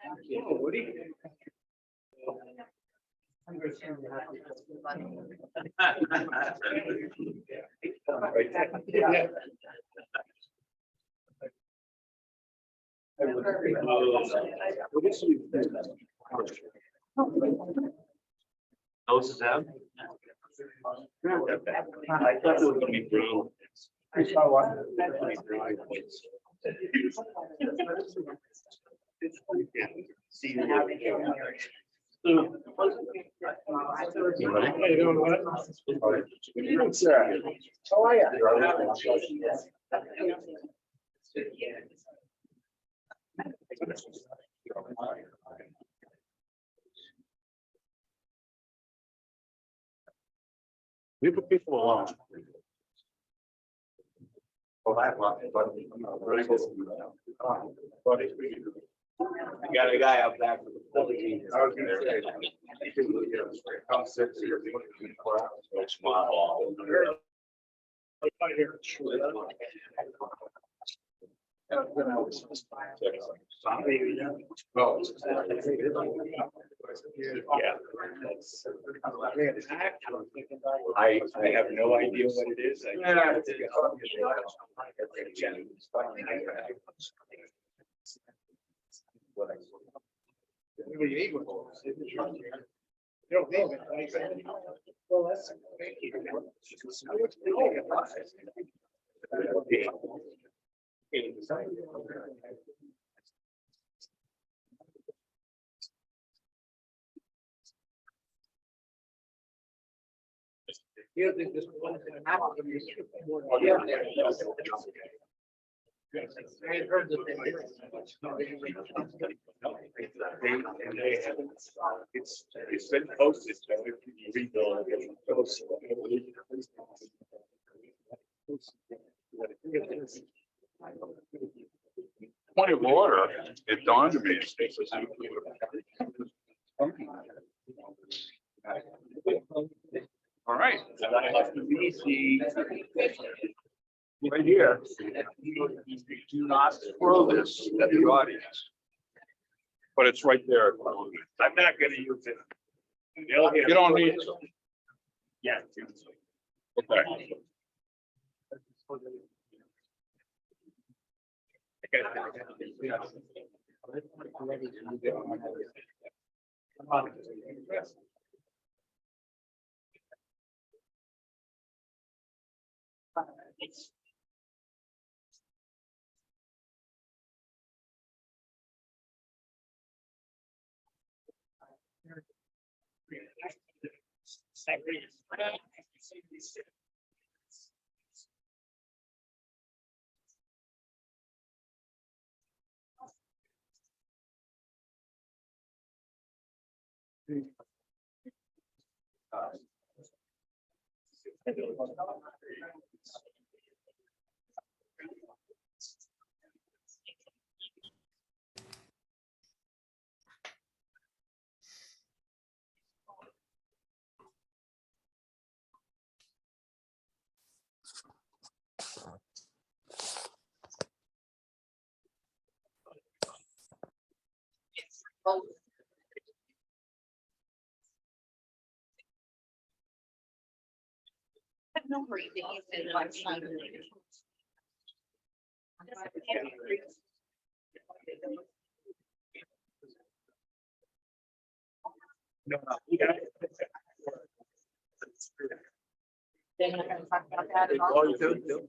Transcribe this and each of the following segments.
Oh, Woody. Yeah. Those is out. I thought it was gonna be brown. I saw one. See. How you doing, what? Good evening, sir. How are you? Leave the people alone. Well, I want it, but I got a guy out back with the. I have no idea what it is. What do you need with those? You don't need it. Well, that's. Yeah, this one thing happened when you. I had heard that it's been posted, so if you read Point of order, it dawned on me. All right. Right here. Do not throw this at the audience. But it's right there. I'm not gonna use it. You don't need to. Yeah. Okay. No reason, he said, I'm trying to. No, you got it. They're not gonna talk about that at all. Oh, you do?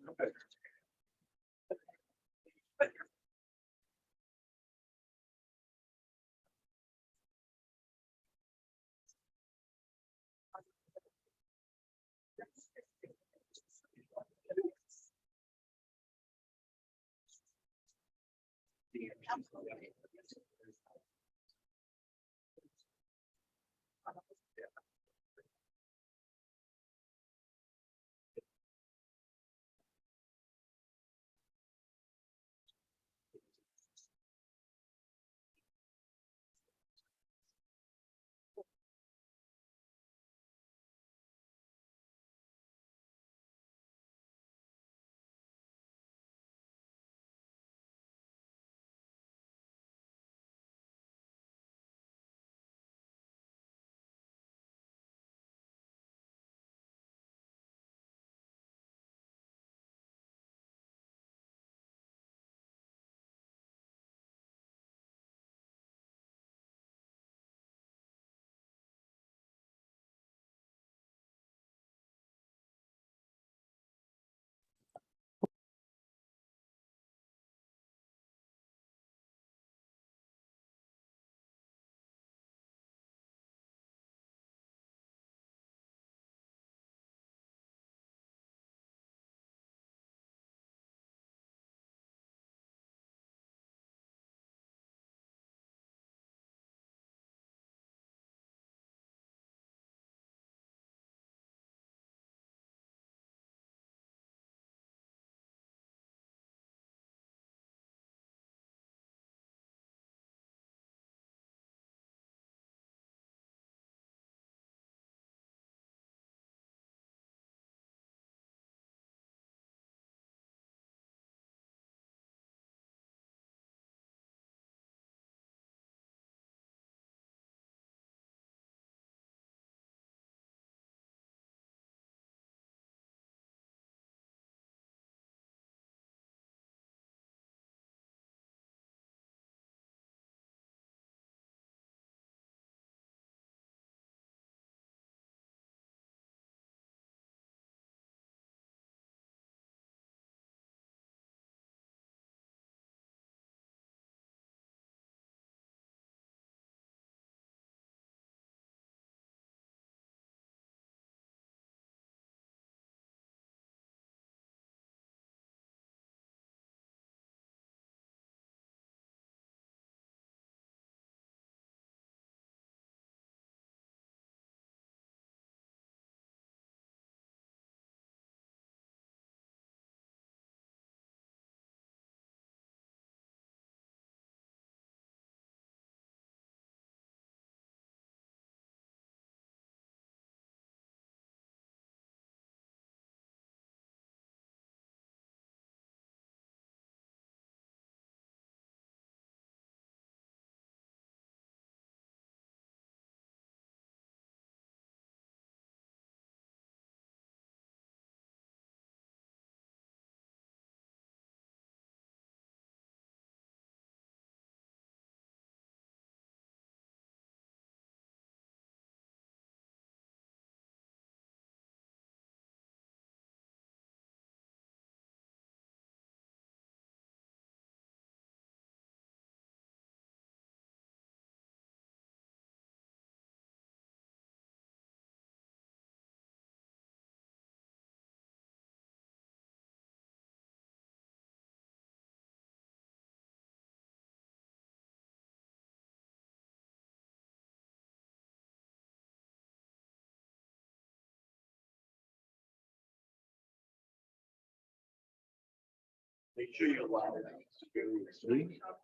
Make sure you're loud.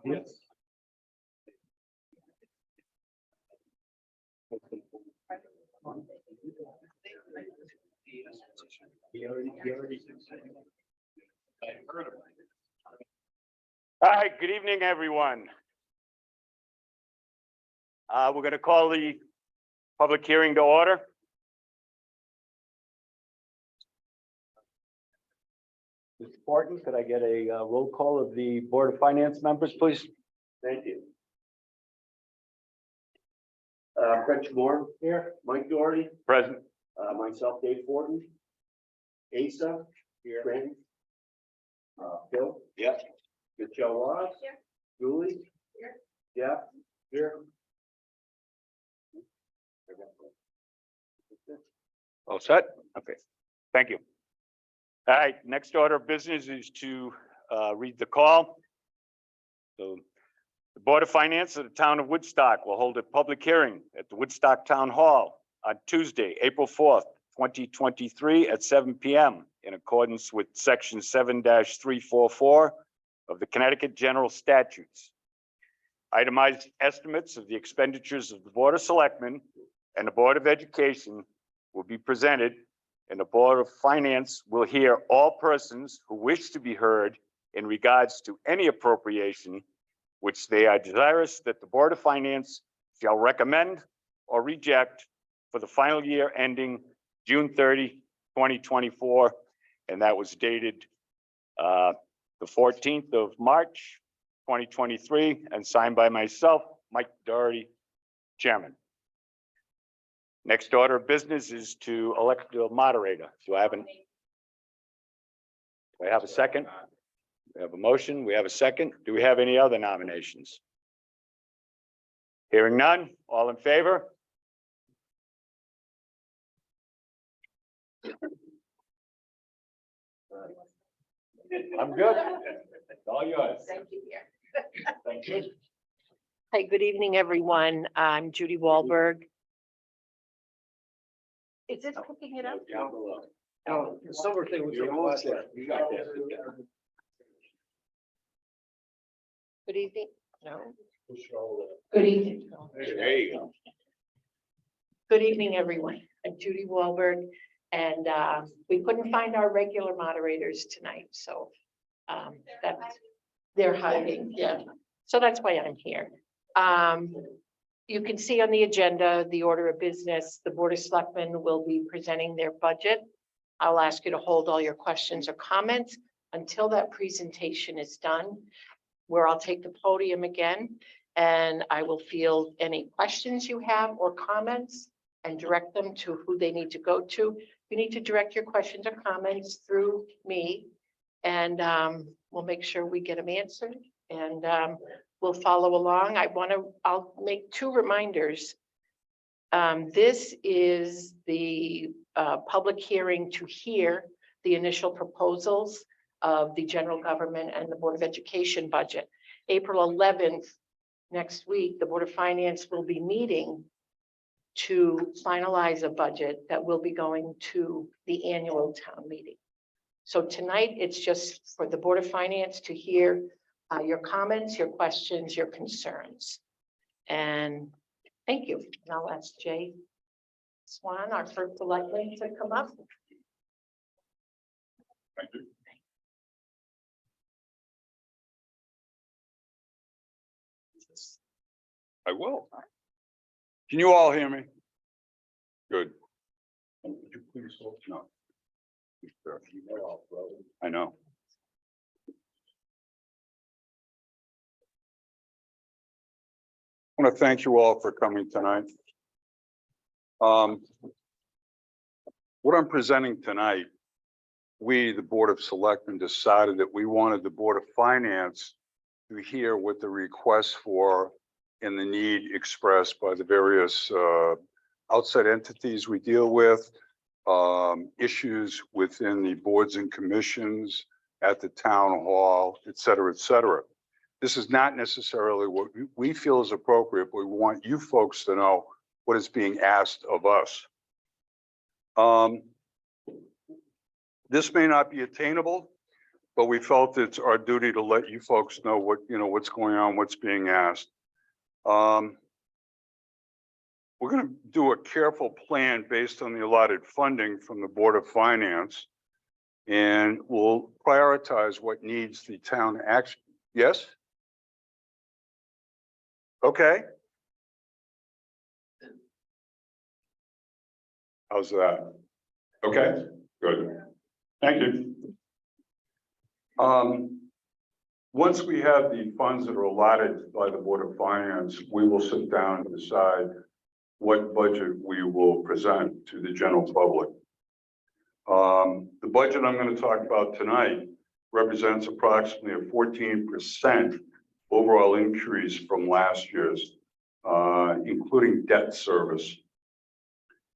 Yes. All right, good evening, everyone. We're going to call the public hearing to order. Mr. Barton, could I get a roll call of the Board of Finance members, please? Thank you. French Moore here, Mike Doherty, Present. myself, Dave Fortin. Asa here. Brandon. Bill. Yes. Michelle Ross. Here. Julie. Here. Jeff. Here. All set? Okay, thank you. All right, next order of business is to read the call. So the Board of Finance of the Town of Woodstock will hold a public hearing at the Woodstock Town Hall on Tuesday, April 4th, 2023 at 7 p.m. in accordance with Section 7-344 of the Connecticut General Statutes. Itemized estimates of the expenditures of the Board of Selectmen and the Board of Education will be presented, and the Board of Finance will hear all persons who wish to be heard in regards to any appropriation which they are desirous that the Board of Finance shall recommend or reject for the final year ending June 30, 2024. And that was dated the 14th of March, 2023, and signed by myself, Mike Doherty, Chairman. Next order of business is to elect the moderator. Do I have a second? We have a motion. We have a second. Do we have any other nominations? Hearing none. All in favor? I'm good. All yours. Thank you. Thank you. Hi, good evening, everyone. I'm Judy Wahlberg. Is this picking it up? Down below. No, the silver thing was. You're almost there. You got this. Good evening. No. Good evening. There you go. Good evening, everyone. I'm Judy Wahlberg, and we couldn't find our regular moderators tonight, so that's they're hiding. Yeah, so that's why I'm here. You can see on the agenda, the order of business, the Board of Selectmen will be presenting their budget. I'll ask you to hold all your questions or comments until that presentation is done, where I'll take the podium again, and I will field any questions you have or comments and direct them to who they need to go to. You need to direct your questions or comments through me, and we'll make sure we get them answered, and we'll follow along. I'll make two reminders. This is the public hearing to hear the initial proposals of the general government and the Board of Education budget. April 11th, next week, the Board of Finance will be meeting to finalize a budget that will be going to the annual town meeting. So tonight, it's just for the Board of Finance to hear your comments, your questions, your concerns. And thank you. And I'll ask Jay Swan, our first selectman, to come up. Thank you. I will. Can you all hear me? Good. Would you please hold? No. I know. I want to thank you all for coming tonight. What I'm presenting tonight, we, the Board of Selectmen, decided that we wanted the Board of Finance to hear what the requests for and the need expressed by the various outside entities we deal with, issues within the boards and commissions, at the town hall, et cetera, et cetera. This is not necessarily what we feel is appropriate, but we want you folks to know what is being asked of us. This may not be attainable, but we felt it's our duty to let you folks know what, what's going on, what's being asked. We're going to do a careful plan based on the allotted funding from the Board of Finance. And we'll prioritize what needs the town action. Yes? Okay. How's that? Okay, good. Thank you. Once we have the funds that are allotted by the Board of Finance, we will sit down and decide what budget we will present to the general public. The budget I'm going to talk about tonight represents approximately a 14% overall increase from last year's, including debt service.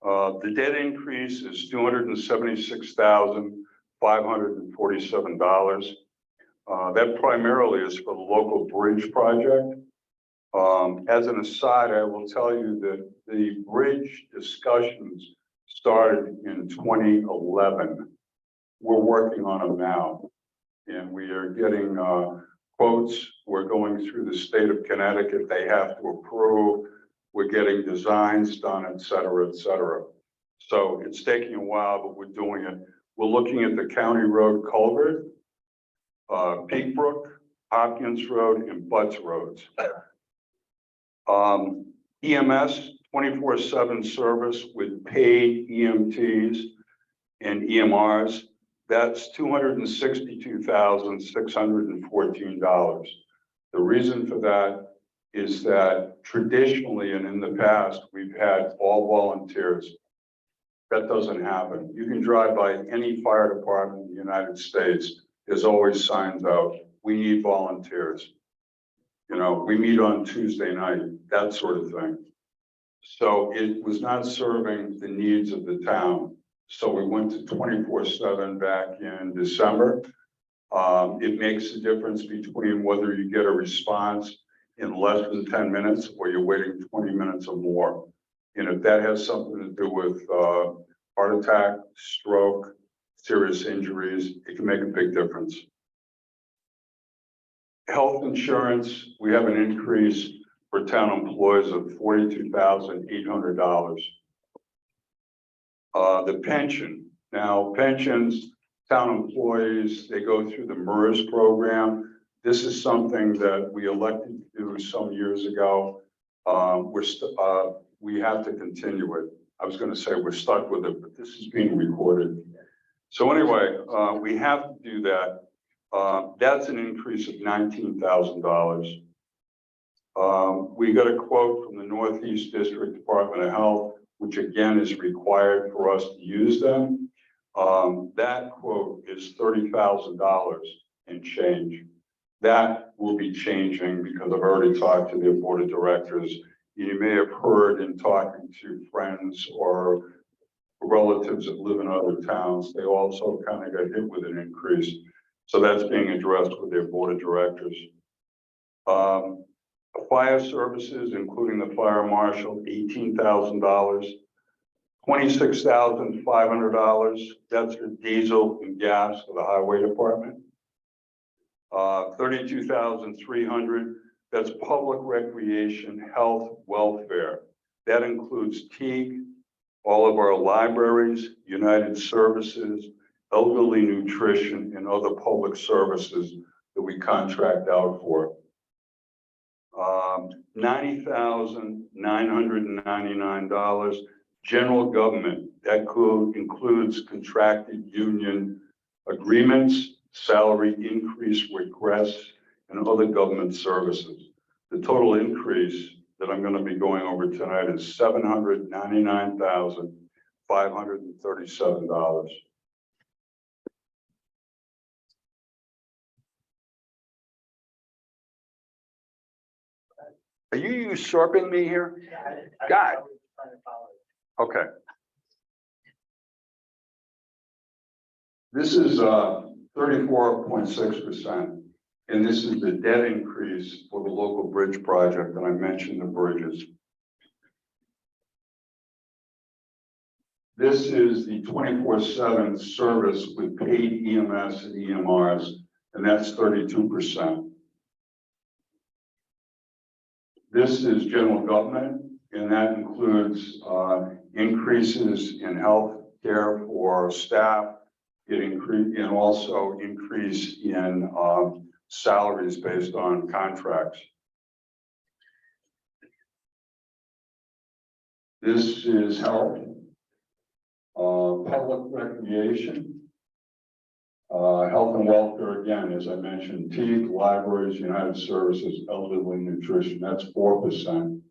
The debt increase is $276,547. That primarily is for the local bridge project. As an aside, I will tell you that the bridge discussions started in 2011. We're working on them now, and we are getting quotes. We're going through the state of Connecticut. They have to approve. We're getting designs done, et cetera, et cetera. So it's taking a while, but we're doing it. We're looking at the County Road Culvert, Peak Brook, Hopkins Road, and Butts Roads. EMS 24/7 service with paid EMTs and EMRs. That's $262,614. The reason for that is that traditionally and in the past, we've had all volunteers. That doesn't happen. You can drive by any fire department in the United States. There's always signs out, we need volunteers. We meet on Tuesday night, that sort of thing. So it was not serving the needs of the town. So we went to 24/7 back in December. It makes a difference between whether you get a response in less than 10 minutes or you're waiting 20 minutes or more. And if that has something to do with heart attack, stroke, serious injuries, it can make a big difference. Health insurance, we have an increase for town employees of $42,800. The pension, now pensions, town employees, they go through the MERS program. This is something that we elected to do some years ago. We have to continue it. I was going to say we're stuck with it, but this is being recorded. So anyway, we have to do that. That's an increase of $19,000. We got a quote from the Northeast District Department of Health, which again is required for us to use them. That quote is $30,000 and change. That will be changing because I've already talked to their board of directors. You may have heard in talking to friends or relatives that live in other towns, they also kind of got hit with an increase. So that's being addressed with their board of directors. Fire services, including the fire marshal, $18,000. $26,500. That's for diesel and gas for the highway department. $32,300. That's public recreation, health, welfare. That includes Teague, all of our libraries, United Services, elderly nutrition, and other public services that we contract out for. $90,999. General government, that includes contracted union agreements, salary increase requests, and other government services. The total increase that I'm going to be going over tonight is $799,537. Are you usurping me here? God. Okay. This is 34.6%. And this is the debt increase for the local bridge project that I mentioned, the bridges. This is the 24/7 service with paid EMS and EMRs. and that's 32%. This is general government, and that includes increases in health care for staff, and also increase in salaries based on contracts. This is health, public recreation, health and welfare, again, as I mentioned, teeth, libraries, United Services, elderly nutrition, that's 4%.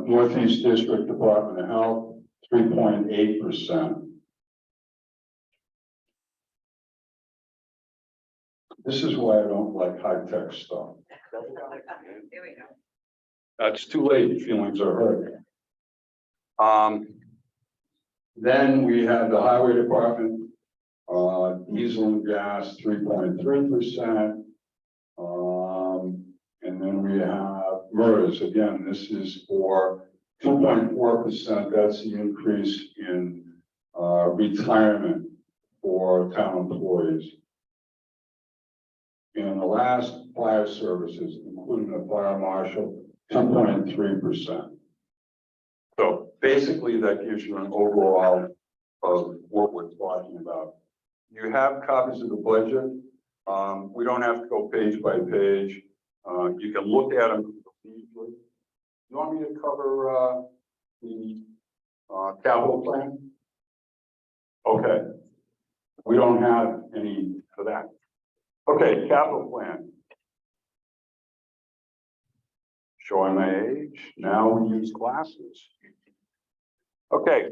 Northeast District Department of Health, 3.8%. This is why I don't like high-tech stuff. There we go. It's too late, feelings are hurt. Then we have the highway department, diesel and gas, 3.3%. And then we have MERS, again, this is for 2.4%. That's the increase in retirement for town employees. And the last, fire services, including the fire marshal, 2.3%. So basically that gives you an overall of what we're talking about. You have copies of the budget. We don't have to go page by page. You can look at them. You want me to cover the capital plan? Okay. We don't have any for that. Okay, capital plan. Showing my age. Now we use glasses. Okay.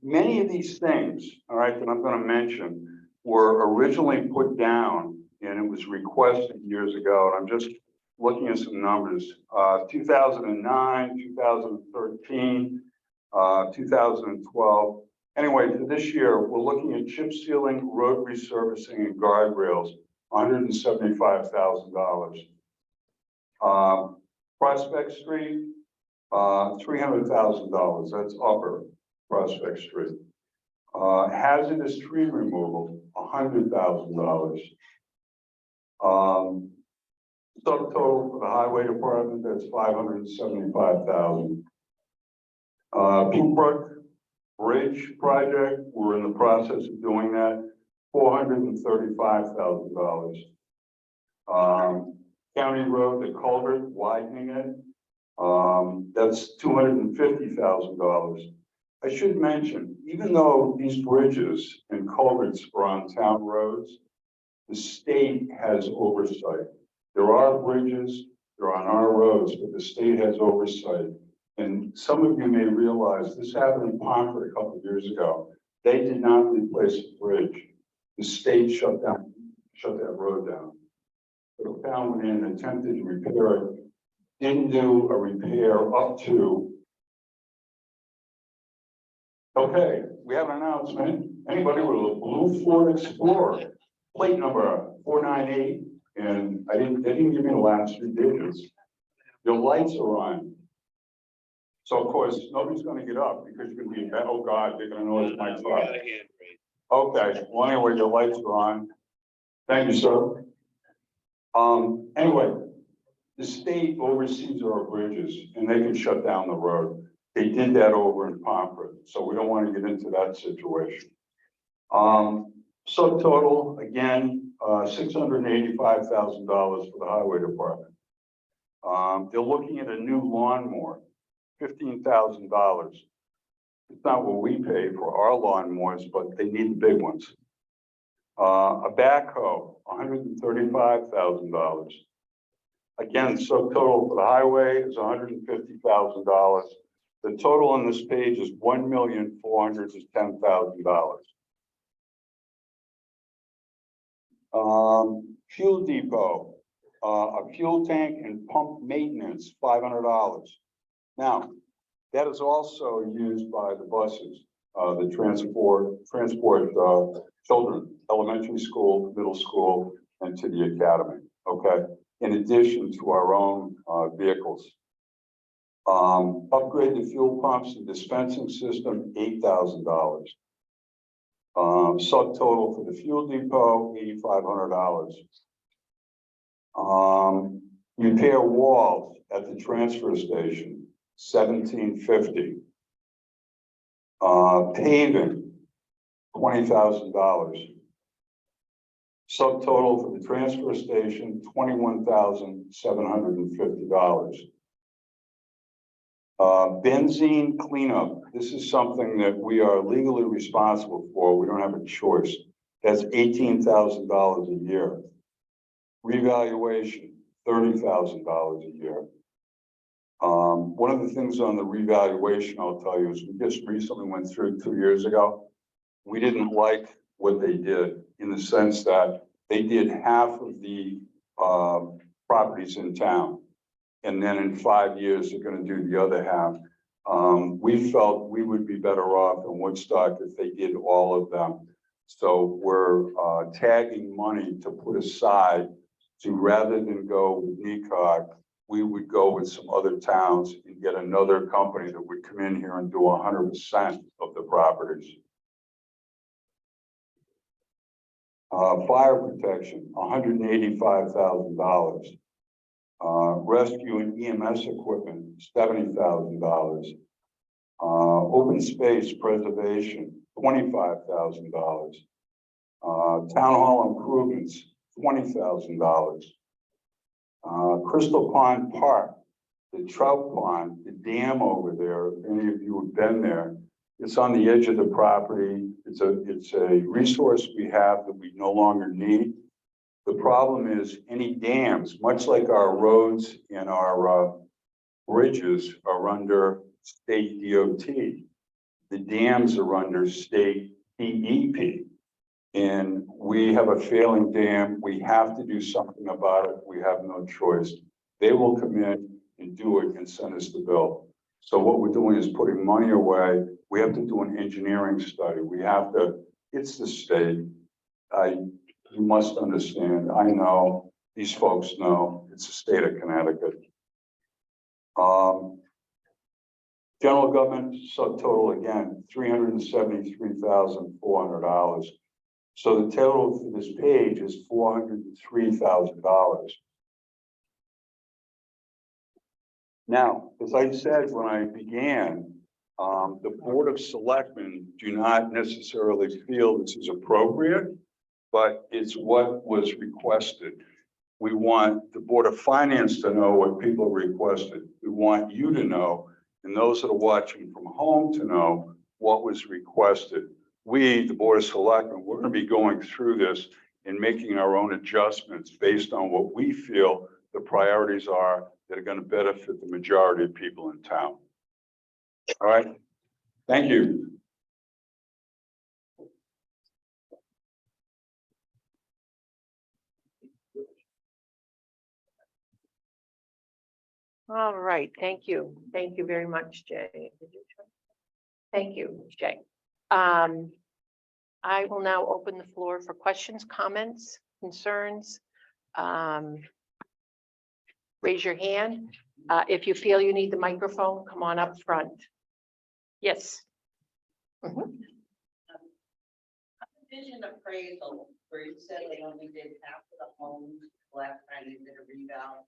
Many of these things, all right, that I'm going to mention were originally put down and it was requested years ago. And I'm just looking at some numbers. 2009, 2013, 2012. Anyway, for this year, we're looking at chip sealing, road resurfacing, and guardrails, $175,000. Prospect Street, $300,000. That's Upper Prospect Street. Hazardous tree removal, $100,000. Subtotal for the highway department, that's $575,000. Brook Bridge project, we're in the process of doing that, $435,000. County Road, the culvert, widening it, that's $250,000. I should mention, even though these bridges and culverts are on town roads, the state has oversight. There are bridges, they're on our roads, but the state has oversight. And some of you may realize this happened in Pomfret a couple of years ago. They did not replace the bridge. The state shut that road down. The town went in and attempted to repair it, didn't do a repair up to. Okay, we have an announcement. Anybody with a blue Ford Explorer, plate number 498, and they didn't give me the last 3 digits. Your lights are on. So of course, nobody's going to get up because you're going to be, oh God, they're going to know it's my truck. Okay, well anyway, your lights are on. Thank you, sir. Anyway, the state oversees our bridges and they can shut down the road. They did that over in Pomfret, so we don't want to get into that situation. Subtotal, again, $685,000 for the highway department. They're looking at a new lawnmower, $15,000. It's not what we pay for our lawnmowers, but they need the big ones. A backhoe, $135,000. Again, subtotal for the highway is $150,000. The total on this page is $1,410,000. Fuel depot, a fuel tank and pump maintenance, $500. Now, that is also used by the buses, the transport children, elementary school, middle school, and to the academy, okay? In addition to our own vehicles. Upgrade the fuel pumps and dispensing system, $8,000. Subtotal for the fuel depot, $8,500. Repair walls at the transfer station, $1,750. Paving, $20,000. Subtotal for the transfer station, $21,750. Benzene cleanup. This is something that we are legally responsible for. We don't have a choice. That's $18,000 a year. Revaluation, $30,000 a year. One of the things on the revaluation, I'll tell you, is we just recently went through 2 years ago. We didn't like what they did in the sense that they did half of the properties in town. And then in 5 years, they're going to do the other half. We felt we would be better off in Woodstock if they did all of them. So we're tagging money to put aside to, rather than go with NECOG, we would go with some other towns and get another company that would come in here and do 100% of the properties. Fire protection, $185,000. Rescue and EMS equipment, $70,000. Open space preservation, $25,000. Town hall improvements, $20,000. Crystal Pond Park, the trout pond, the dam over there, if any of you have been there, it's on the edge of the property. It's a resource we have that we no longer need. The problem is any dams, much like our roads and our bridges are under state DOT. The dams are under state DEP. And we have a failing dam. We have to do something about it. We have no choice. They will come in and do it and send us the bill. So what we're doing is putting money away. We have to do an engineering study. We have to, it's the state. You must understand, I know, these folks know, it's the state of Connecticut. General government subtotal again, $373,400. So the total for this page is $403,000. Now, as I said when I began, the Board of Selectmen do not necessarily feel this is appropriate, but it's what was requested. We want the Board of Finance to know what people requested. We want you to know, and those that are watching from home to know what was requested. We, the Board of Selectmen, we're going to be going through this and making our own adjustments based on what we feel the priorities are that are going to benefit the majority of people in town. All right. Thank you. All right, thank you. Thank you very much, Jay. Thank you, Jay. I will now open the floor for questions, comments, concerns. Raise your hand. If you feel you need the microphone, come on up front. Yes. Vision appraisal, where you said they only did half of the homes last time they did a reval.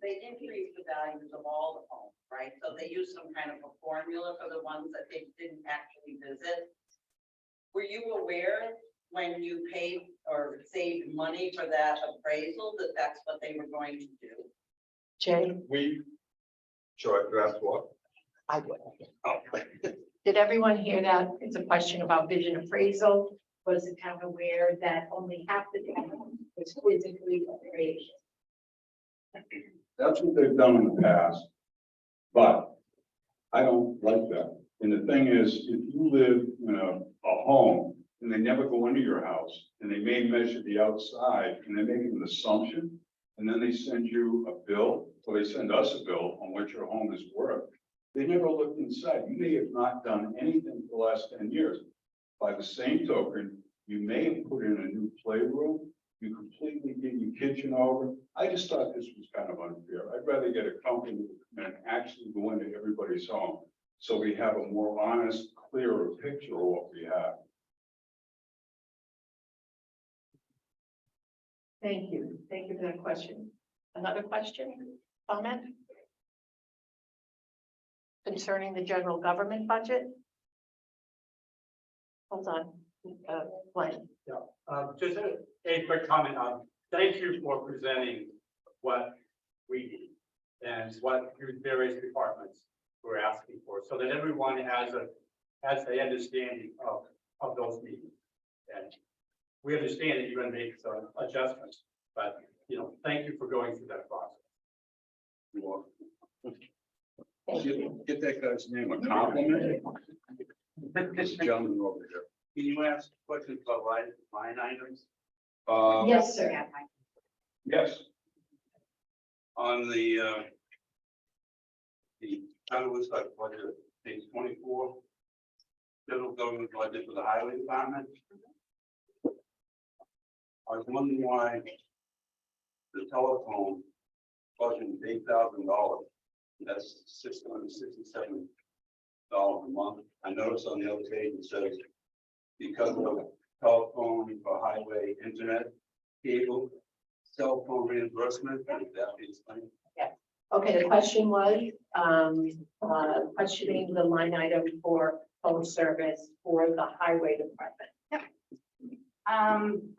They increased the values of all the homes, right? So they used some kind of a formula for the ones that they didn't actually visit. Were you aware when you paid or saved money for that appraisal that that's what they were going to do? Jay, Should I address what? I would. Did everyone hear that? It's a question about vision appraisal. Was the town aware that only half the town was physically appraised? That's what they've done in the past, but I don't like that. And the thing is, if you live in a home and they never go into your house and they may measure the outside and they make an assumption and then they send you a bill, or they send us a bill on what your home is worth. They never looked inside. You may have not done anything for the last 10 years. By the same token, you may have put in a new playroom you completely give your kitchen over. I just thought this was kind of unfair. I'd rather get a company and actually go into everybody's home. So we have a more honest, clearer picture of what we have. Thank you. Thank you for that question. Another question, comment? Concerning the general government budget? Hold on, Glenn. Just a quick comment. Thank you for presenting what we need and what your various departments were asking for, so that everyone has an understanding of those needs. And we understand that you're going to make some adjustments, but, you know, thank you for going through that process. You're welcome. Thank you. Get that guy's name a compliment. This gentleman over here. Can you ask questions about line items? Yes, sir. Yes. On the town of Woodstock budget, page 24, federal government budget for the highway department. I was wondering why the telephone budget is $8,000. That's $667 a month. I noticed on the other page it says because of telephone for highway internet, cable, cell phone reimbursement. That be explained. Okay, the question was, questioning the line item for phone service for the highway department.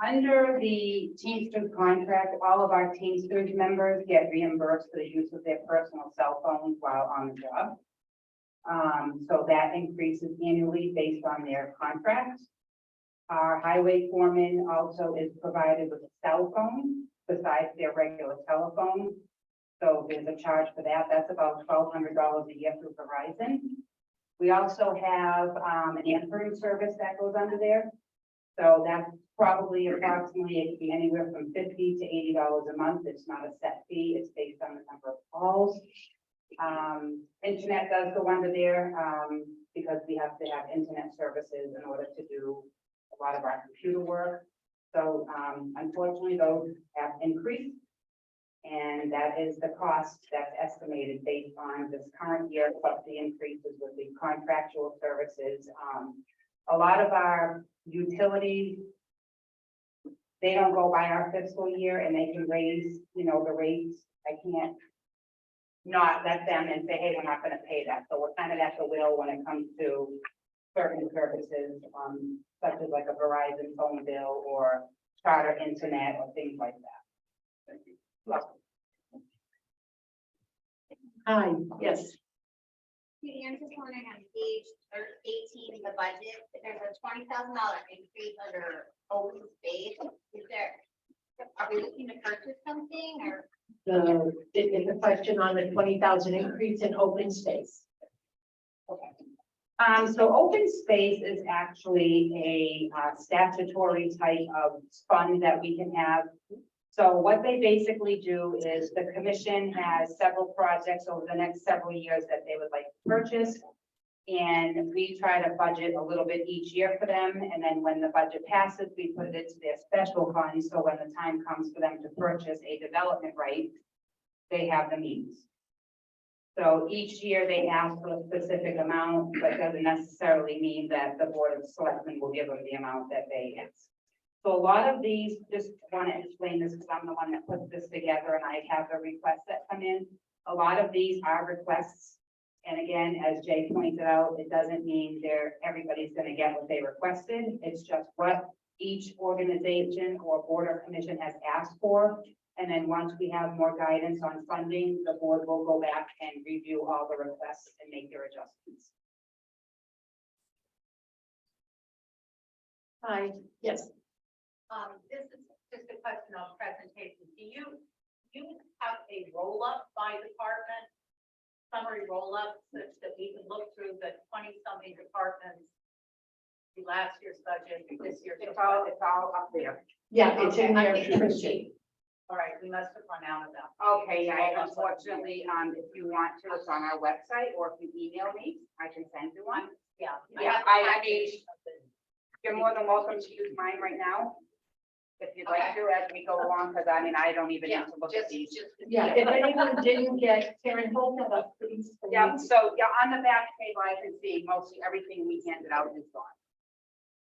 Under the Teamsters contract, all of our Teamsters members get reimbursed for the use of their personal cell phones while on the job. So that increases annually based on their contracts. Our highway foreman also is provided with a cell phone besides their regular telephone. So there's a charge for that. That's about $1,200 a year through Verizon. We also have an answering service that goes under there. So that's probably approximately, it could be anywhere from $50 to $80 a month. It's not a set fee. It's based on the number of calls. Internet does go under there because we have to have internet services in order to do a lot of our computer work. So unfortunately, those have increased. And that is the cost that's estimated based on this current year, plus the increases with the contractual services. A lot of our utilities, they don't go by our fiscal year and they can raise, you know, the rates. I can't not let them and say, hey, we're not going to pay that. So we're kind of at the will when it comes to certain services, such as like a Verizon phone bill or charter internet or things like that. Thank you. Hi, yes. Judy, I'm just wondering on page 18 in the budget, if there's a $20,000 increase under open space, are we looking to purchase something or? It's a question on the 20,000 increase in open space. Okay. So open space is actually a statutory type of fund that we can have. So what they basically do is the commission has several projects over the next several years that they would like to purchase. And we try to budget a little bit each year for them. And then when the budget passes, we put it into their special fund. So when the time comes for them to purchase a development right, they have the means. So each year they ask for a specific amount, but doesn't necessarily mean that the Board of Selectmen will give them the amount that they ask. So a lot of these, just want to explain this because I'm the one that puts this together and I have the requests that come in. A lot of these are requests. And again, as Jay pointed out, it doesn't mean everybody's going to get what they requested. It's just what each organization or board or commission has asked for. And then once we have more guidance on funding, the board will go back and review all the requests and make their adjustments. Hi, yes. This is just a question on presentation. Do you have a roll-up by department, summary roll-up, such that we can look through the 20-something departments, the last year's budget, this year's? It's all up there. Yeah, it's in there. Okay, Christie. All right, we must have run out of that. Okay, yeah, unfortunately, if you want to, it's on our website, or if you email me, I can send you one. Yeah. Yeah, I mean, you're more than welcome to use mine right now. if you'd like to, as we go along, because I mean, I don't even need to look at these. Yeah, if anyone didn't get, Karen, hold that up, please. Yeah, so, yeah, on the back table, I can see mostly everything we handed out is gone.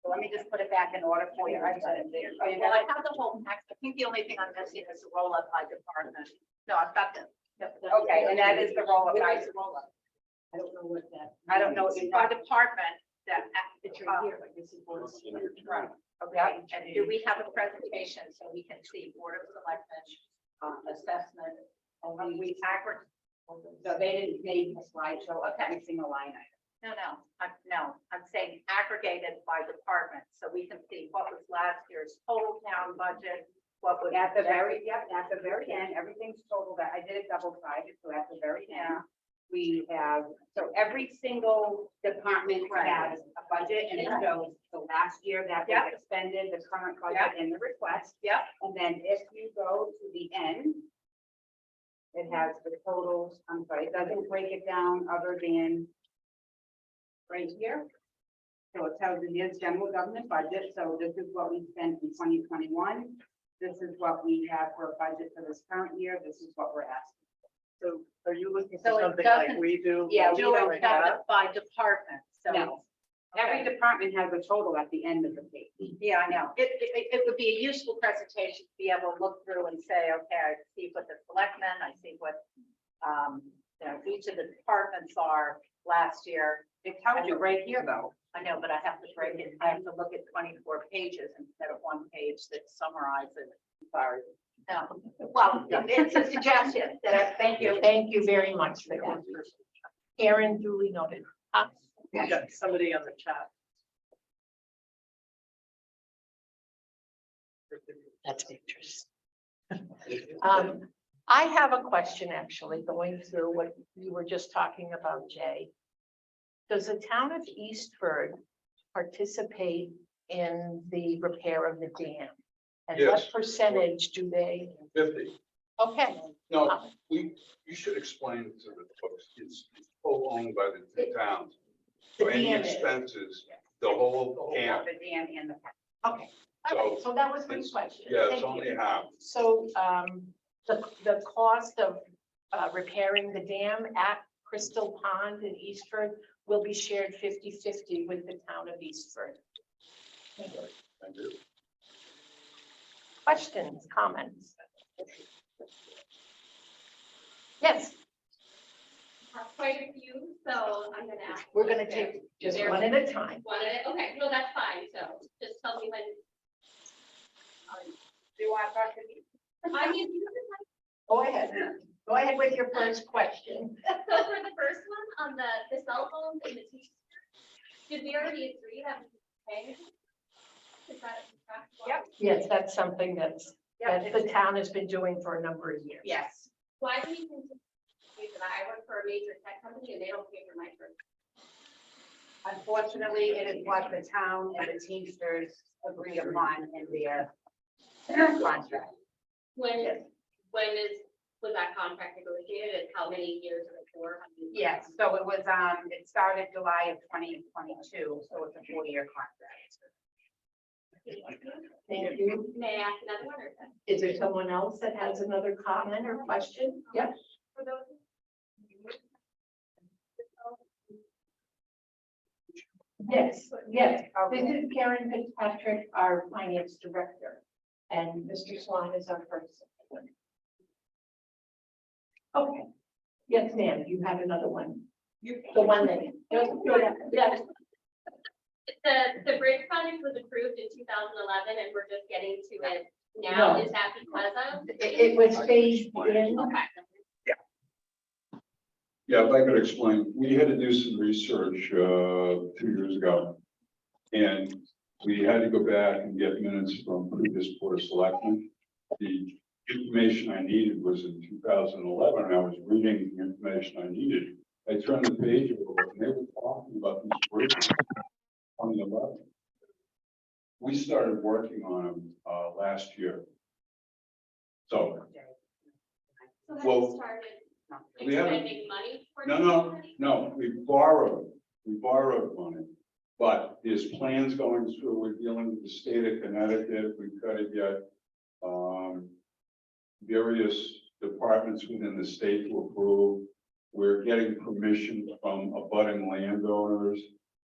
So let me just put it back in order for you. I got it there. Oh, you Well, got I have the whole text. I think the only thing I'm missing is the roll up by department. No, I've got the. it? Okay, and that is the roll of dice. Roll up. I don't know what that. I don't know what you By got. department, that. It's right here, like this is board. Right. Okay, and do we have a presentation so we can see Board of Selectmen, assessment? We aggregate, so they didn't make a slideshow of every single line item. No, I'm saying aggregated by department, so we can see what was last year's total town budget, what would. At the very, yep, at the very end, everything's total that I did it double sided, so at the very end. We have, so every single department has a budget and it shows the last year that was Yeah. expended, the current budget and the request. Yep. And then if you go to the end, it has the totals, I'm sorry, it doesn't break it down other than right here. So it tells you here's general government budget, so this is what we spent in 2021. This is what we have for a budget for this current year, this is what we're asking. So are you looking So for it something like doesn't- we do? Yeah, we Do don't it by department, so. No. Every department has a total at the end of the page. Yeah, I know. It would be a useful presentation to be able to look through and say, okay, I see what the selectmen, I see what, each of the departments are last year. It tells you right here, though. I know, but I have to break it. I have to look at 24 pages instead of one page that summarizes. Sorry. No, well, it's a suggestion that Thank you very much for that. Karen duly noted. We got somebody on the chat. That's interesting. I have a question, actually, going through what you were just talking about, Jay. Does the town of Eastford participate in the repair of the dam? And what Yes. percentage do they? 50. Okay, No, you should explain it to the folks, it's co-owned by the two towns. So The any dam is. expenses, the whole camp, The dam and the. okay. All right, so that was my question. yeah, Thank it's you. only half. So, the cost of repairing the dam at Crystal Pond in Eastford will be shared 50-50 with the town of Eastford. Thank you. Questions, comments? Yes, Quite a few, so I'm gonna ask. we're gonna take just one at a time. One at a, okay, no, that's fine, so just tell me when. Do you want to talk to me? I mean, Go ahead. Go ahead with your first question. so for the first one, on the cell phones and the teachers, did we already agree that we pay? Is that? Yep. Yes, that's something that the town has been doing for a number of years. Yes. Why do you think that I work for a major tech company and they don't pay for my service? Unfortunately, it is what the town and the Teamsters agreed upon in their contract. Was that contract negotiated and how many years of it for? Yes, so it was, it started July of 2022, so it's a 4-year contract. Thank you. May I ask another one or? Is there someone else that has another comment or question? Yep. For those. Yes, yes. This is Karen Fitzpatrick, our finance director, and Mr. Swan is our first. Okay. Yes, ma'am, you have another one. The one that. Yes. The bridge project was approved in 2011 and we're just getting to it now. No. Is that because of? It was phased in. Okay. Yeah, if I could explain, we had to do some research 2 years ago. And we had to go back and get minutes from previous board of selectmen. The information I needed was in 2011, and I was reading the information I needed. I turned the page over and they were talking about these bridges on the left. We started working on them last year. So, So have Well, you started we haven't- expending money? for no, this no, already? no, we borrowed money. But there's plans going through, we're dealing with the state of Connecticut, we've got to get, various departments within the state to approve. We're getting permission from abutting landowners,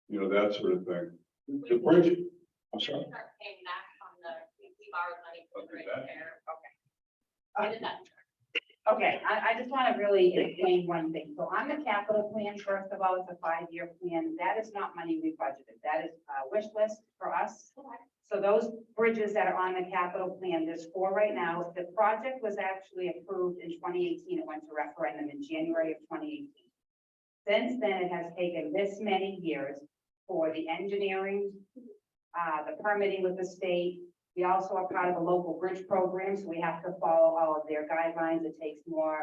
you know, that sort of thing. The bridge, I'm sorry. Start paying back on we borrowed money for the Okay, bridge that- repair. I did that. Okay, I just want to really explain one thing. So on the capital plan, first of all, it's a 5-year plan. That is not money we budgeted. That is a wish list for us. So those bridges that are on the capital plan, there's 4 right now. The project was actually approved in 2018. It went to referendum in January of 2018. Since then, it has taken this many years for the engineering, the permitting with the state. We also are part of a local bridge program, so we have to follow all of their guidelines. It takes more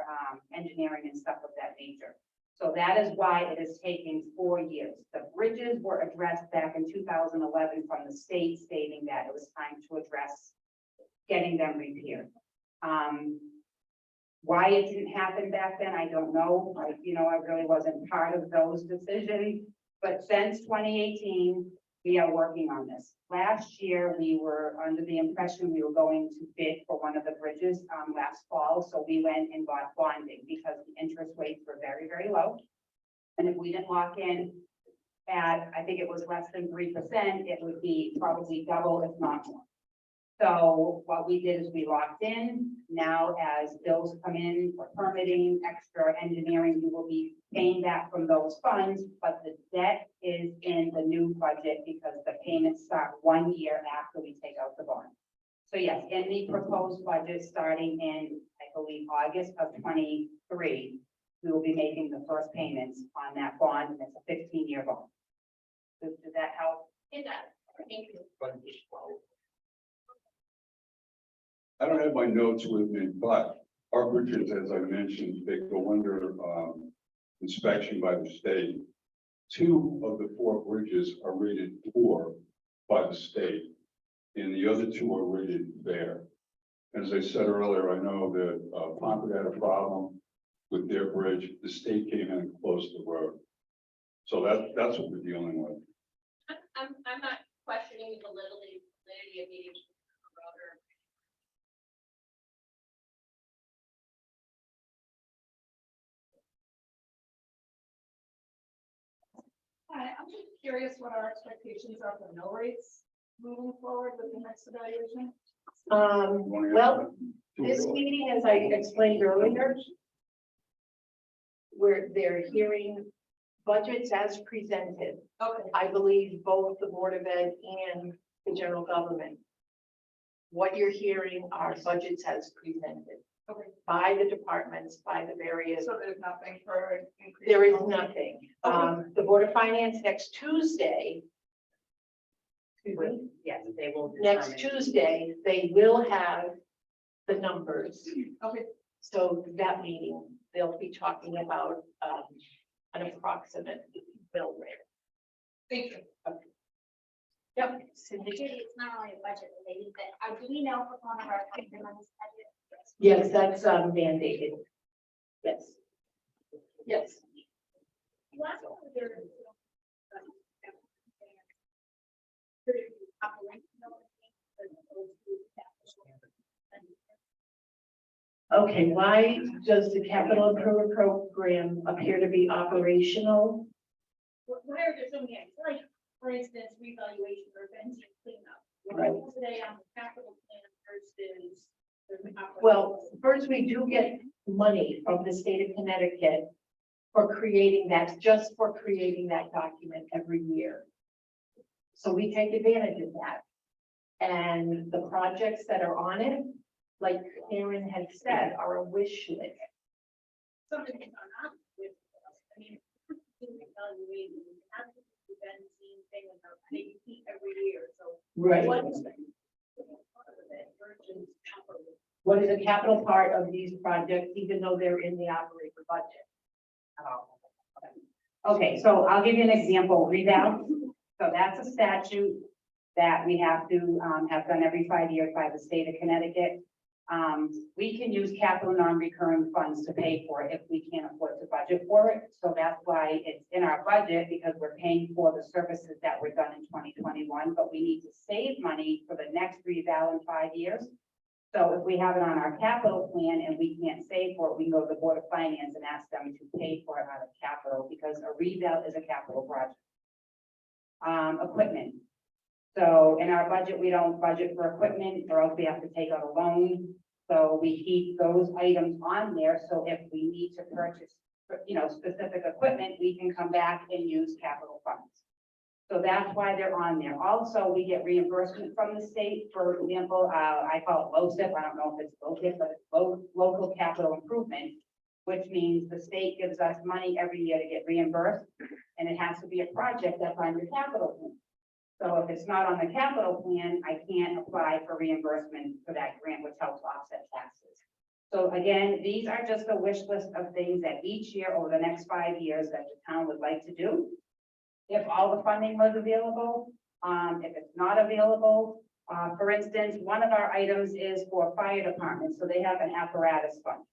engineering and stuff of that nature. So that is why it is taking 4 years. The bridges were addressed back in 2011 from the state stating that it was time to address getting them repaired. Why it didn't happen back then, I don't know. I really wasn't part of those decisions. But since 2018, we are working on this. Last year, we were under the impression we were going to bid for one of the bridges last fall. So we went and got bonding because the interest rates were very, very low. And if we didn't lock in at, I think it was less than 3%, it would be probably double, if not more. So what we did is we locked in. Now, as bills come in for permitting, extra engineering, we will be paying that from those funds, but the debt is in the new budget because the payments start 1 year after we take out the bond. So yes, in the proposed budget starting in, I believe, August of 23, we will be making the first payments on that bond, and it's a 15-year bond. Does that help? It does. Thank you. I don't have my notes with me, but our bridges, as I mentioned, they go under inspection by the state. 2 of the 4 bridges are rated 4 by the state, and the other 2 are rated fair. As I said earlier, I know that Concord had a problem with their bridge. The state came in and closed the road. So that's what we're dealing with. I'm not questioning the validity of meetings. Hi, I'm just curious what our expectations are for mill rates moving forward with the next evaluation. Well, this meeting, as I explained earlier, where they're hearing budgets as presented. Okay, I believe both the Board of Ed and the general government. What you're hearing are budgets as presented okay, by the departments, by the various. so there's nothing for increase. There is nothing. The Board of Finance next Tuesday. Excuse me, Yes, they will. next determine. Tuesday, they will have the numbers. Okay, So that meeting, they'll be talking about an approximate bill rate. thank you. Yep. Cindy? Judy, it's not only a budget related, but do we know if one of our funding on this budget? Yes, that's mandated. Yes. Yes. Last one, there. Okay, why does the capital improvement program appear to be operational? Why are there so many, like, for instance, revaluation or benzene cleanup? Right. Today on the capital plan versus. Well, first, we do get money from the state of Connecticut for creating that, just for creating that document every year. So we take advantage of that. And the projects that are on it, like Karen had said, are a wish list. Something that's not with, I mean, revaluation, we have to do the benzene thing and they repeat every year, so. Right. What is it? Versus capital. What is a capital part of these projects, even though they're in the operator budget? Okay, so I'll give you an example, reval. So that's a statute that we have to have done every 5 years by the state of Connecticut. We can use capital non-recurring funds to pay for it if we can't afford to budget for it. So that's why it's in our budget, because we're paying for the services that were done in 2021, but we need to save money for the next reval in 5 years. So if we have it on our capital plan and we can't save for it, we can go to the Board of Finance and ask them to pay for it out of capital, because a reval is a capital project. Equipment. So in our budget, we don't budget for equipment, or else we have to take out a loan. So we keep those items on there, so if we need to purchase, specific equipment, we can come back and use capital funds. So that's why they're on there. Also, we get reimbursement from the state. For example, I call it LoCIP. I don't know if it's LoCIP, but it's local capital improvement, which means the state gives us money every year to get reimbursed, and it has to be a project that's on your capital plan. So if it's not on the capital plan, I can't apply for reimbursement for that grant, which helps offset taxes. So again, these are just a wish list of things that each year over the next 5 years that the town would like to do. If all the funding was available, if it's not available, for instance, one of our items is for fire departments, so they have an apparatus fund.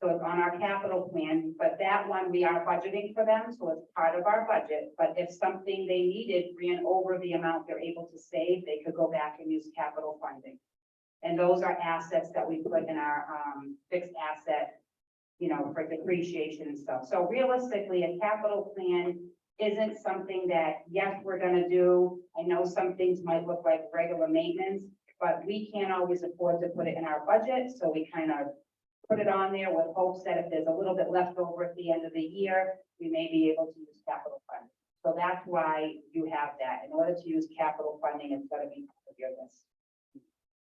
So it's on our capital plan, but that one we are budgeting for them, so it's part of our budget. But if something they needed ran over the amount they're able to save, they could go back and use capital funding. And those are assets that we put in our fixed asset, for depreciation and stuff. So realistically, a capital plan isn't something that, yes, we're gonna do. I know some things might look like regular maintenance, but we can't always afford to put it in our budget, so we kind of put it on there with hopes that if there's a little bit left over at the end of the year, we may be able to use capital funding. So that's why you have that. In order to use capital funding, it's got to be part of your list.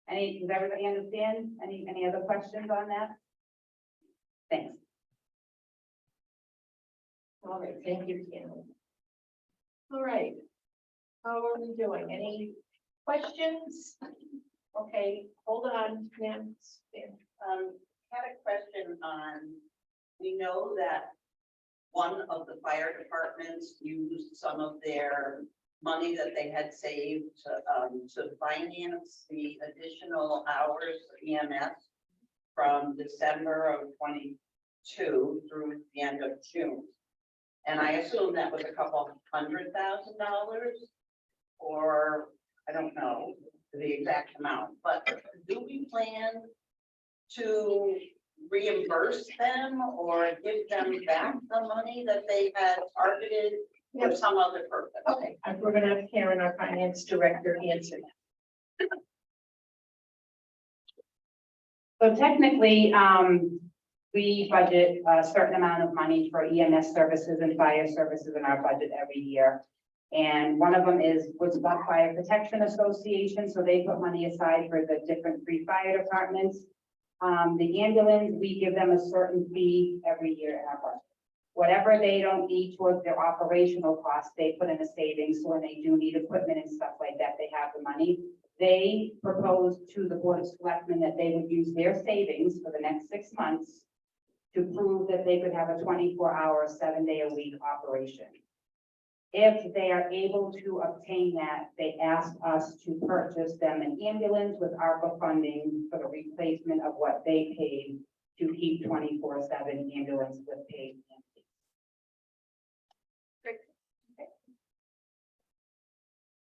Does everybody understand? Any other questions on that? Thanks. All right, thank you, Kim. All right, how are we doing? Any questions? Okay, hold on, ma'am. Had a question on, we know that one of the fire departments used some of their money that they had saved to finance the additional hours of EMS from December of 22 through the end of June. And I assume that was a couple $100,000, or I don't know the exact amount, but do we plan to reimburse them or give them back the money that they had targeted for some other purpose? Okay, we're gonna have Karen, our finance director, answer that. So technically, we budget a certain amount of money for EMS services and fire services in our budget every year. And one of them was Buck Fire Protection Association, so they put money aside for the different free fire departments. The ambulance, we give them a certain fee every year in our budget. Whatever they don't need towards their operational costs, they put in a savings. So when they do need equipment and stuff like that, they have the money. They proposed to the Board of Selectmen that they would use their savings for the next 6 months to prove that they could have a 24-hour, 7-day-a-week operation. If they are able to obtain that, they asked us to purchase them an ambulance with ARPA funding for the replacement of what they paid to keep 24/7 ambulance with paid.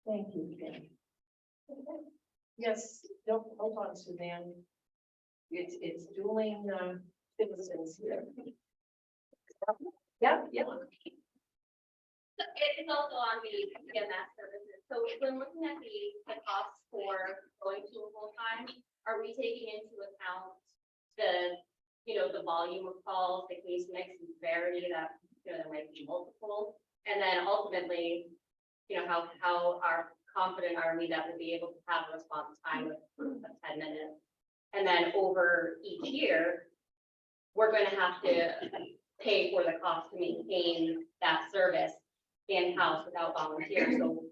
Thank you, Kim. Yes, don't hold on, Suzanne. It's dueling citizens here. Yeah. So it's also on the EMS services. So when looking at the costs for going to a full time, are we taking into account the volume of calls, the case mix and severity that, there might be multiple? And then ultimately, how confident are we that we'll be able to have a response time of 10 minutes? And then over each year, we're going to have to pay for the cost to maintain that service in-house without volunteers. So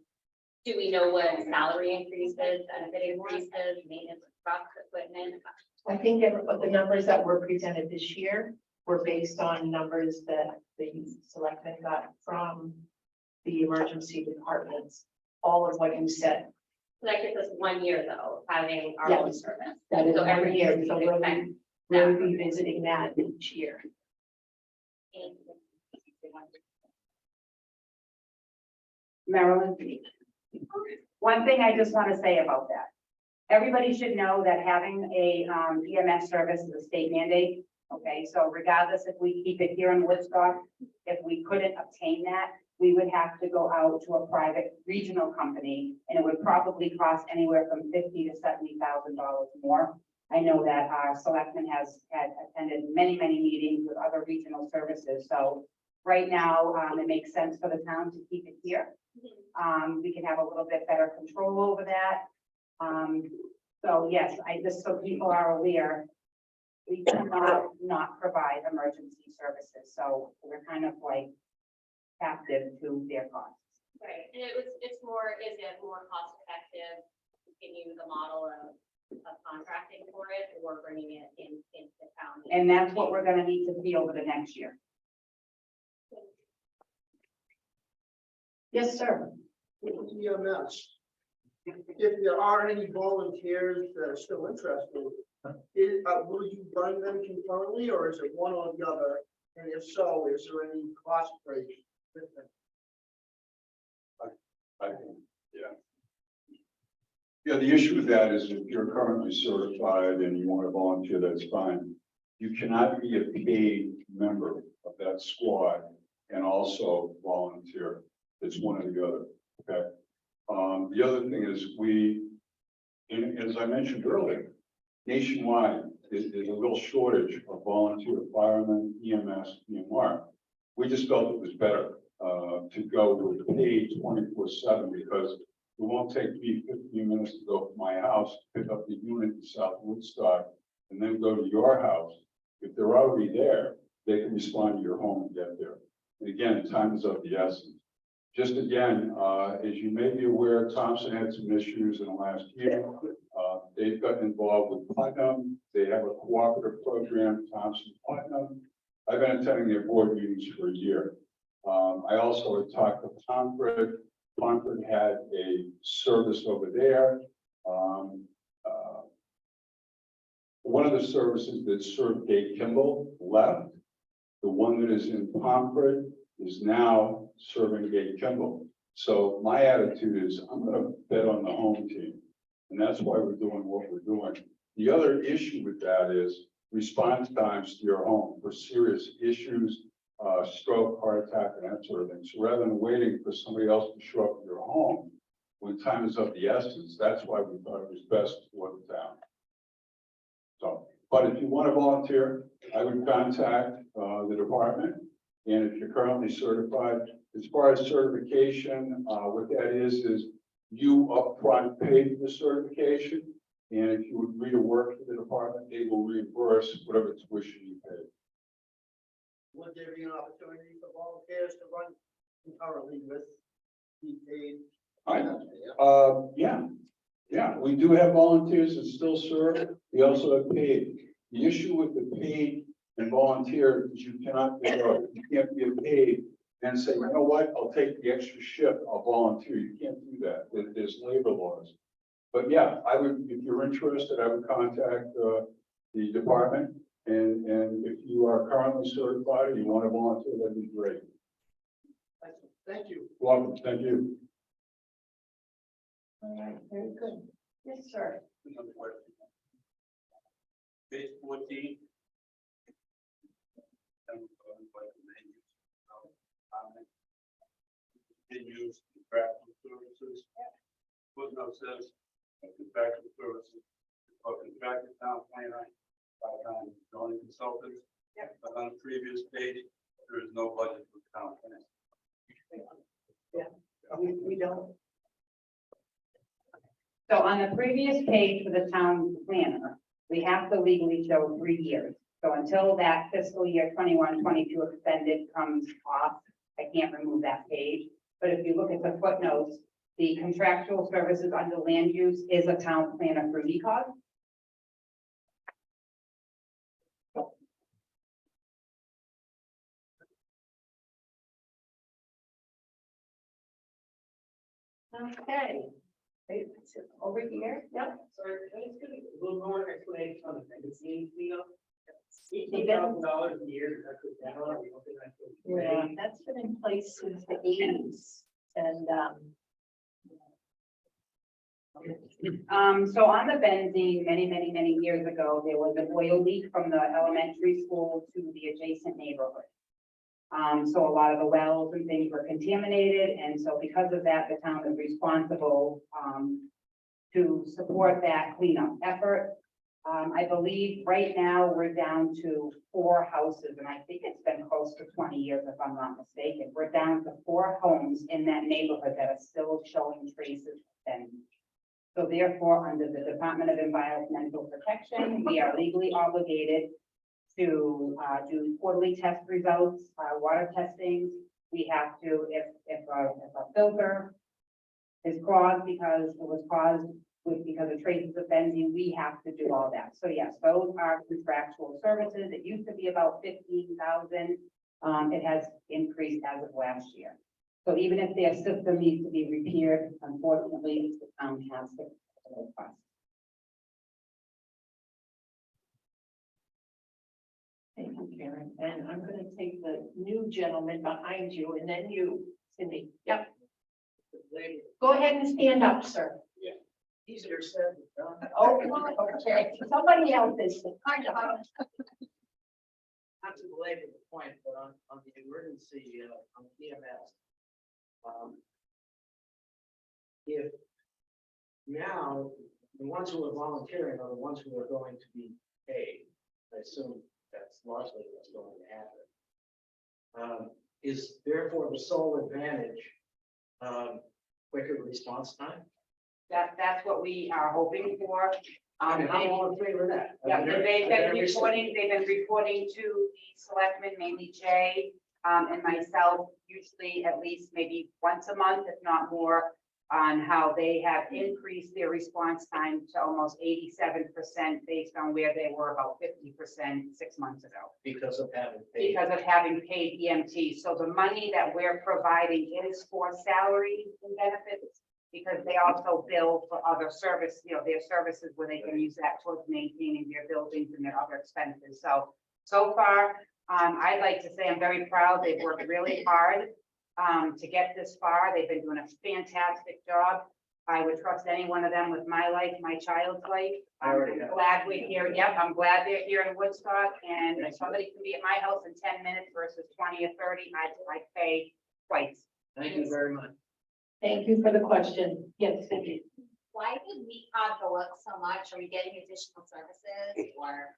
do we know what salary increases, benefit increases, maintenance of trucks, equipment? I think that the numbers that were presented this year were based on numbers that the selectmen got from the emergency departments. All of what you said That gives us 1 year though, having our own Yes. service. That is So 1 every year, year so we we'll expect we'll be visiting that each year. Marilyn. One thing I just want to say about that. Everybody should know that having a EMS service is a state mandate. Okay, so regardless if we keep it here in Woodstock, if we couldn't obtain that, we would have to go out to a private regional company, and it would probably cost anywhere from $50,000 to $70,000 more. I know that our selectman has had attended many, many meetings with other regional services, so right now, it makes sense for the town to keep it here. We can have a little bit better control over that. So yes, I just, so people are aware, we cannot not provide emergency services, so we're kind of like captive to their costs. Right, and it's more, is it more cost effective to continue the model of contracting for it or bringing it into the town? And that's what we're gonna need to see over the next year. Yes, sir. EMS. If there are any volunteers that are still interested, will you run them concurrently or is it one or the other? And if so, is there any cost break with them? I think, yeah. Yeah, the issue with that is if you're currently certified and you want to volunteer, that's fine. You cannot be a paid member of that squad and also volunteer. It's one or the other, okay? The other thing is as I mentioned earlier, nationwide, there's a real shortage of volunteer firemen, EMS, EMR. We just felt it was better to go with paid 24/7 because it won't take me 15 minutes to go from my house, pick up the unit in South Woodstock, and then go to your house. If they're already there, they can respond to your home and get there. And again, time is of the essence. Just again, as you may be aware, Thompson had some issues in the last year. They've gotten involved with Putnam. They have a cooperative program, Thompson Putnam. I've been attending their board meetings for a year. I also had talked to Concord. Concord had a service over there. One of the services that served Dave Kimball left. The one that is in Concord is now serving Dave Kimball. So my attitude is I'm going to bet on the home team. And that's why we're doing what we're doing. The other issue with that is response times to your home for serious issues, stroke, heart attack, and that sort of thing. So rather than waiting for somebody else to show up at your home when time is of the essence, that's why we thought it was best for the town. So, but if you want to volunteer, I would contact the department. And if you're currently certified, as far as certification, what that is you upfront pay for the certification. And if you agree to work for the department, they will reimburse whatever tuition you pay. Would there be an opportunity for volunteers to run concurrently with the paid? Yeah, we do have volunteers that still serve. We also have paid. The issue with the paid and volunteer is you cannot be paid and say, you know what, I'll take the extra shift, I'll volunteer. You can't do that. There's labor laws. But yeah, I would, if you're interested, I would contact the department. And if you are currently certified and you want to volunteer, that'd be great. Thank you. Welcome, thank you. All right, very good. Yes, sir. Another question. Page 14. Continues contractual services. Footnote says contractual services or contracted town planner by zoning consultants. But on the previous page, there is no budget for town planner. We don't. So on the previous page for the town planner, we have to legally show 3 years. So until that fiscal year 21-22 extended comes off, I can't remove that page. But if you look at the footnotes, the contractual services under land use is a town planner for ECOG. Okay. Over here, yep. Sorry, can I just get a little more explanation on the magazine cleanup? $18,000 a year, that's what that are, we don't think that's what we Yeah, pay. that's been in place since the eighties and, So on the benzene, many years ago, there was an oil leak from the elementary school to the adjacent neighborhood. So a lot of the wells and things were contaminated, and so because of that, the town is responsible, to support that cleanup effort. I believe right now we're down to 4 houses, and I think it's been close to 20 years, if I'm not mistaken. We're down to 4 homes in that neighborhood that are still showing traces of benzene. So therefore, under the Department of Environmental Protection, we are legally obligated to do quarterly test results, water testing. We have to, if a filter is clogged because of traces of benzene, we have to do all that. So yes, those are contractual services. It used to be about 15,000. It has increased as of last year. So even if their system needs to be repaired, unfortunately, the town has to. thank you, Karen. And I'm gonna take the new gentleman behind you and then you, Cindy. Yep. Go ahead and stand up, sir. Easier said than done. Oh, okay. Somebody else is. Not to belabor the point, but on the emergency, on EMS. If now, the ones who are volunteering are the ones who are going to be paid, I assume that's largely what's going to happen. Is therefore the sole advantage, quicker response time? That's what we are hoping for. I'm all in favor of that. Yeah, they've been reporting to the selectmen, mainly Jay, and myself, usually at least maybe once a month, if not more, on how they have increased their response time to almost 87% based on where they were about 50% 6 months ago. Because of having paid. Because of having paid EMT. So the money that we're providing is for salary and benefits, because they also bill for other service, their services where they can use that towards maintaining their buildings and their other expenses. So far, I'd like to say I'm very proud. They've worked really hard to get this far. They've been doing a fantastic job. I would trust any one of them with my life, my child's life. I'm glad we're here. Yep, I'm glad they're here in Woodstock, and if somebody can be at my house in 10 minutes versus 20 or 30, I'd pay twice. Thank you very much. Thank you for the question. Yes, Cindy. Why did MECOG go up so much? Are we getting additional services or?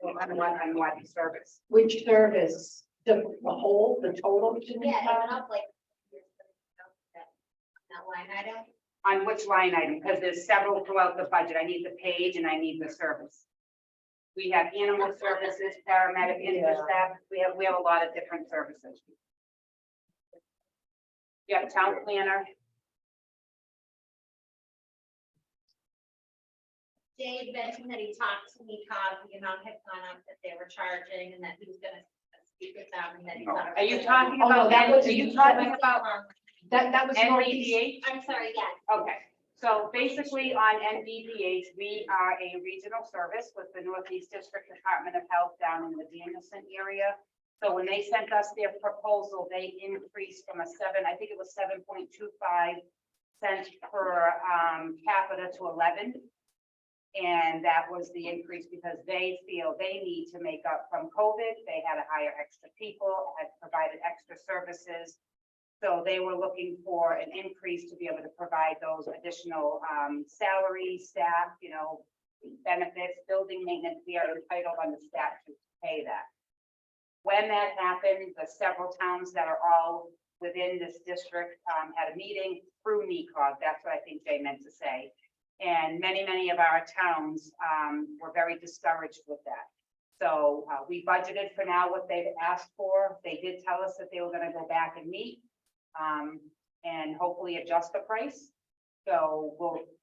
On what service? Which service? The whole, the total? Yeah, it went up like. That line item. On which line item? Because there's several throughout the budget. I need the page and I need the service. We have animal services, paramedic, interstaff. We have a lot of different services. You have town planner. Dave mentioned that he talked to MECOG, the amount had gone up that they were charging and that he was gonna speak with them and that he thought. Are you talking Oh, no, about, that was- are you talking about That was Northeast. NVDH? I'm sorry, yes. Okay, so basically on NVDH, we are a regional service with the Northeast District Department of Health down in the Danielson area. So when they sent us their proposal, they increased from I think it was 7.25 cents per capita to 11. And that was the increase because they feel they need to make up from COVID. They had to hire extra people, had provided extra services. So they were looking for an increase to be able to provide those additional salary, staff, benefits, building maintenance. We are entitled under statute to pay that. When that happened, the several towns that are all within this district had a meeting through MECOG. That's what I think Jay meant to say. And many of our towns were very discouraged with that. So we budgeted for now what they've asked for. They did tell us that they were going to go back and meet and hopefully adjust the price. So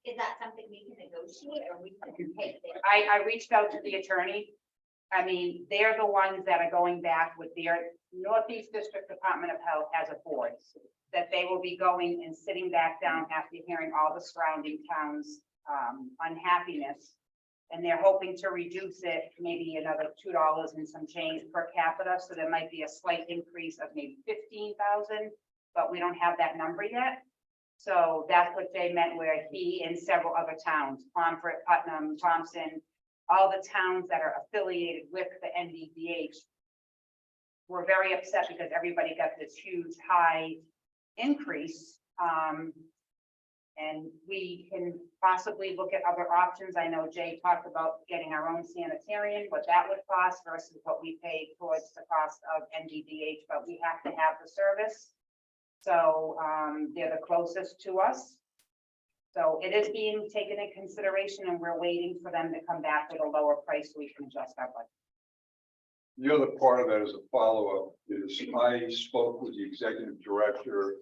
Is that something we can negotiate or we can pay? I reached out to the attorney. I mean, they're the ones that are going back with Northeast District Department of Health has a board that they will be going and sitting back down after hearing all the surrounding towns' unhappiness. And they're hoping to reduce it maybe another $2 and some change per capita. So there might be a slight increase of maybe 15,000, but we don't have that number yet. So that's what they meant where he and several other towns, Pomfret, Putnam, Thompson, all the towns that are affiliated with the NDBH were very upset because everybody got this huge high increase. And we can possibly look at other options. I know Jay talked about getting our own sanitarian, what that would cost versus what we paid towards the cost of NDBH, but we have to have the service. So they're the closest to us. So it is being taken in consideration and we're waiting for them to come back with a lower price so we can adjust our budget. The other part of that is a follow-up is I spoke with the executive director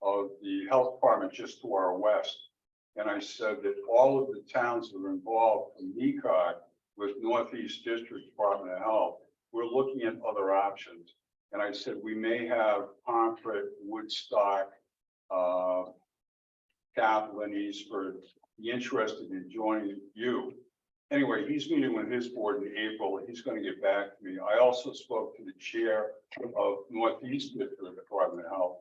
of the health department just to our west. And I said that all of the towns that are involved in NECOG with Northeast District Department of Health, we're looking at other options. And I said, we may have Pomfret, Woodstock, Capital and Eastford be interested in joining you. Anyway, he's meeting with his board in April. He's going to get back to me. I also spoke to the chair of Northeast District Department of Health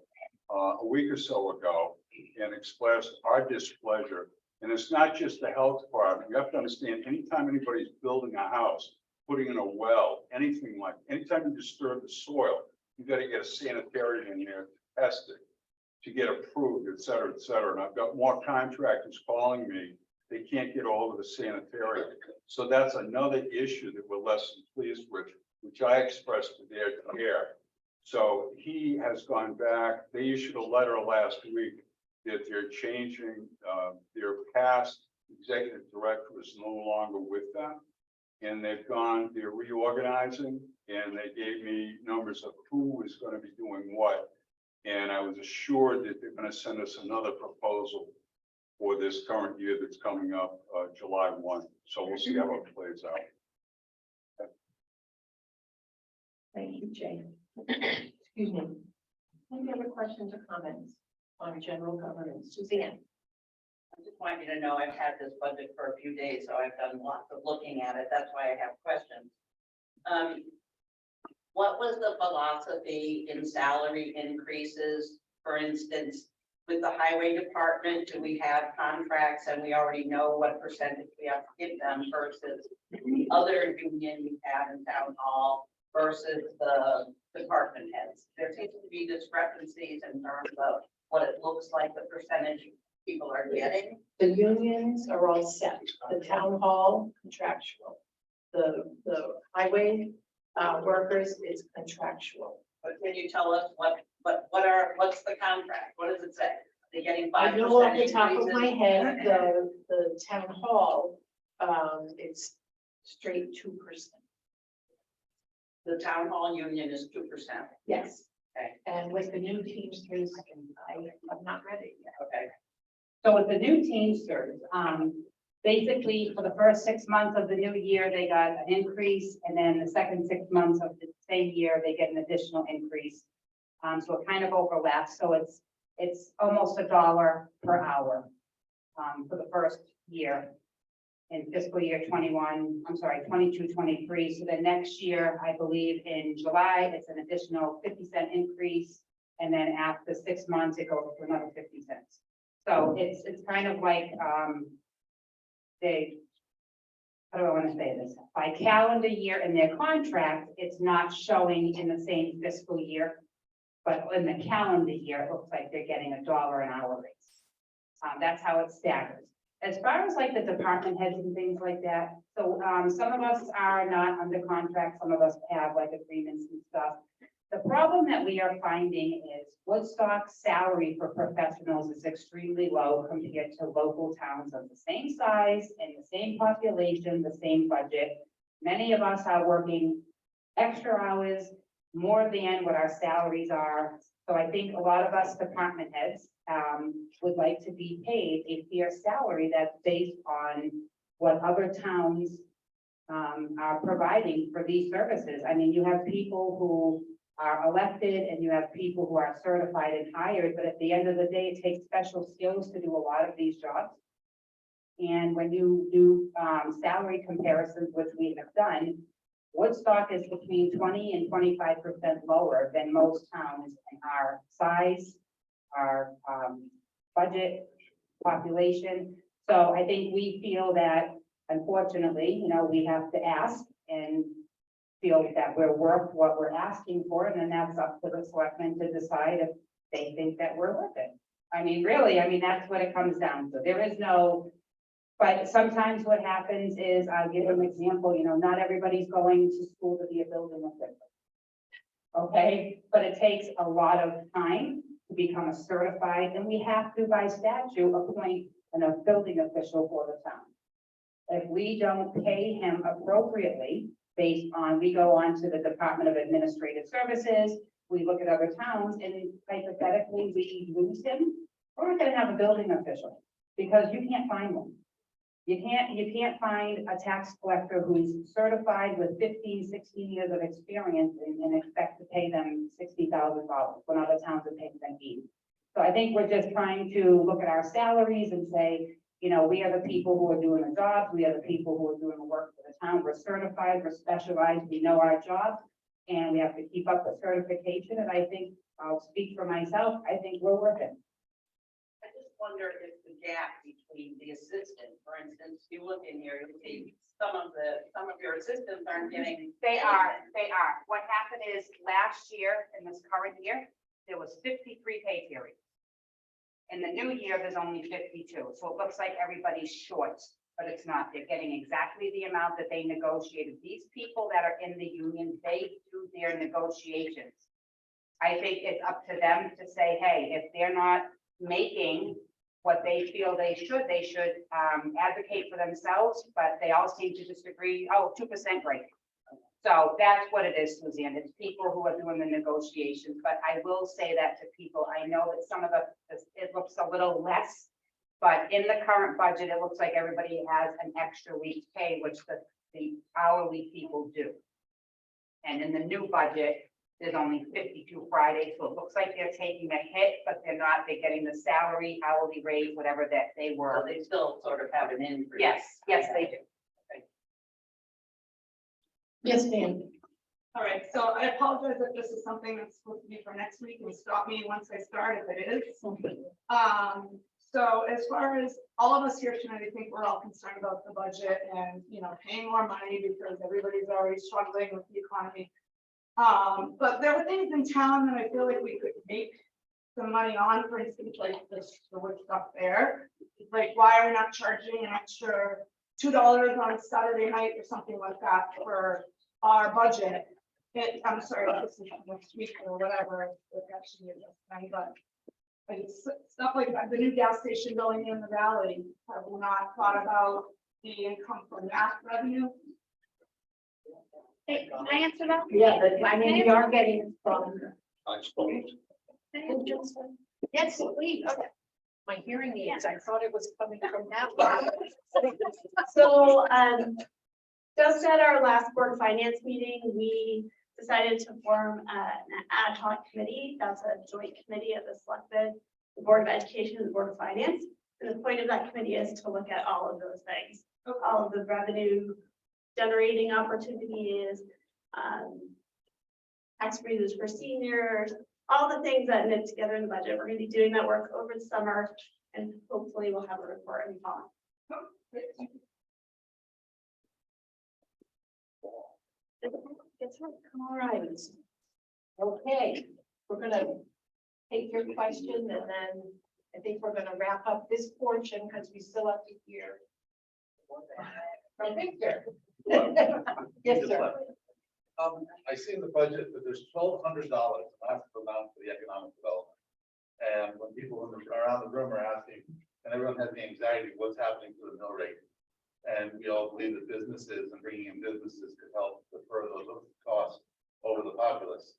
a week or so ago and expressed our displeasure. And it's not just the health department. You have to understand, anytime anybody's building a house, putting in a well, anything like, anytime you disturb the soil, you got to get a sanitarian in there to test it, to get approved, et cetera, et cetera. And I've got more contractors calling me. They can't get all of the sanitarian. So that's another issue that we're less than pleased with, which I expressed to their care. So he has gone back. They issued a letter last week that they're changing their past executive director is no longer with them. And they're reorganizing, and they gave me numbers of who is going to be doing what. And I was assured that they're going to send us another proposal for this current year that's coming up July 1. So we'll see how it plays out. Thank you, Jay. Excuse me. Any other questions or comments on general governance? Suzanne? I just want you to know I've had this budget for a few days, so I've done lots of looking at it. That's why I have questions. What was the philosophy in salary increases? For instance, with the highway department, do we have contracts and we already know what percentage we have to give them versus the other union we have in town hall versus the department heads? There seems to be discrepancies in terms of what it looks like the percentage people are getting. The unions are all set. The town hall contractual. The highway workers is contractual. But can you tell us what's the contract? What does it say? Are they getting 5% I know off the top of my increases? head, the town hall, it's straight 2%. The town hall union is 2%. Yes. Okay. And with the new Teamsters, I'm not ready yet. Okay. So with the new Teamsters, basically for the first 6 months of the new year, they got an increase. And then the second 6 months of the same year, they get an additional increase. So it kind of overlaps. So it's almost $1 per hour for the first year in fiscal year 22, 23. So the next year, I believe in July, it's an additional 50-cent increase. And then after 6 months, it goes to another 50 cents. So it's kind of like how do I want to say this? By calendar year in their contract, it's not showing in the same fiscal year. But in the calendar year, it looks like they're getting $1 an hour raise. That's how it staggers. As far as like the department heads and things like that, so some of us are not under contract, some of us have like agreements and stuff. The problem that we are finding is Woodstock's salary for professionals is extremely low compared to local towns of the same size and the same population, the same budget. Many of us are working extra hours, more than what our salaries are. So I think a lot of us department heads would like to be paid a fair salary that's based on what other towns are providing for these services. I mean, you have people who are elected and you have people who are certified and hired, but at the end of the day, it takes special skills to do a lot of these jobs. And when you do salary comparisons, which we have done, Woodstock is between 20 and 25% lower than most towns in our size, our budget, population. So I think we feel that unfortunately, you know, we have to ask and feel that we're worth what we're asking for, and then that's up to the selectmen to decide if they think that we're worth it. I mean, really, I mean, that's what it comes down to. There is no, but sometimes what happens is, I'll give an example, you know, not everybody's going to school to be a building official. Okay, but it takes a lot of time to become a certified, and we have to by statute appoint a building official for the town. If we don't pay him appropriately, based on, we go on to the Department of Administrative Services, we look at other towns, and hypothetically, we lose him, we're not gonna have a building official, because you can't find one. You can't find a tax collector who's certified with 15, 16 years of experience and expect to pay them $60,000 when other towns are paying them $80,000. So I think we're just trying to look at our salaries and say, you know, we are the people who are doing the jobs. We are the people who are doing the work for the town. We're certified, we're specialized, we know our job, and we have to keep up the certification. And I think, I'll speak for myself, I think we're worth it. I just wonder if the gap between the assistant, for instance, you look in here, you see some of your assistants aren't getting. They are. What happened is last year, in this current year, there was 53 pay periods. In the new year, there's only 52. So it looks like everybody's short, but it's not. They're getting exactly the amount that they negotiated. These people that are in the union, they do their negotiations. I think it's up to them to say, hey, if they're not making what they feel they should advocate for themselves, but they all seem to disagree. Oh, 2% great. So that's what it is, Suzanne. It's people who are doing the negotiations, but I will say that to people. I know that some of it looks a little less, but in the current budget, it looks like everybody has an extra week's pay, which the hourly people do. And in the new budget, there's only 52 Fridays, so it looks like they're taking a hit, but they're not. They're getting the salary, hourly rate, whatever that they were. Well, they still sort of have an increase. Yes, they do. Yes, Dan. All right, so I apologize if this is something that's supposed to be for next week, and stop me once I start if it is. So as far as all of us here tonight, I think we're all concerned about the budget and, you know, paying more money because everybody's already struggling with the economy. But there are things in town that I feel like we could make some money on, for instance, like the Woodstock Fair. Like, why are we not charging an extra $2 on Saturday night or something like that for our budget? I'm sorry, this is next week or whatever, it actually is this time, but it's stuff like that, the new gas station going in the valley. Have we not thought about the income from that revenue? Hey, can I answer that? Yeah, but I mean, we are getting from. I suppose. Yes, please. Okay. My hearing aids, I thought it was coming from that. So, just at our last board finance meeting, we decided to form an ad hoc committee. That's a joint committee of the selected, the Board of Education and the Board of Finance. And the point of that committee is to look at all of those things, all of the revenue generating opportunities, tax freezes for seniors, all the things that knit together in the budget. We're going to be doing that work over the summer, and hopefully we'll have a report in fall. All right. Okay, we're gonna take your question and then I think we're gonna wrap up this portion because we still have to hear from Victor. Yes, sir. I see in the budget that there's $1,200, massive amount for the economic development. And when people around the room are asking, and everyone has the anxiety, what's happening to the mill rate? And we all believe that businesses and bringing in businesses could help defer those costs over the populace.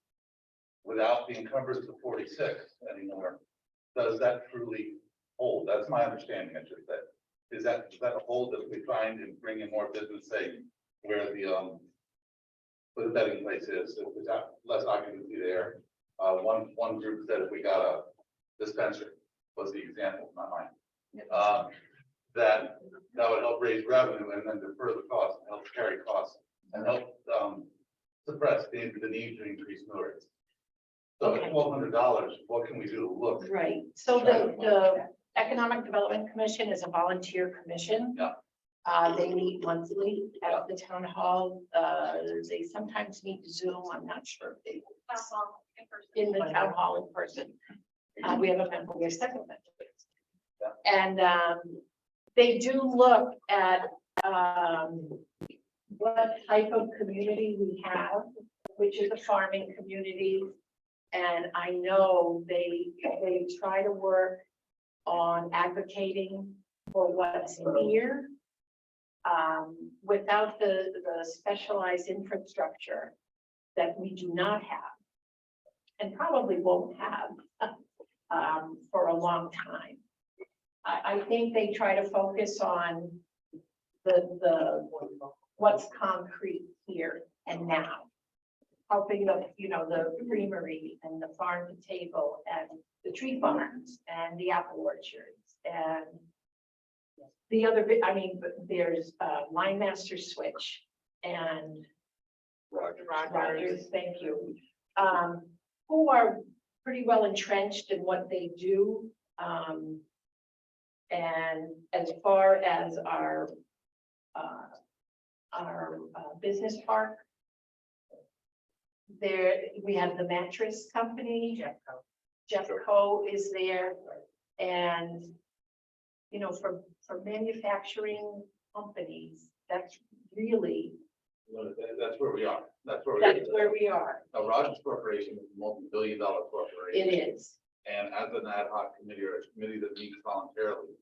Without the encumbrance of 46 anymore, does that truly hold? That's my understanding, I should say. Does that hold that we find in bringing more business, say, where the what the betting place is, if there's less occupancy there. One group said if we got a dispensary, was the example, not mine. That would help raise revenue and then defer the cost, and help carry costs, and help suppress the need to increase mill rates. So at $1,200, what can we do to look? Right, so the Economic Development Commission is a volunteer commission. Yeah. They meet monthly at the town hall. They sometimes meet Zoom. I'm not sure if they in the town hall in person. We have a member, we have several members. And they do look at what type of community we have, which is a farming community. And I know they try to work on advocating for what's here. Without the specialized infrastructure that we do not have and probably won't have for a long time. I think they try to focus on the what's concrete here and now. Helping the creamery and the farm to table and the tree farms and the apple orchards and the other, there's Line Master Switch and Rogers, thank you. Who are pretty well entrenched in what they do. And as far as our business park, there we have the mattress company. Jeffco is there, and for manufacturing companies, that's really That's where we are. That's where we are. Now, Rogers Corporation is a multi-billion-dollar corporation. It is. And as an ad hoc committee or a committee that meets voluntarily,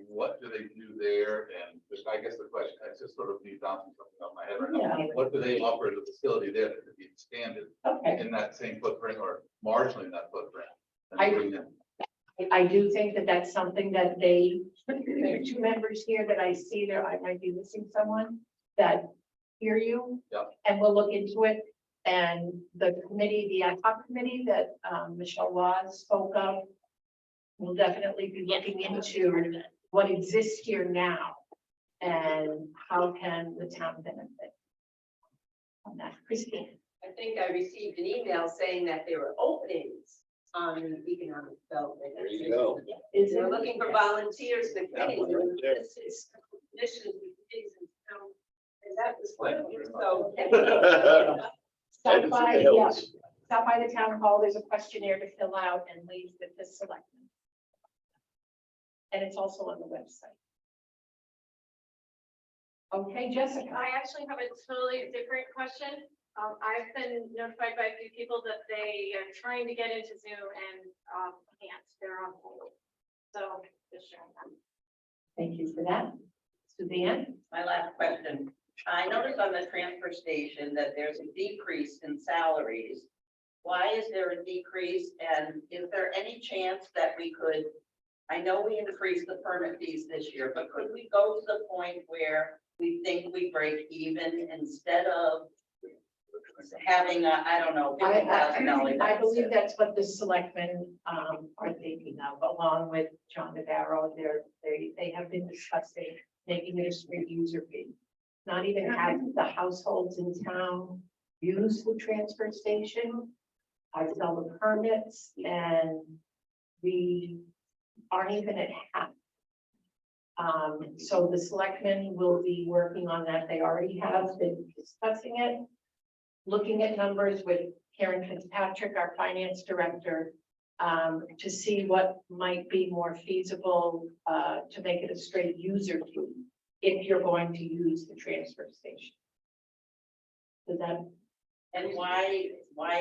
what do they do there? And I guess the question, I just sort of need bouncing something off my head right now. Yeah. What do they offer as a facility there that could be expanded Okay. in that same footprint or marginally in that footprint? And I- bring them? I do think that that's something that there are two members here that I see there. I might be missing someone that hear you. Yep. And we'll look into it. And the committee, the ad hoc committee that Michelle Laws spoke of, will definitely be looking into what exists here now and how can the town benefit on that. Christine. I think I received an email saying that there were openings on economic development. There you go. Is They're it looking for volunteers to That one right there. This is commissions and committees and town. And that was one of them, so. Stop by, stop by the town hall. There's a questionnaire to fill out and leave with the selectmen. And it's also on the website. Okay, Jessica. I actually have a totally different question. I've been notified by a few people that they are trying to get into Zoom and can't, they're on hold. So just sharing that. Thank you for that. Suzanne? My last question. I noticed on the transfer station that there's a decrease in salaries. Why is there a decrease? And is there any chance that we could, I know we increased the permit fees this year, but could we go to the point where we think we break even instead of having a, I don't know, $50,000? I believe that's what the selectmen are thinking of, along with John Navarro. They have been discussing making it a straight user fee. Not even have the households in town use the transfer station. I sell the permits and we aren't even at half. So the selectmen will be working on that. They already have been discussing it, looking at numbers with Karen Fitzpatrick, our finance director, to see what might be more feasible to make it a straight user fee if you're going to use the transfer station. Does that? And why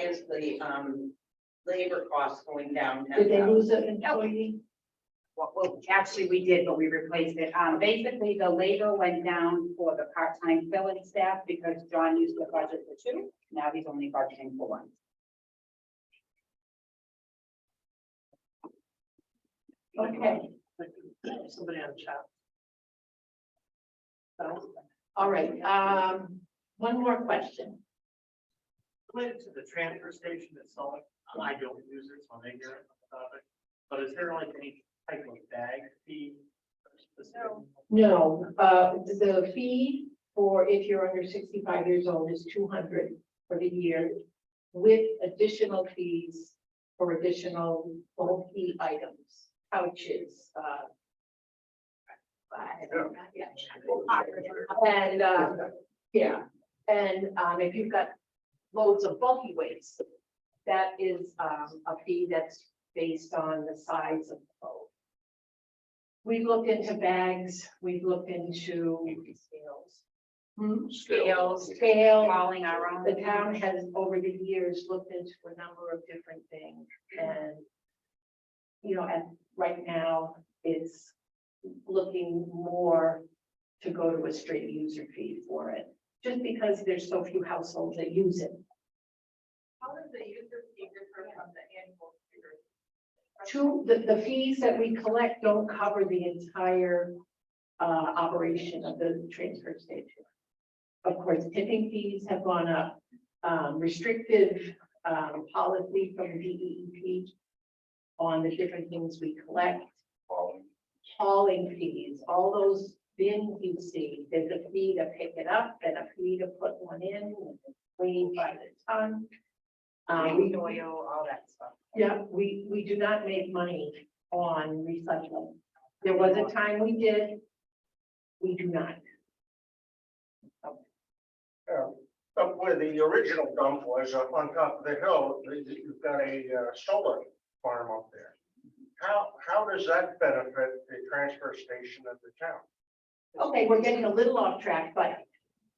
is the labor costs going down? Did they lose an employee? Well, actually, we did, but we replaced it. Basically, the labor went down for the part-time filling staff because John used the budget for 2. Now he's only budgeting for 1. Okay, Somebody on chat. all right. One more question. Related to the transfer station itself, I don't use it, so I may hear it on the topic. But is there like any type of bag fee? No, the fee for if you're under 65 years old is 200 for the year with additional fees for additional bulky items, pouches, and, yeah, and, if you've got loads of bulky waste, that is, a fee that's based on the size of the boat. We've looked into bags, we've looked into scales, Hauling our own. the town has over the years looked into a number of different things and, you know, and right now it's looking more to go to a straight user fee for it, just because there's so few households that use it. How does the user fee differ from the annual fee? The fees that we collect don't cover the entire operation of the transfer station. Of course, tipping fees have gone up, restrictive policy from DEEP on the different things we collect. Hauling fees, all those bins you see, there's a fee to pick it up and a fee to put one in, and it's weighed by the ton. Oil, all that stuff. Yeah, we do not make money on recycling. There was a time we did. We do not. Up where the original dump was up on top of the hill, you've got a solar farm up there. How does that benefit the transfer station of the town? Okay, we're getting a little off track, but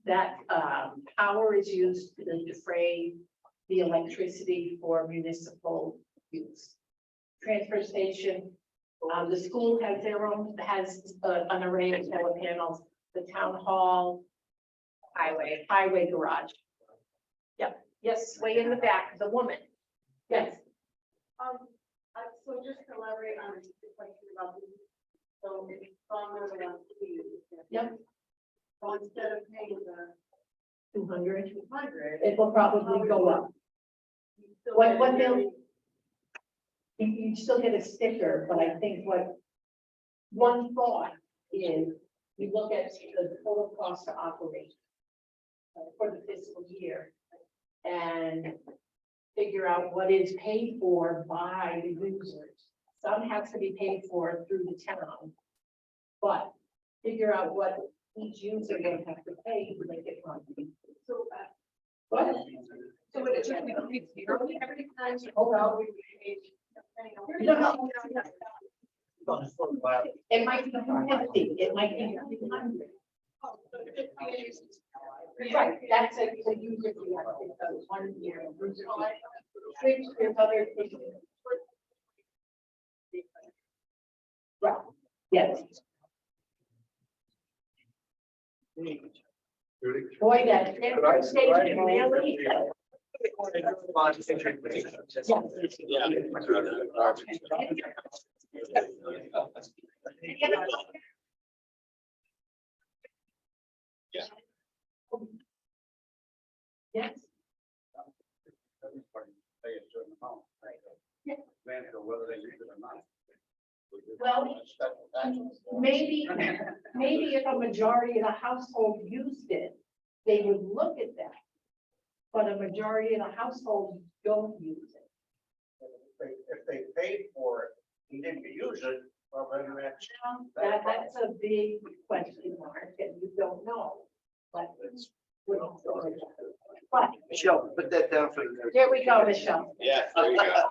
that power is used to defray the electricity for municipal use. Transfer station, the school has their own, has an array of solar panels, the town hall, highway garage. Yep, yes, way in the back, the woman. Yes, So just to elaborate on the question about the, so it's farmers around fees. yep, So instead of paying the 200. 200. It will probably go up. you still What get they'll, very- you still get a sticker, but I think what one thought is you look at the total cost to operate for the fiscal year and figure out what is paid for by the users. Some has to be paid for through the town, but figure out what each user will have to pay to make it run. So, What? so would it just be zero every time you Oh, go no. out? We pay, depending on- No, no. It might be 250, it might be 300. Right, that's a user fee, I think, so 1 year. User fee. There's other things. Right, yes. Boy, that transfer station really. Yes. Whether they use it or not. Well, maybe if a majority of the household used it, they would look at that. But a majority of the households don't use it. If they paid for it, and didn't use it, well, then that's. That's a big question mark, and you don't know. But But Michelle, put that down for the. here we go, Michelle. Yeah, there you go.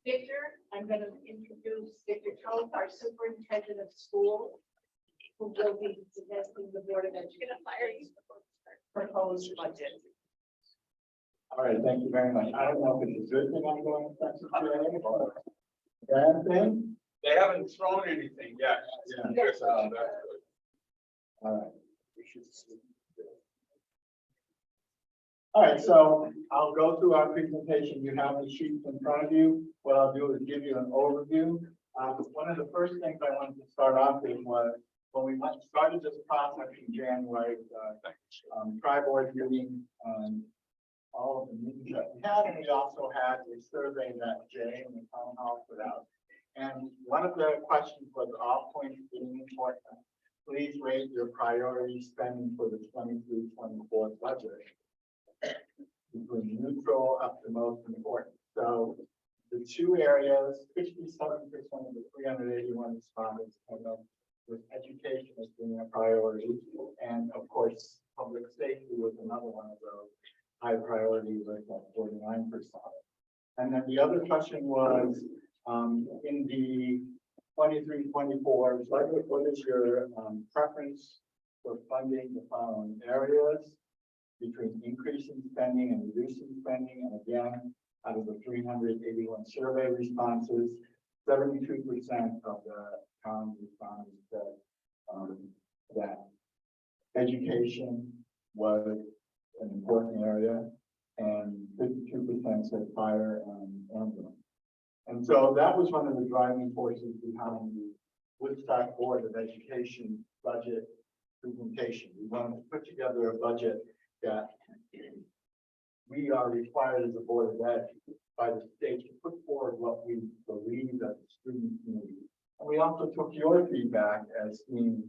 Victor, I'm going to introduce Victor Toth, our superintendent of schools, who will be suggesting the Board of Education proposed budget. All right, thank you very much. I don't know if it's a good thing I'm going to or a bad thing. They haven't thrown anything yet. Yeah. Yes, that's good. All right. All right, so I'll go through our presentation. You have the sheets in front of you. What I'll do is give you an overview. One of the first things I wanted to start off with was when we started this process in January, tri-board meeting, all of the meetings that we had, and we also had a survey that Jay and the town hall put out. And one of the questions was all points being important. Please rate your priority spending for the 23-24 budget between neutral up to most important. So the two areas, 67% of the 381 respondents have with education as being a priority. And of course, public safety was another one of those high priority with 49%. And then the other question was, in the 23-24 budget, what is your preference for funding the following areas between increasing spending and reducing spending? And again, out of the 381 survey responses, 72% of the town respondents said that education was an important area, and 52% said fire and ambulance. And so that was one of the driving forces behind the Woodstock Board of Education budget presentation. We wanted to put together a budget that we are required as a Board of Ed by the state to put forward what we believe that the students need. And we also took your feedback as being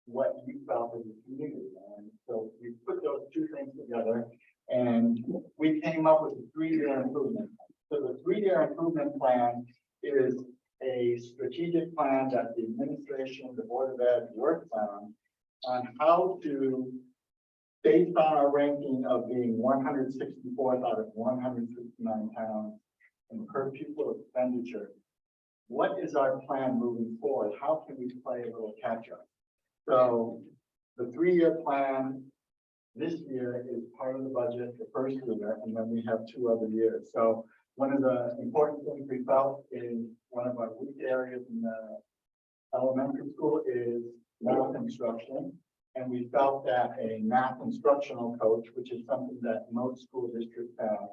what you felt as a community. And so we put those two things together and we came up with a 3-year improvement. So the 3-year improvement plan is a strategic plan that the administration, the Board of Ed worked on how to, based on our ranking of being 164th out of 169 towns in per pupil expenditure, what is our plan moving forward? How can we play a little catch up? So the 3-year plan this year is part of the budget, the first year, and then we have 2 other years. So one of the important things we felt is one of our weak areas in the elementary school is math instruction. And we felt that a math instructional coach, which is something that most school districts have,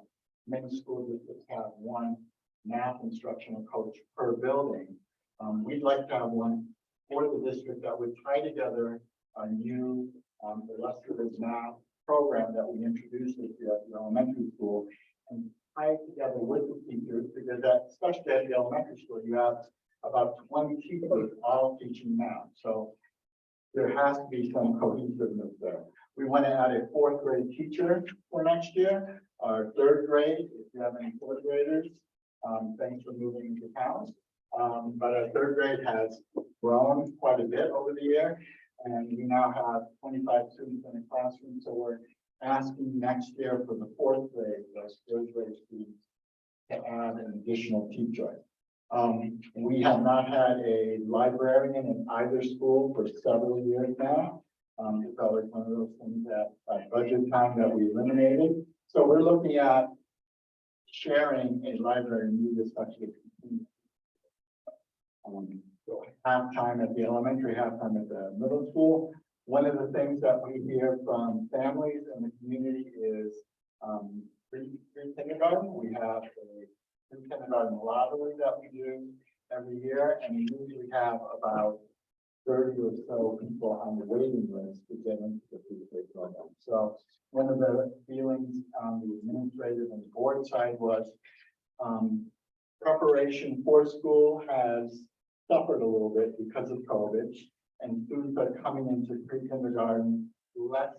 many school districts have one math instructional coach per building. We'd like to have one for the district that would tie together a new illustrative math program that we introduced at the elementary school and tie it together with the teachers, because especially at the elementary school, you have about 20 teachers all teaching math. So there has to be some cohesiveness there. We want to add a 4th grade teacher for next year. Our 3rd grade, if you have any 4th graders, thanks for moving into town. But our 3rd grade has grown quite a bit over the year, and we now have 25 students in the classroom. So we're asking next year for the 4th grade, those 3rd grade students, to add an additional teacher. We have not had a librarian in either school for several years now. It's always one of those things that by budget time that we eliminated. So we're looking at sharing a library, especially half time at the elementary, half time at the middle school. One of the things that we hear from families in the community is pre-kindergarten. We have a kindergarten lottery that we do every year, and we usually have about 30 or so people on the waiting list to get into the pre-K program. So one of the feelings on the administrative and board side was preparation for school has suffered a little bit because of COVID, and students are coming into pre-kindergarten less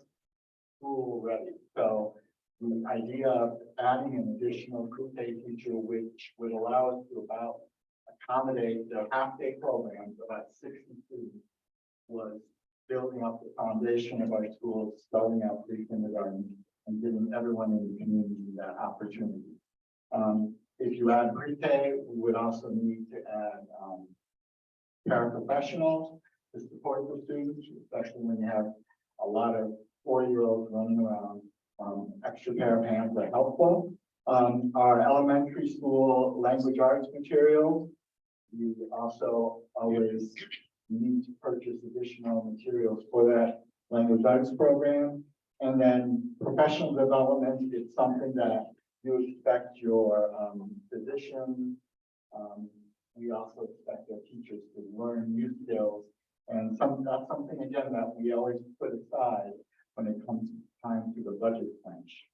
school ready. So the idea of adding an additional pre-K teacher, which would allow us to about accommodate the half-day programs, about 60 students, was building up the foundation of our schools, starting out pre-kindergarten and giving everyone in the community that opportunity. If you add pre-K, we would also need to add paraprofessionals to support the students, especially when you have a lot of 4-year-olds running around. Extra pair of hands are helpful. Our elementary school language arts materials, we also always need to purchase additional materials for that language arts program. And then professional development is something that you expect your physicians. We also expect our teachers to learn new skills. And that's something, again, that we always put aside when it comes time to the budget crunch.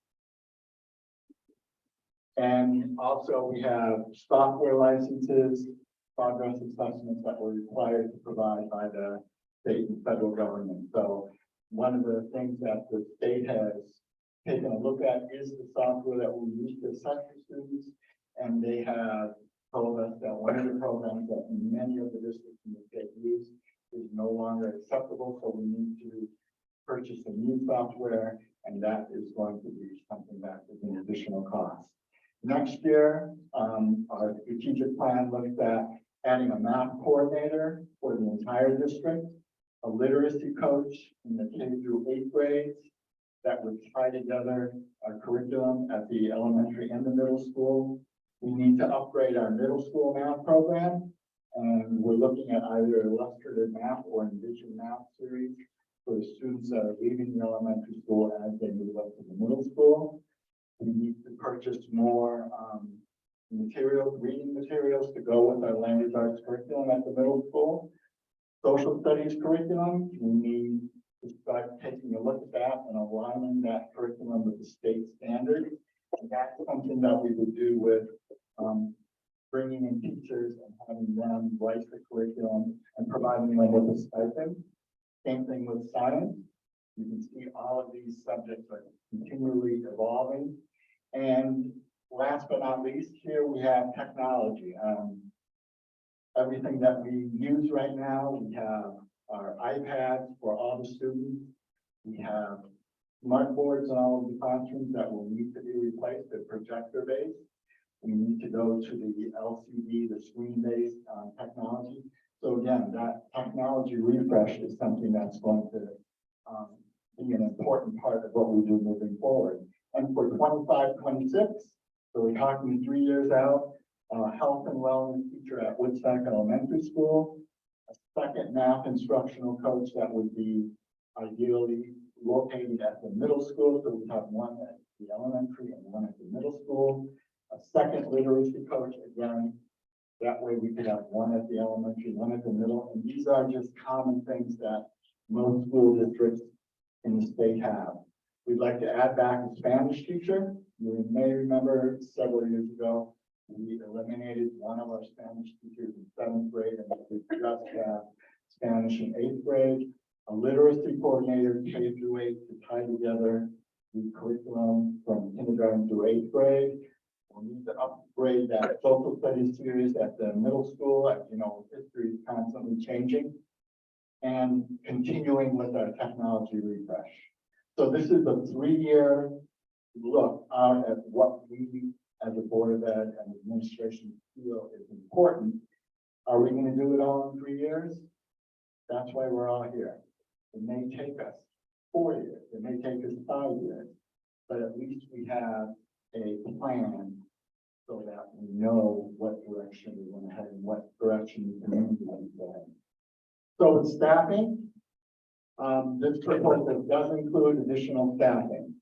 And also we have software licenses, progress assessments that were required to provide by the state and federal government. So one of the things that the state has taken a look at is the software that we use to assess the students. And they have told us that one of the programs that many of the districts in the state use is no longer acceptable. So we need to purchase a new software, and that is going to be something that is an additional cost. Next year, our strategic plan looks at adding a math coordinator for the entire district, a literacy coach in the K through 8th grades that would tie together our curriculum at the elementary and the middle school. We need to upgrade our middle school math program, and we're looking at either illustrative math or envision math series for the students that are leaving the elementary school as they move up to the middle school. We need to purchase more materials, reading materials to go with our language arts curriculum at the middle school. Social studies curriculum, we need to start taking a look at that and aligning that curriculum with the state standards. And that's something that we would do with bringing in teachers and having them write the curriculum and providing them with a stipend. Same thing with science. You can see all of these subjects are continually evolving. And last but not least, here we have technology. Everything that we use right now, we have our iPads for all the students. We have smart boards in all of the classrooms that will need to be replaced. They're projector-based. We need to go to the LCD, the screen-based technology. So again, that technology refresh is something that's going to be an important part of what we do moving forward. And for 25-26, so we're talking 3 years out, health and wellness teacher at Woodstock Elementary School, a second math instructional coach that would be ideally located at the middle school. So we have one at the elementary and one at the middle school, a second literacy coach, again, that way we could have one at the elementary, one at the middle. And these are just common things that most school districts in the state have. We'd like to add back a Spanish teacher. You may remember several years ago, we eliminated one of our Spanish teachers in 7th grade, and we just have Spanish in 8th grade, a literacy coordinator K through 8 to tie together the curriculum from kindergarten through 8th grade. We need to upgrade that social studies series at the middle school. As you know, history is constantly changing, and continuing with our technology refresh. So this is a 3-year look out at what we as a Board of Ed and administration feel is important. Are we going to do it all in 3 years? That's why we're all here. It may take us 4 years, it may take us 5 years, but at least we have a plan so that we know what direction we want to head and what direction the community wants to head. So with staffing, this proposal does include additional staffing.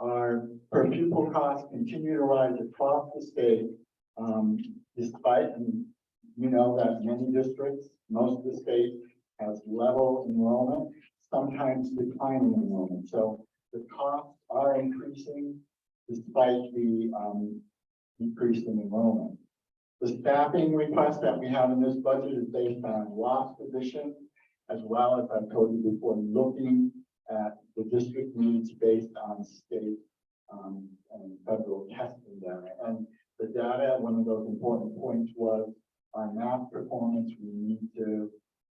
Our per pupil costs continue to rise across the state, despite, and you know that many districts, most of the state has level enrollment, sometimes declining enrollment. So the costs are increasing despite the decrease in enrollment. The staffing request that we have in this budget is based on lost positions, as well as I've told you before, looking at the district needs based on state and federal testing data. And the data, one of those important points was our math performance. We need to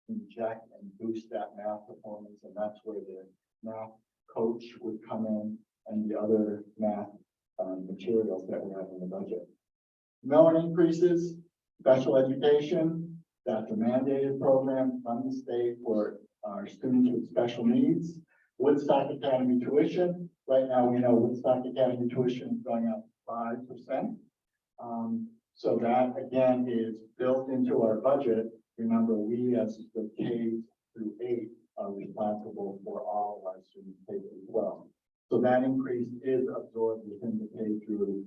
inject and boost that math performance, and that's where the math coach would come in and the other math materials that we have in the budget. Known increases, special education, that's a mandated program from the state for our students with special needs. Woodstock Academy tuition, right now we know Woodstock Academy tuition is going up 5%. So that again is built into our budget. Remember, we as the K through 8 are responsible for all of our students K through 12. So that increase is absorbed within the K through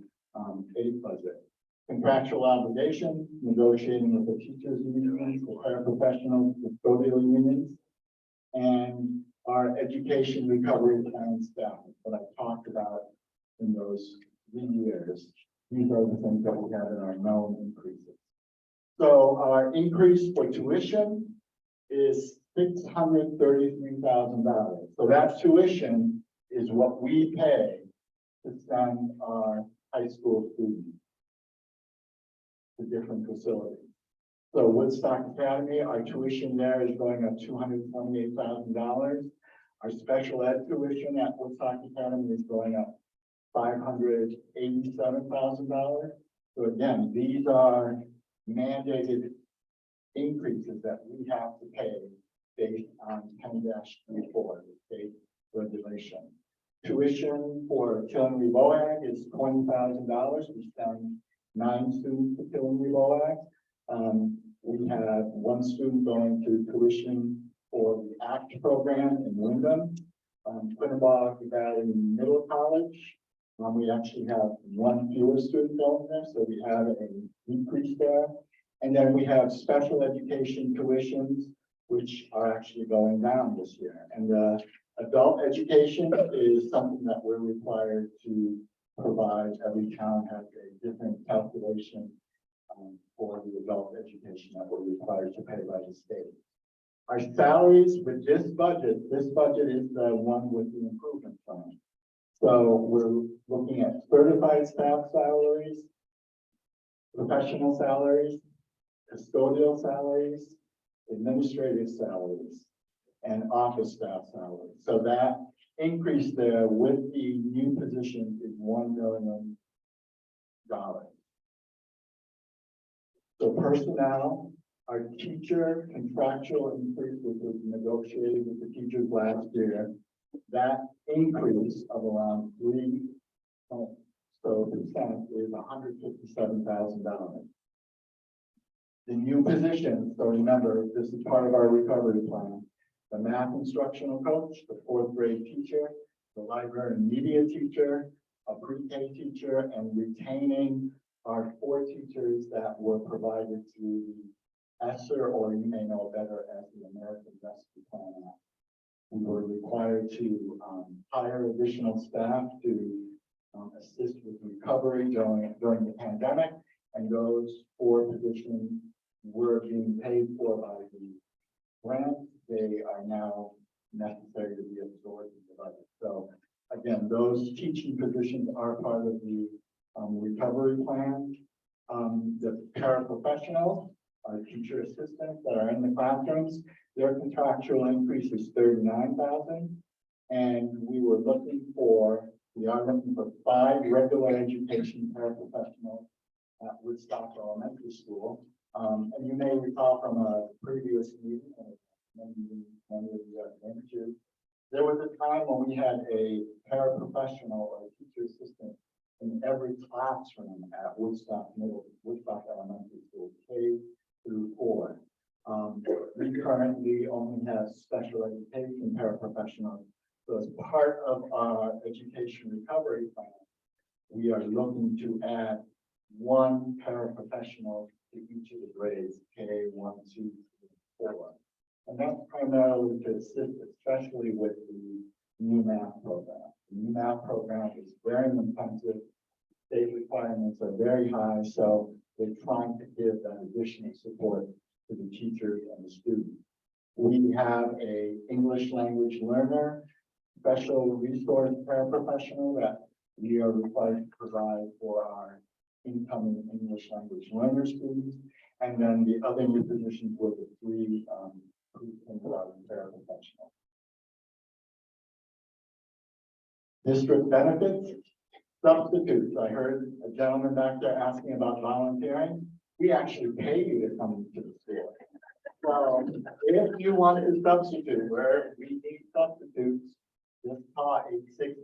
8 budget. Contractual obligation, negotiating with the teachers unions, the paraprofessionals, the custodial unions, and our education recovery plan staff that I talked about in those 3 years. These are the things that we have in our known increases. So our increase for tuition is $633,000. So that tuition is what we pay to send our high school students to different facilities. So Woodstock Academy, our tuition there is going up $228,000. Our special ed tuition at Woodstock Academy is going up $587,000. So again, these are mandated increases that we have to pay based on 10-34, the state regulation. Tuition for Killenly Boag is $20,000. We send 9 students to Killenly Boag. We have 1 student going to tuition for the ACT program in Wyndham. Quinnebog Valley Middle College. We actually have 1 fewer student going there, so we have a decrease there. And then we have special education tuitions, which are actually going down this year. And adult education is something that we're required to provide. Every town has a different calculation for the adult education that we're required to pay by the state. Our salaries with this budget is the one with the improvement plan. So we're looking at certified staff salaries, professional salaries, custodial salaries, administrative salaries, and office staff salaries. So that increase there with the new position is $1 million. So personnel, our teacher contractual increase, which was negotiated with the teachers last year, that increase of around 3% is $157,000. The new positions, so remember, this is part of our recovery plan. The math instructional coach, the 4th grade teacher, the library and media teacher, a pre-K teacher, and retaining our 4 teachers that were provided through the ESSER, or you may know better as the American Rescue Plan Act. We were required to hire additional staff to assist with recovery during the pandemic, and those 4 positions were being paid for by the grant. They are now necessary to be absorbed in the budget. So again, those teaching positions are part of the recovery plan. The paraprofessionals, our teacher assistants that are in the classrooms, their contractual increase is $39,000. And we are looking for 5 regular education paraprofessionals at Woodstock Elementary School. And you may recall from a previous meeting, many of you have been to, there was a time when we had a paraprofessional or a teacher assistant in every classroom at Woodstock Elementary School, K through 4. We currently only have special education paraprofessionals. So as part of our education recovery plan, we are looking to add 1 paraprofessional to each of the grades, K, 1, 2, 3, 4. And that's primarily to assist, especially with the new math program. The new math program is very intensive. State requirements are very high, so they're trying to give that additional support to the teachers and the students. We have a English language learner, special resource paraprofessional that we are required to provide for our incoming English language learner students. And then the other new positions were the 3 paraprofessionals. District benefits, substitutes. I heard a gentleman back there asking about volunteering. We actually pay you to come to the school. So if you want to substitute, where we need substitutes, just call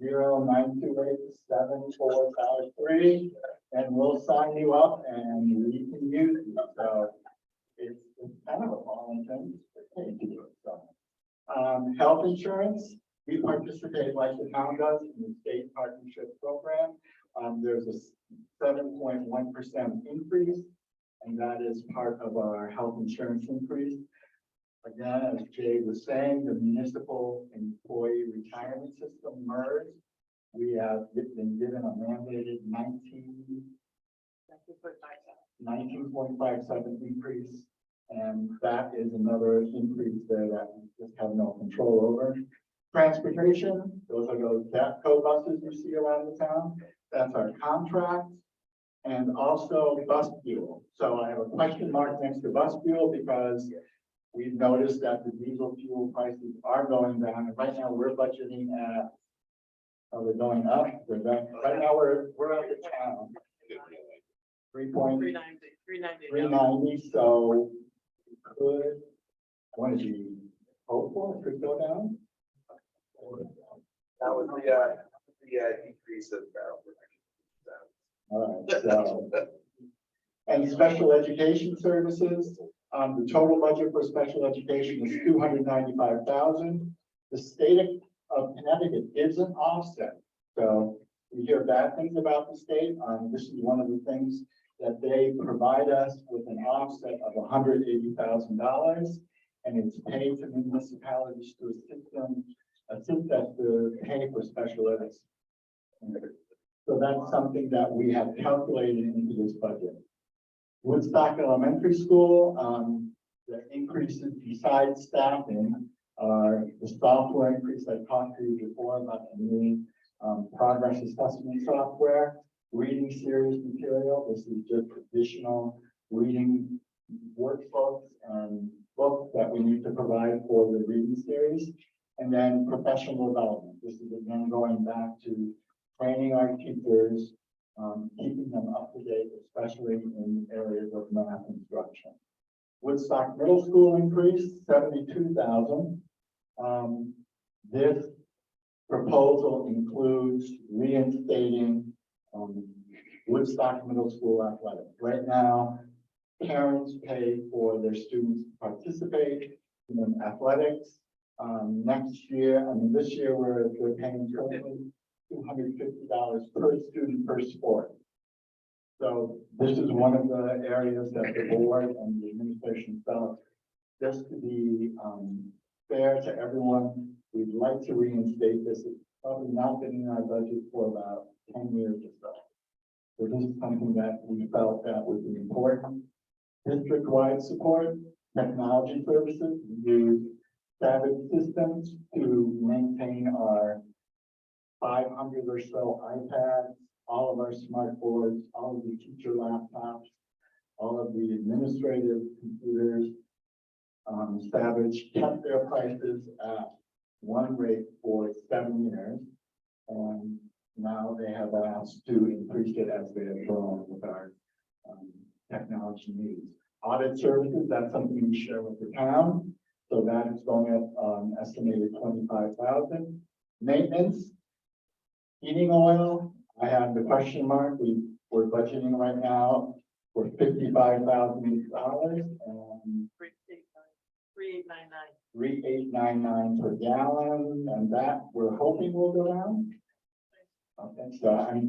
860-928-7453, and we'll sign you up and we can use you. So it's kind of a voluntary thing to do it. So, health insurance, we participate like the town does in the state partnership program. There's a 7.1% increase, and that is part of our health insurance increase. Again, as Jay was saying, the municipal employee retirement system merged. We have been given a mandated 19.57 increase. And that is another increase there that we just have no control over. Transportation, those are those DATCO buses you see around the town. That's our contract. And also bus fuel. So I have a question mark next to bus fuel because we've noticed that the diesel fuel prices are going down. And right now we're budgeting at, are they going up? They're back. Right now we're at the town. 390, so could, what did you hope for? It could go down? That was the decrease of barrel production. All right, so. And special education services, the total budget for special education is 295,000. The state of Connecticut gives an offset. So we hear bad things about the state. This is one of the things that they provide us with an offset of $180,000. And it's paid to municipalities to assist us to pay for special ed. So that's something that we have calculated into this budget. Woodstock Elementary School, the increases besides staffing are the software increase I talked to you before about the new progress assessment software, reading series material. This is just traditional reading workbooks and books that we need to provide for the reading series. And then professional development. This is again going back to training our teachers, keeping them up to date, especially in areas of math instruction. Woodstock Middle School increase, 72,000. This proposal includes reinstating Woodstock Middle School athletics. Right now, parents pay for their students to participate in athletics. Next year, this year we're paying currently $250 per student per sport. So this is one of the areas that the board and the administration felt, just to be fair to everyone, we'd like to reinstate this. It's probably not been in our budget for about 10 years or so. So this is something that we felt that would be important. District-wide support, technology services, we use Savage Systems to maintain our 500 or so iPads, all of our smart boards, all of the teacher laptops, all of the administrative computers. Savage kept their prices at one rate for 7 years. And now they have asked to increase it as they have grown with our technology needs. Audit services, that's something we share with the town. So that is going at estimated 25,000. Maintenance, heating oil, I have the question mark. We're budgeting right now for $55,000 and 3,899 per gallon, and that we're hoping will go down. Okay, so I'm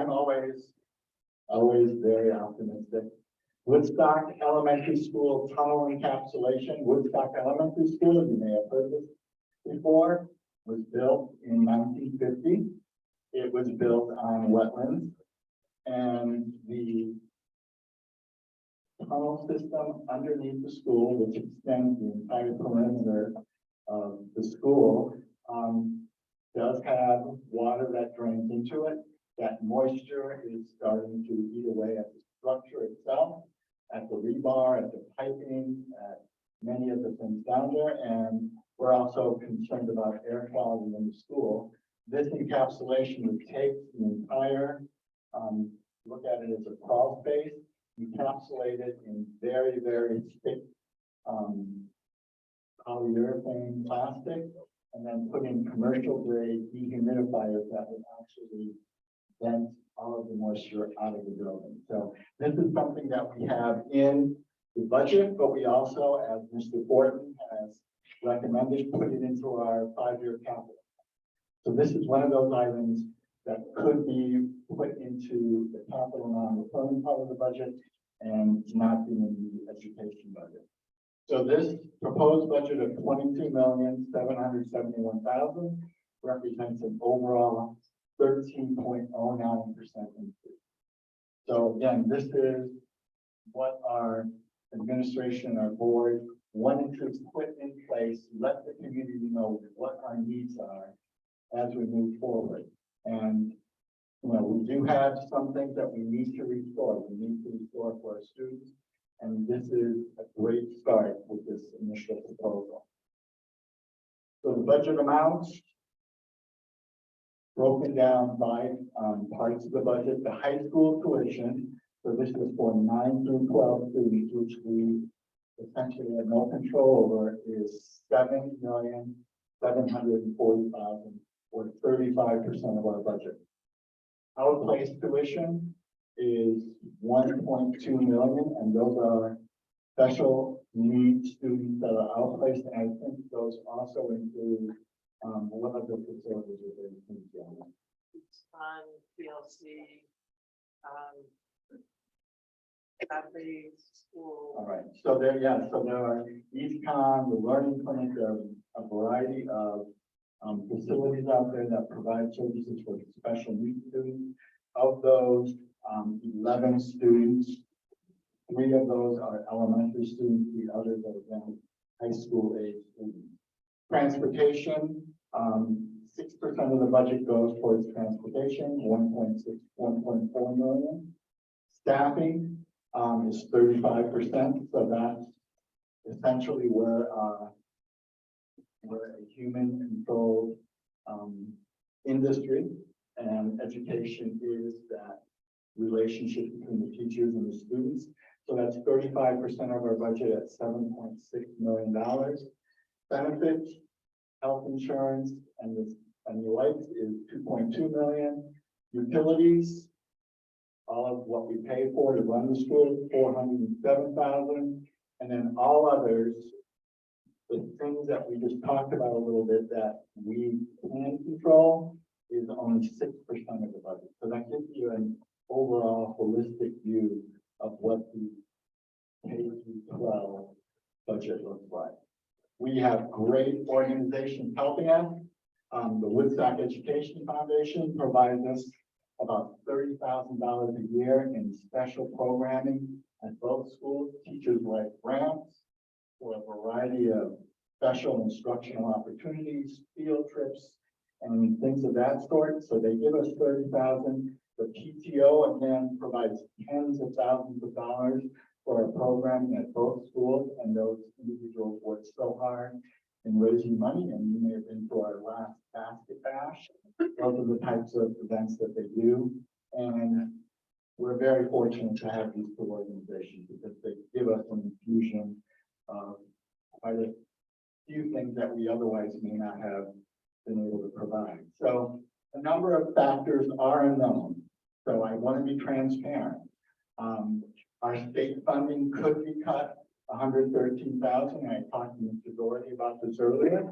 always very optimistic. Woodstock Elementary School tunnel encapsulation. Woodstock Elementary School, you may have heard this before, was built in 1950. It was built on wetlands, and the tunnel system underneath the school, which extends the entire perimeter of the school, does have water that drains into it. That moisture is starting to eat away at the structure itself, at the rebar, at the piping, at many of the things down there. And we're also concerned about air quality in the school. This encapsulation would take the entire, look at it as a crawl space, encapsulate it in very, very thick polyurethane plastic, and then put in commercial grade dehumidifiers that would actually vent all of the moisture out of the building. So this is something that we have in the budget, but we also, as Mr. Borton has recommended, put it into our 5-year capital. So this is one of those items that could be put into the capital non-recurring part of the budget and not be in the education budget. So this proposed budget of $22,771,000 represents an overall 13.09% increase. So again, this is what our administration, our board wanted to put in place, let the community know what our needs are as we move forward. And, you know, we do have some things that we need to restore. We need to restore for our students. And this is a great start with this initial proposal. So the budget amounts broken down by parts of the budget, the high school tuition. So this is for 9 through 12 students, which we essentially have no control over, is $7,740,000, or 35% of our budget. Outplaced tuition is 1.2 million, and those are special needs students that are outplaced. And I think those also include what other facilities are there? On PLC, every school. All right, so there, yeah, so there are EastCon, the Learning Clinic, there are a variety of facilities out there that provide services for special needs students. Of those 11 students, 3 of those are elementary students, the others are then high school age students. Transportation, 6% of the budget goes towards transportation, 1.4 million. Staffing is 35%, so that's essentially where a human controlled industry, and education is that relationship between the teachers and the students. So that's 35% of our budget at $7.6 million. Benefits, health insurance, and the lights is 2.2 million. Utilities, all of what we pay for to run the school, 407,000, and then all others, the things that we just talked about a little bit that we can control, is only 6% of the budget. So that gives you an overall holistic view of what the K-12 budget looks like. We have great organizations helping us. The Woodstock Education Foundation provides us about $30,000 a year in special programming at both schools. Teachers write grants for a variety of special instructional opportunities, field trips, and things of that sort. So they give us $30,000. The PTO again provides tens of thousands of dollars for our programming at both schools, and those individuals work so hard in raising money, and you may have been to our last basket bash. Those are the types of events that they do, and we're very fortunate to have these two organizations because they give us an infusion of quite a few things that we otherwise may not have been able to provide. So a number of factors are unknown, so I want to be transparent. Our state funding could be cut 113,000. I talked to Mr. Doherty about this earlier,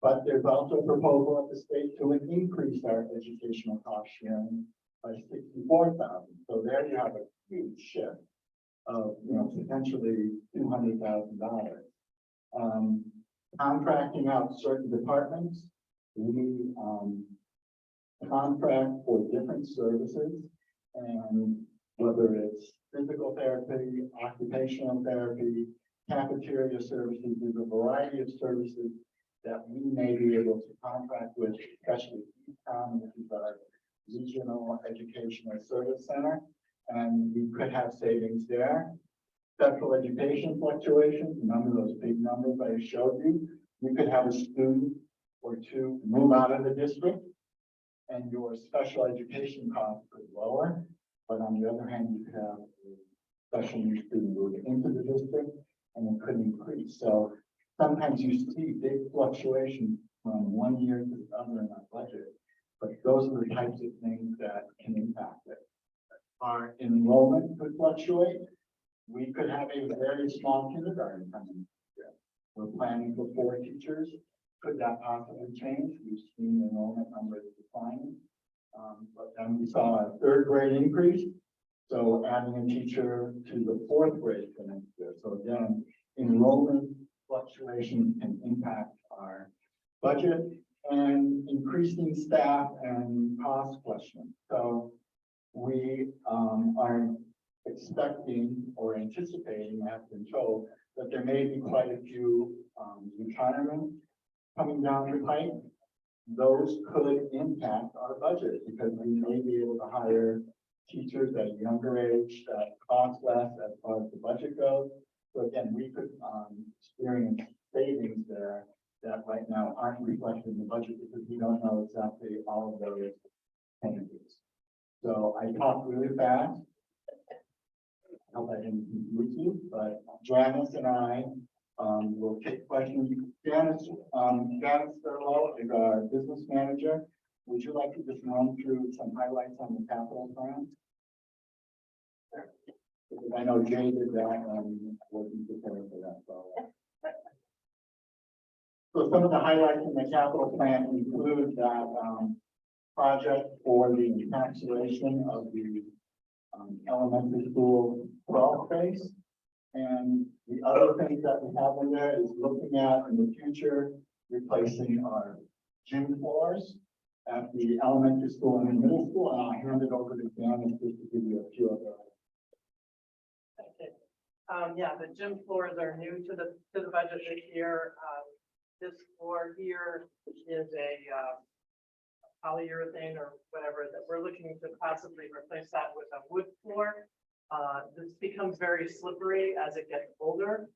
but there's also a proposal at the state to increase our educational cost sharing by 64,000. So there you have a huge shift of, potentially $200,000. Contracting out certain departments, we contract for different services, and whether it's physical therapy, occupational therapy, cafeteria services, there's a variety of services that we may be able to contract with, especially which is our regional educational service center, and we could have savings there. Special education fluctuations, remember those big numbers I showed you? You could have a student or two move out of the district, and your special education costs could lower. But on the other hand, you could have a special needs student move into the district, and it could increase. So sometimes you see big fluctuations from one year to the other in our budget, but those are the types of things that can impact it. Our enrollment could fluctuate. We could have a very small kindergarten coming year. We're planning for 4 teachers. Could that possibly change? We've seen enrollment numbers declining. But then we saw a 3rd grade increase. So adding a teacher to the 4th grade for next year. So again, enrollment fluctuations can impact our budget, and increasing staff and cost questions. So we are expecting or anticipating, I have been told, that there may be quite a few retirements coming down the pipe. Those could impact our budget because we may be able to hire teachers at a younger age that cost less as far as the budget goes. So again, we could experience savings there that right now aren't reflected in the budget because we don't know exactly all of those changes. So I talked really fast. I hope I didn't confuse you, but Janice and I will take questions. Janice Thurlow is our business manager. Would you like to just run through some highlights on the capital plan? Because I know Jay did that and wasn't prepared for that. So some of the highlights in the capital plan include that project for the encapsulation of the elementary school crawl space. And the other things that we have in there is looking at in the future, replacing our gym floors at the elementary school and the middle school. And I'll hand it over to Janice just to give you a few of those. Yeah, the gym floors are new to the budget this year. This floor here is a polyurethane or whatever that we're looking to possibly replace that with a wood floor. This becomes very slippery as it gets older.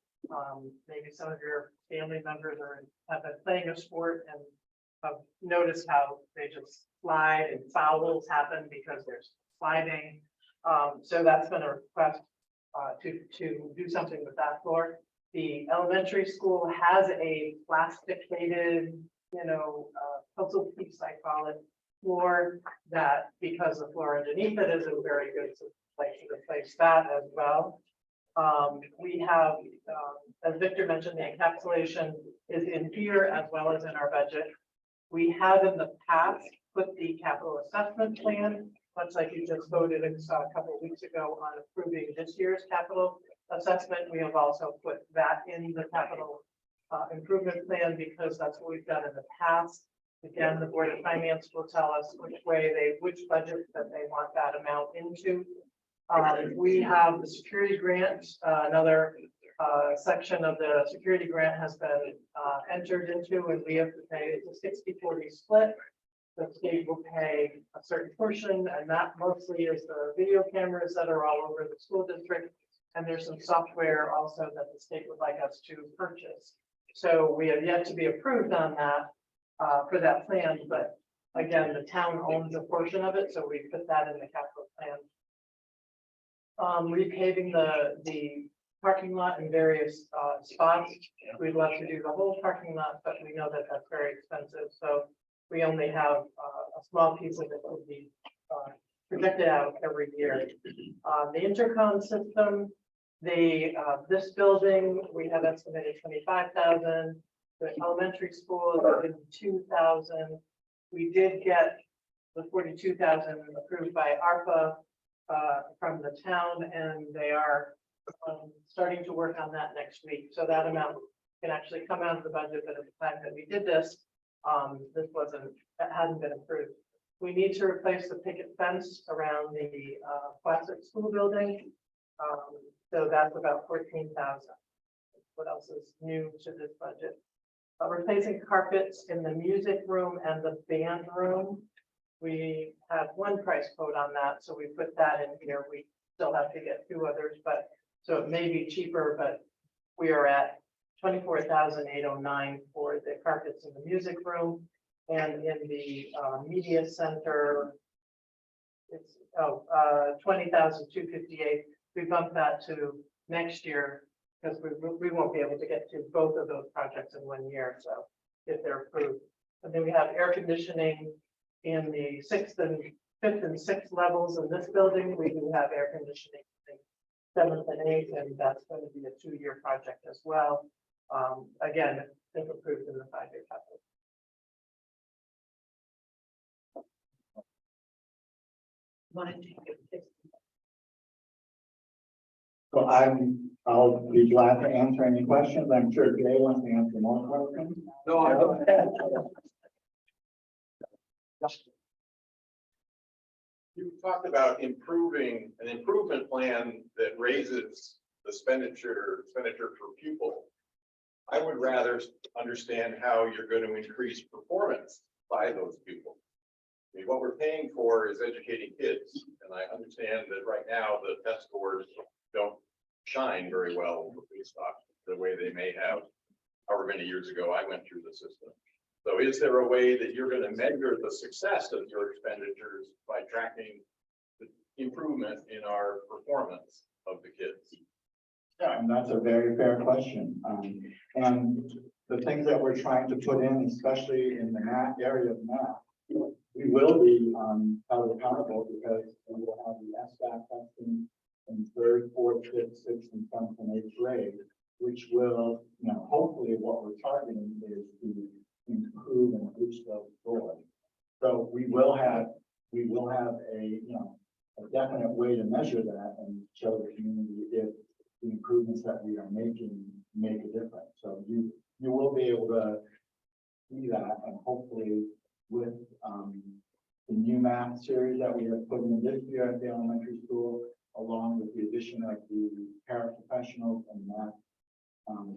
Maybe some of your family members have been playing a sport and have noticed how they just slide and fouls happen because there's sliding. So that's been a request to do something with that floor. The elementary school has a plasticated, puzzle piece, I call it, floor that because the floor underneath it isn't very good, so like to replace that as well. We have, as Victor mentioned, the encapsulation is in here as well as in our budget. We have in the past put the capital assessment plan, much like you just voted a couple of weeks ago on approving this year's capital assessment. We have also put that in the capital improvement plan because that's what we've done in the past. Again, the Board of Finance will tell us which budget that they want that amount into. We have the security grant, another section of the security grant has been entered into, and we have to pay. It's a 60-40 split. The state will pay a certain portion, and that mostly is the video cameras that are all over the school district. And there's some software also that the state would like us to purchase. So we have yet to be approved on that for that plan, but again, the town owns a portion of it, so we put that in the capital plan. Repaving the parking lot in various spots. We'd love to do the whole parking lot, but we know that that's very expensive, so we only have a small piece of it that would be projected out every year. The intercom system, this building, we have estimated 25,000. The elementary school is 2,000. We did get the 42,000 approved by ARPA from the town, and they are starting to work on that next week. So that amount can actually come out of the budget, but at the time that we did this, that hadn't been approved. We need to replace the picket fence around the classic school building. So that's about 14,000. What else is new to this budget? Replacing carpets in the music room and the band room. We have one price quote on that, so we put that in here. We still have to get 2 others, but so it may be cheaper, but we are at 24,809 for the carpets in the music room. And in the media center, it's 20,258. We bumped that to next year because we won't be able to get to both of those projects in 1 year. So if they're approved, and then we have air conditioning in the 5th and 6th levels of this building. We do have air conditioning in 7th and 8th, and that's going to be a 2-year project as well. Again, if approved in the 5-year capital. So I'll be glad to answer any questions. I'm sure Jay wants to answer more questions. No, I don't. You talked about improving an improvement plan that raises the expenditure per pupil. I would rather understand how you're going to increase performance by those pupils. I mean, what we're paying for is educating kids, and I understand that right now the test scores don't shine very well based off the way they may have however many years ago I went through the system. So is there a way that you're going to measure the success of your expenditures by tracking the improvement in our performance of the kids? Yeah, and that's a very fair question. And the things that we're trying to put in, especially in the math area of math, we will be held accountable because we will have the SBAC testing in third, fourth, fifth, sixth, and seventh and eighth grade, which will, hopefully what we're targeting is to improve and boost those scores. So we will have a, a definite way to measure that and show the community if the improvements that we are making make a difference. So you will be able to see that, and hopefully with the new math series that we have put in this year at the elementary school, along with the addition of the paraprofessionals and math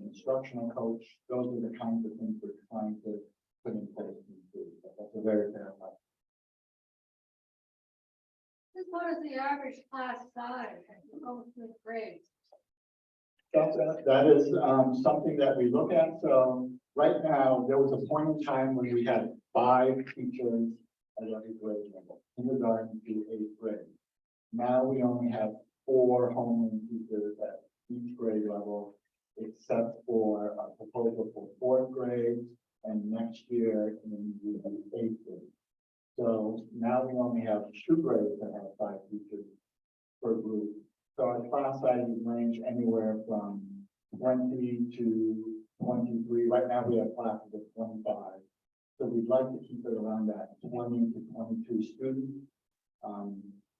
instructional coach, those are the kinds of things we're trying to put in place. That's a very fair question. What is the average class size going through grades? That is something that we look at. So right now, there was a point in time when we had 5 teachers at every grade level, kindergarten through 8th grade. Now we only have 4 homeroom teachers at each grade level, except for a proposal for 4th grade and next year in the 8th grade. So now we only have 2 grades that have 5 teachers per group. So our class sizes range anywhere from 20 to 23. Right now we have classes of 25. So we'd like to keep it around that 20 to 22 students.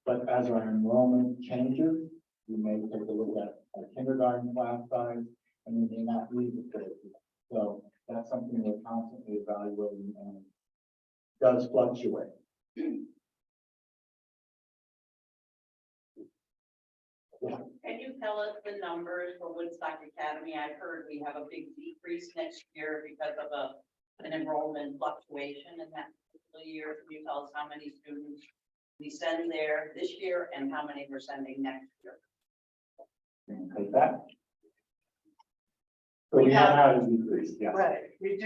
But as our enrollment changes, we may take a look at our kindergarten class size, and we may not need the grade. So that's something we're constantly evaluating, and it does fluctuate. Can you tell us the numbers for Woodstock Academy? I've heard we have a big decrease next year because of an enrollment fluctuation in that particular year. Can you tell us how many students we send there this year and how many we're sending next year? Take that. So we have had a decrease, yes. Right, we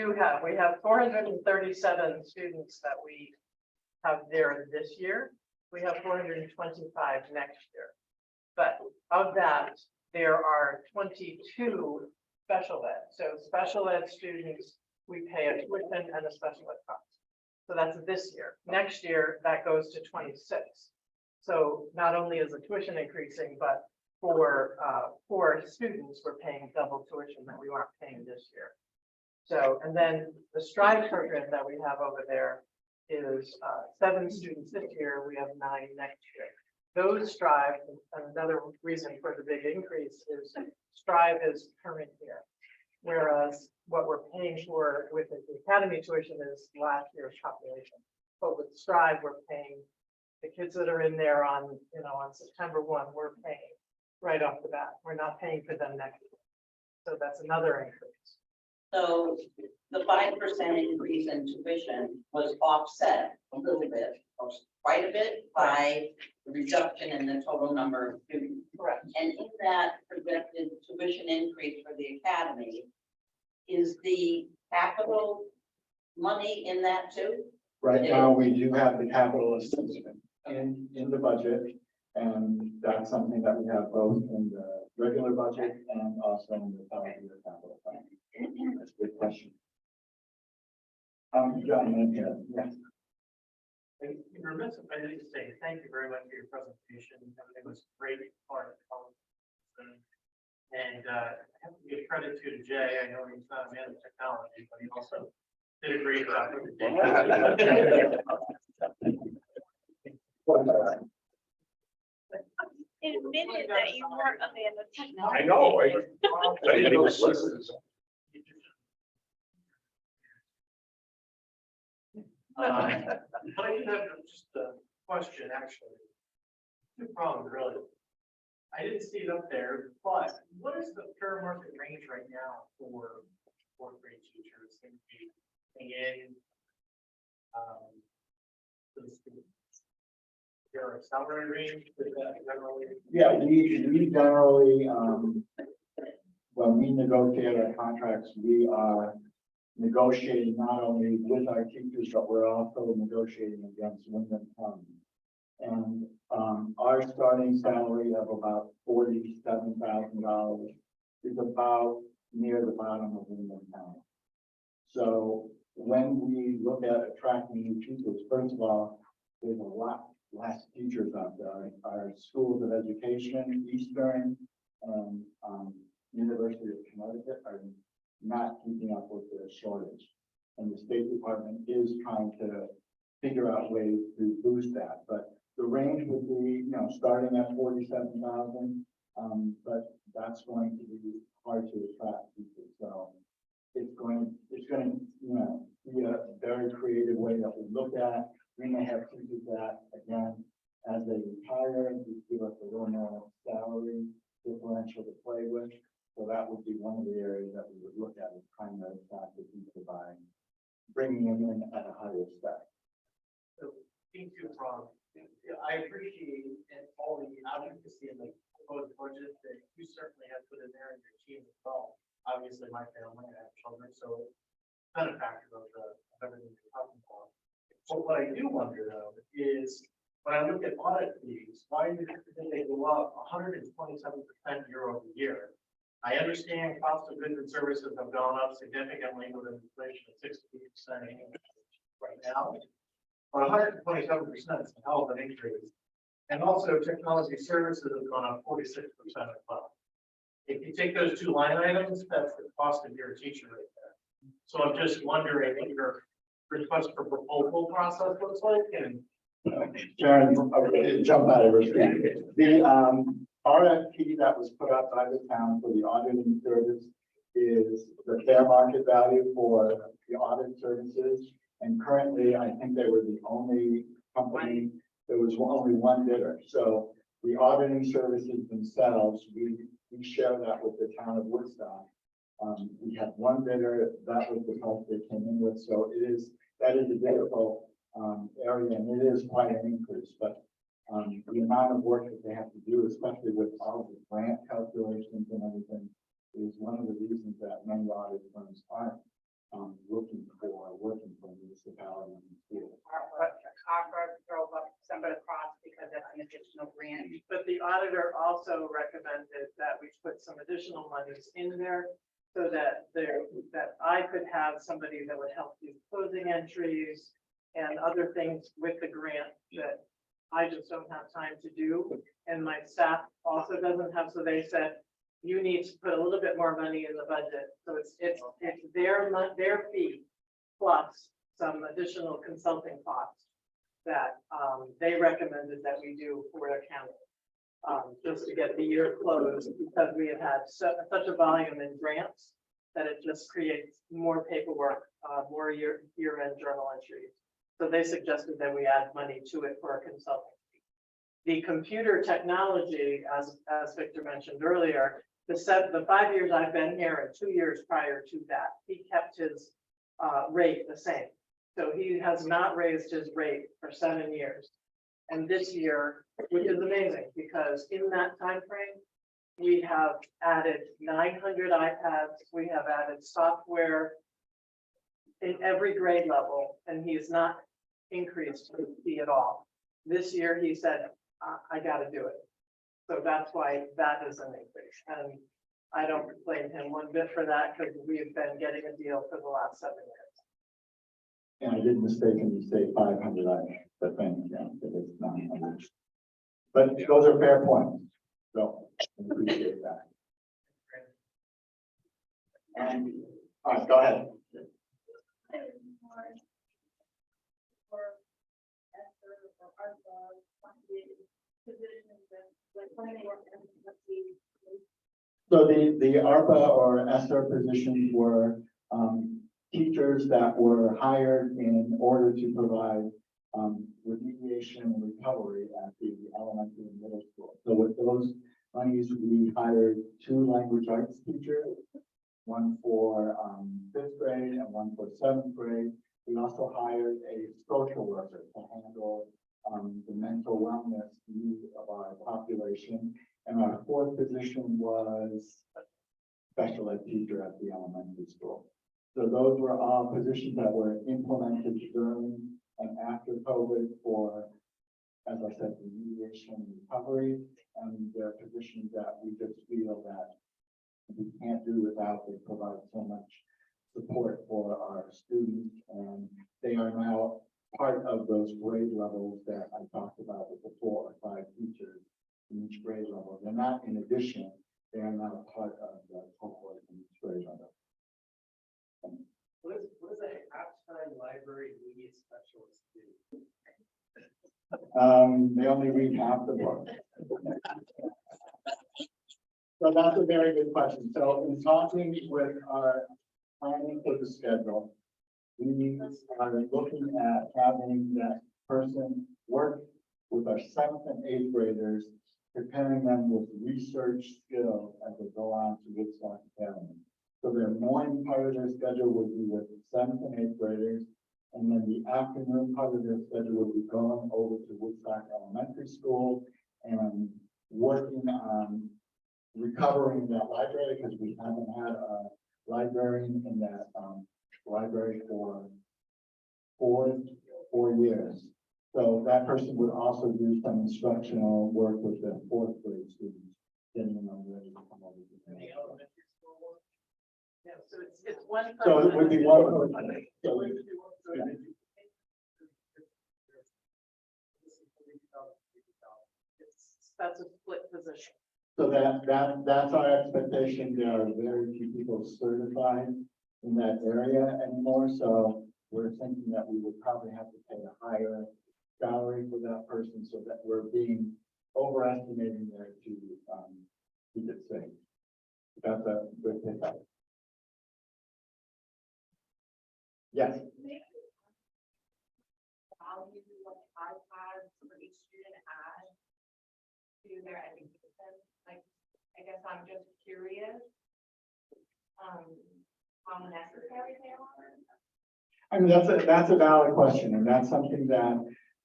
have 437 students that we have there this year. We have 425 next year. But of that, there are 22 special ed. So special ed students, we pay a tuition and a special ed cost. So that's this year. Next year, that goes to 26. So not only is the tuition increasing, but for students, we're paying double tuition that we weren't paying this year. So, and then the Strive program that we have over there is 7 students this year. We have 9 next year. Those Strive, and another reason for the big increase is Strive is current year. Whereas what we're paying for with the academy tuition is last year's population. But with Strive, we're paying the kids that are in there on, on September 1, we're paying right off the bat. We're not paying for them next year. So that's another increase. So the 5% increase in tuition was offset a little bit, or quite a bit, by the reduction in the total number of students. Correct. And in that projected tuition increase for the academy, is the capital money in that too? Right now, we do have the capital assessment in the budget, and that's something that we have both in the regular budget and also in the 5-year capital plan. That's a good question. John, yes. And you're remiss if I didn't say thank you very much for your presentation. It was great part of it. And I have to give credit to Jay. I know he's not a man of technology, but he also did a great job with the data. Admitted that you weren't a man of technology. I know. I didn't even listen. I have just a question, actually. Two problems, really. I didn't see it up there, but what is the fair market range right now for fourth grade teachers going to be in? For the students? Is there a salary range for that generally? Yeah, we generally, when we negotiate our contracts, we are negotiating not only with our teachers, but we're also negotiating against Wyndham County. And, our starting salary of about $47,000 is about near the bottom of Wyndham County. So when we look at attracting new teachers, first of all, there's a lot less teachers out there. Our schools of education, Eastern, and University of Connecticut are not keeping up with the shortage. And the State Department is trying to figure out ways to boost that. But the range would be, starting at 47,000, but that's going to be hard to attract people. So it's going to, be a very creative way that we look at. We may have teachers that, again, as they retire, give us a little more salary differential to play with. So that would be one of the areas that we would look at, is trying to attract the people by bringing them in at a higher step. So, being too wrong. I appreciate and all the advocacy and the proposed budget that you certainly have put in there and your team as well. Obviously, my family, I have children, so it's kind of factor of everything you're talking about. But what I do wonder though is when I look at audit fees, why did they go up 127% year over year? I understand cost of goods and services have gone up significantly with an inflation of 60% right now. But 127% is a hell of an increase. And also technology services have gone up 46% as well. If you take those two line items, that's the cost of your teacher right there. So I'm just wondering what your request for proposal process looks like and. Sharon, okay, jump out of her seat. The RFP that was put out by the town for the auditing service is the fair market value for the audit services. And currently, I think they were the only company, there was only one bidder. So the auditing services themselves, we share that with the town of Woodstock. We have one bidder, that was the price they came in with. So that is a difficult area, and it is quite an increase. But the amount of work that they have to do, especially with all the grant calculations and everything, is one of the reasons that many audit firms aren't working for municipalities and schools. Our drove up some of the costs because that's an additional grant. But the auditor also recommended that we put some additional monies in there so that I could have somebody that would help do closing entries and other things with the grant that I just don't have time to do. And my staff also doesn't have, so they said, you need to put a little bit more money in the budget. So it's their fee plus some additional consulting costs that they recommended that we do for their county. Just to get the year closed, because we have had such a volume in grants that it just creates more paperwork, more year-end journal entries. So they suggested that we add money to it for a consulting fee. The computer technology, as Victor mentioned earlier, the 5 years I've been here and 2 years prior to that, he kept his rate the same. So he has not raised his rate for 7 years. And this year, which is amazing, because in that time frame, we have added 900 iPads, we have added software in every grade level, and he has not increased his fee at all. This year, he said, I got to do it. So that's why that is an increase. And I don't blame him one bit for that, because we've been getting a deal for the last 7 years. And I did mistakenly say 500, but thank you, it is 900. But those are fair points, so I appreciate that. All right, go ahead. So the ARPA or ESSER positions were teachers that were hired in order to provide remediation and recovery at the elementary and middle school. So with those monies, we hired 2 language arts teachers, one for 5th grade and one for 7th grade. We also hired a social worker to handle the mental wellness needs of our population. And our 4th position was special ed teacher at the elementary school. So those were all positions that were implemented during and after COVID for, as I said, remediation and recovery. And they're positions that we just feel that we can't do without. They provide so much support for our students, and they are now part of those grade levels that I talked about with the 4 or 5 teachers in each grade level. They're not in addition, they are now part of the cohort in each grade level. What is a halftime library media specialist do? They only read half the book. So that's a very good question. So in talking with our planning for the schedule, we are looking at having that person work with our 7th and 8th graders, preparing them with research skills as they go on to Woodstock Academy. So their morning part of their schedule would be with 7th and 8th graders, and then the afternoon part of their schedule would be going over to Woodstock Elementary School and working on recovering that library, because we haven't had a librarian in that library for four years. So that person would also do some instructional work with the 4th grade students, getting them ready to come over to the elementary school one? Yeah, so it's one. So it would be one person. So we- That's a split position. So that's our expectation. There are very few people certified in that area anymore, so we're thinking that we would probably have to pay a higher salary for that person, so that we're being overestimating there to keep it safe. That's a good thing. Yes. Value of iPads for each student add to their education? Like, I guess I'm just curious. How necessary they are? I mean, that's a valid question, and that's something that,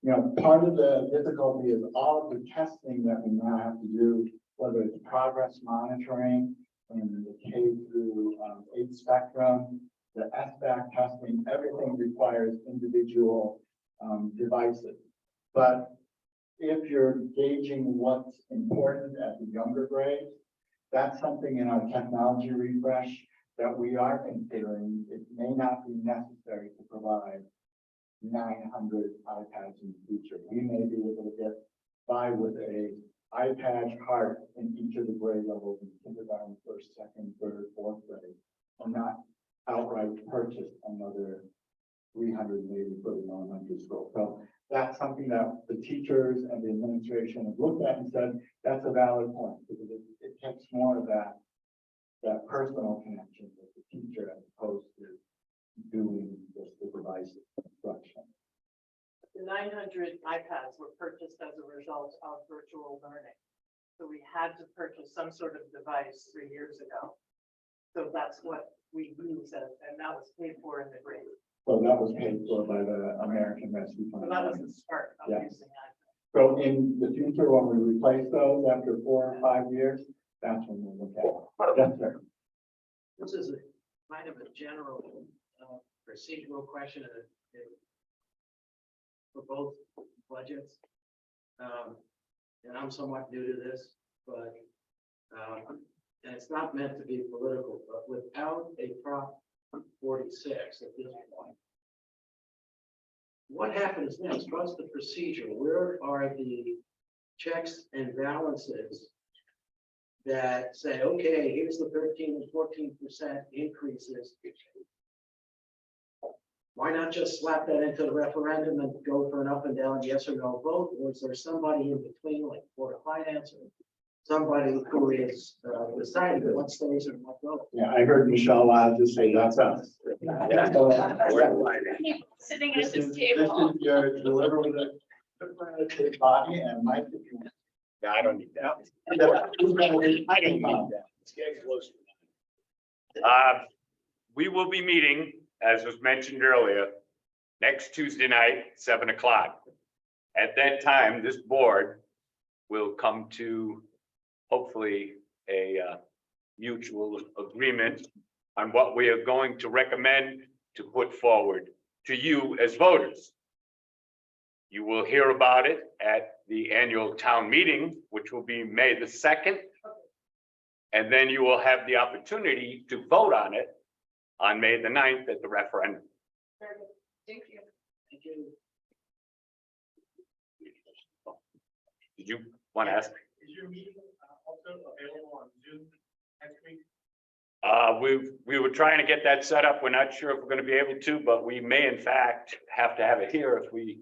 you know, part of the difficulty is all of the testing that we now have to do, whether it's progress monitoring and the K through 8 spectrum, the SBAC testing, everything requires individual devices. But if you're gauging what's important at the younger grades, that's something in our technology refresh that we are considering. It may not be necessary to provide 900 iPads in the future. We may be able to get by with a iPad cart in each of the grade levels in kindergarten, 1st, 2nd, 3rd, 4th grade, and not outright purchase another 380 for the elementary school. So that's something that the teachers and the administration have looked at and said, that's a valid point, because it takes more of that personal connection with the teacher as opposed to doing just the device instruction. The 900 iPads were purchased as a result of virtual learning. So we had to purchase some sort of device 3 years ago. So that's what we use, and that was paid for in the grade. So that was paid for by the American Rescue Plan. So that was the start of Yeah. using iPads. So in the future, when we replace those after 4 or 5 years, that's when we'll look at it. Yes, sir. This is a kind of a general procedural question for both budgets. And I'm somewhat new to this, but and it's not meant to be political, but without a Prop 46 at this point, what happens next? What's the procedure? Where are the checks and balances that say, okay, here's the 13 and 14% increases? Why not just slap that into the referendum and go for an up and down yes or no vote? Or is there somebody in between, like Board of Finance, or somebody who is deciding what stays and what goes? Yeah, I heard Michelle Lodge just say that's us. Yeah. So, Sitting This at this is table. your deliver with a body and Mike, if you. Yeah, I don't need that. I don't need that. It's getting closer. We will be meeting, as was mentioned earlier, next Tuesday night, 7 o'clock. At that time, this board will come to hopefully a mutual agreement on what we are going to recommend to put forward to you as voters. You will hear about it at the annual town meeting, which will be May the 2nd. And then you will have the opportunity to vote on it on May the 9th at the referendum. Thank you. Did you want to ask? Is your meeting also available on Zoom next week? We were trying to get that set up. We're not sure if we're going to be able to, but we may in fact have to have it here if we.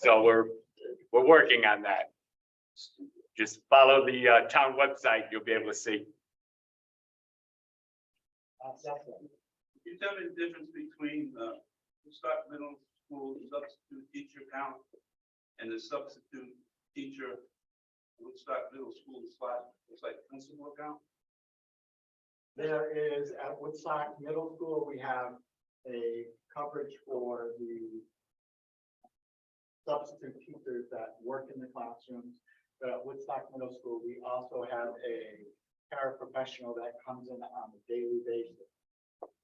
So we're working on that. Just follow the town website. You'll be able to see. Can you tell me the difference between the Woodstock Middle School substitute teacher count and the substitute teacher Woodstock Middle School / it's like principal count? There is at Woodstock Middle School, we have a coverage for the substitute teachers that work in the classrooms. But at Woodstock Middle School, we also have a paraprofessional that comes in on a daily basis.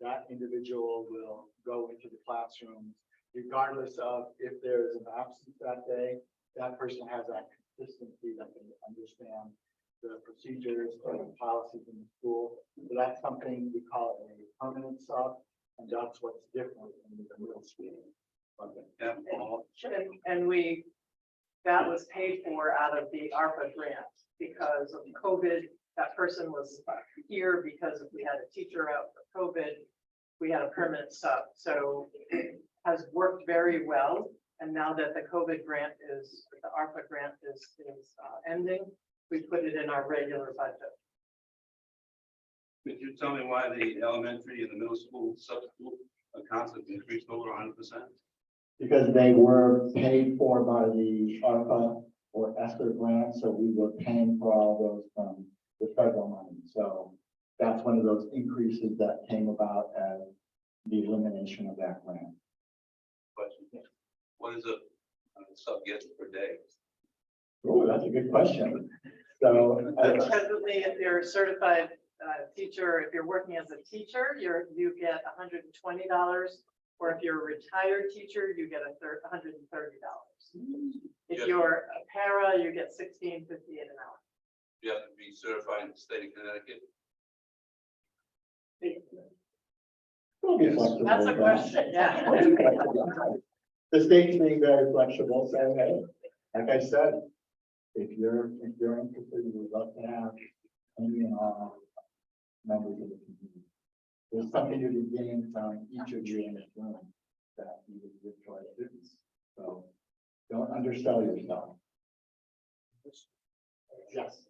That individual will go into the classrooms regardless of if there is an absence that day. That person has that consistency that can understand the procedures and the policies in the school. So that's something we call a permanent sub, and that's what's different in the middle school. Yeah. And that was paid for out of the ARPA grant because of COVID. That person was here because if we had a teacher out for COVID, we had a permanent sub. So it has worked very well. And now that the COVID grant the ARPA grant is ending, we put it in our regular budget. Could you tell me why the elementary and the middle school substitute accounts have increased over 100%? Because they were paid for by the ARPA or ESSER grant, so we were paying for all those from the federal money. So that's one of those increases that came about as the elimination of that grant. Question. What is a sub get per day? Oh, that's a good question. So Presently, if you're a certified teacher, if you're working as a teacher, you get $120. Or if you're a retired teacher, you get $130. If you're a para, you get $16.58 an hour. You have to be certified in the state of Connecticut. we'll be flexible That's a with that. question, yeah. The state's being very flexible, so hey, like I said, if you're interested, we'd love to have any and all members of the community. There's something to be gained from each of you in this room that you would give to our students. So don't undersell yourself. Yes.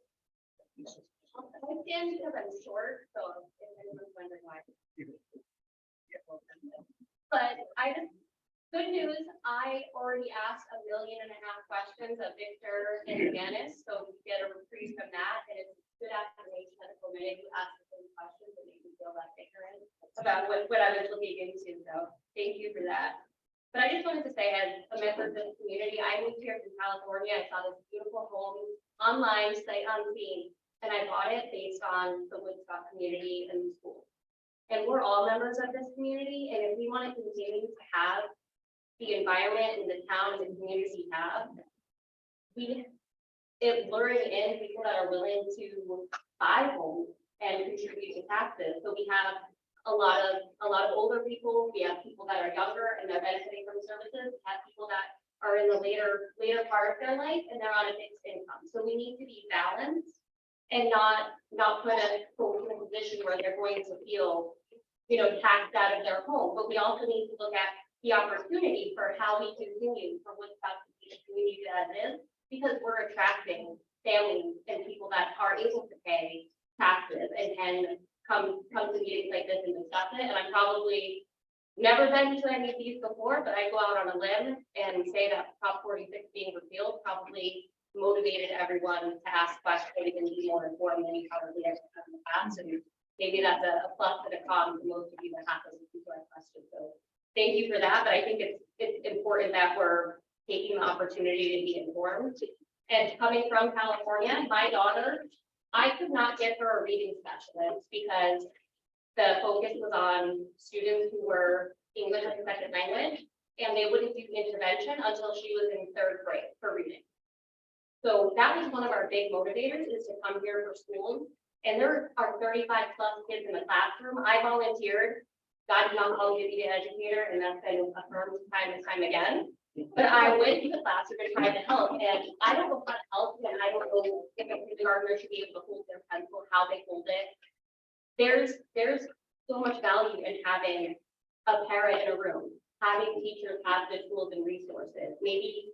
I stand because I'm short, so if anyone's wondering why. But good news, I already asked 1.5 million questions of Victor and Janice, so we get a reprieve from that, and it's good affirmation that the committee asked the same questions and made me feel less ignorant about what I was looking into, so thank you for that. But I just wanted to say, as a member of this community, I moved here from California. I saw this beautiful home online, sight unseen, and I bought it based on the Woodstock community and the school. And we're all members of this community, and if we want to continue to have the environment and the town and the communities we have, luring in people that are willing to buy homes and contribute to taxes. So we have a lot of older people. We have people that are younger and they're benefiting from services. We have people that are in the later part of their life and they're on a fixed income. So we need to be balanced and not put folks in a position where they're going to feel, taxed out of their home. But we also need to look at the opportunity for how we continue for Woodstock to be the community that it is, because we're attracting families and people that are able to pay taxes and can come to meetings like this and discuss it, and I'm probably never been to any of these before, but I go out on a limb and say that Prop 46 being repealed probably motivated everyone to ask questions and be more informed than you probably have in the past, and maybe that's a plus and a con for most of you that have to listen to our questions. So thank you for that, but I think it's important that we're taking the opportunity to be informed. And coming from California, my daughter, I could not get her a reading specialist because the focus was on students who were English as a second language, and they wouldn't do intervention until she was in 3rd grade for reading. So that was one of our big motivators, is to come here for school. And there are 35+ kids in the classroom. I volunteered. God did not call me to be an educator, and that's been affirmed time and time again. But I went to the classroom and tried to help, and I don't know how to help, and I don't know if a kindergartner should be able to hold their pencil, how they hold it. There's so much value in having a parent in a room, having teachers have the tools and resources. Maybe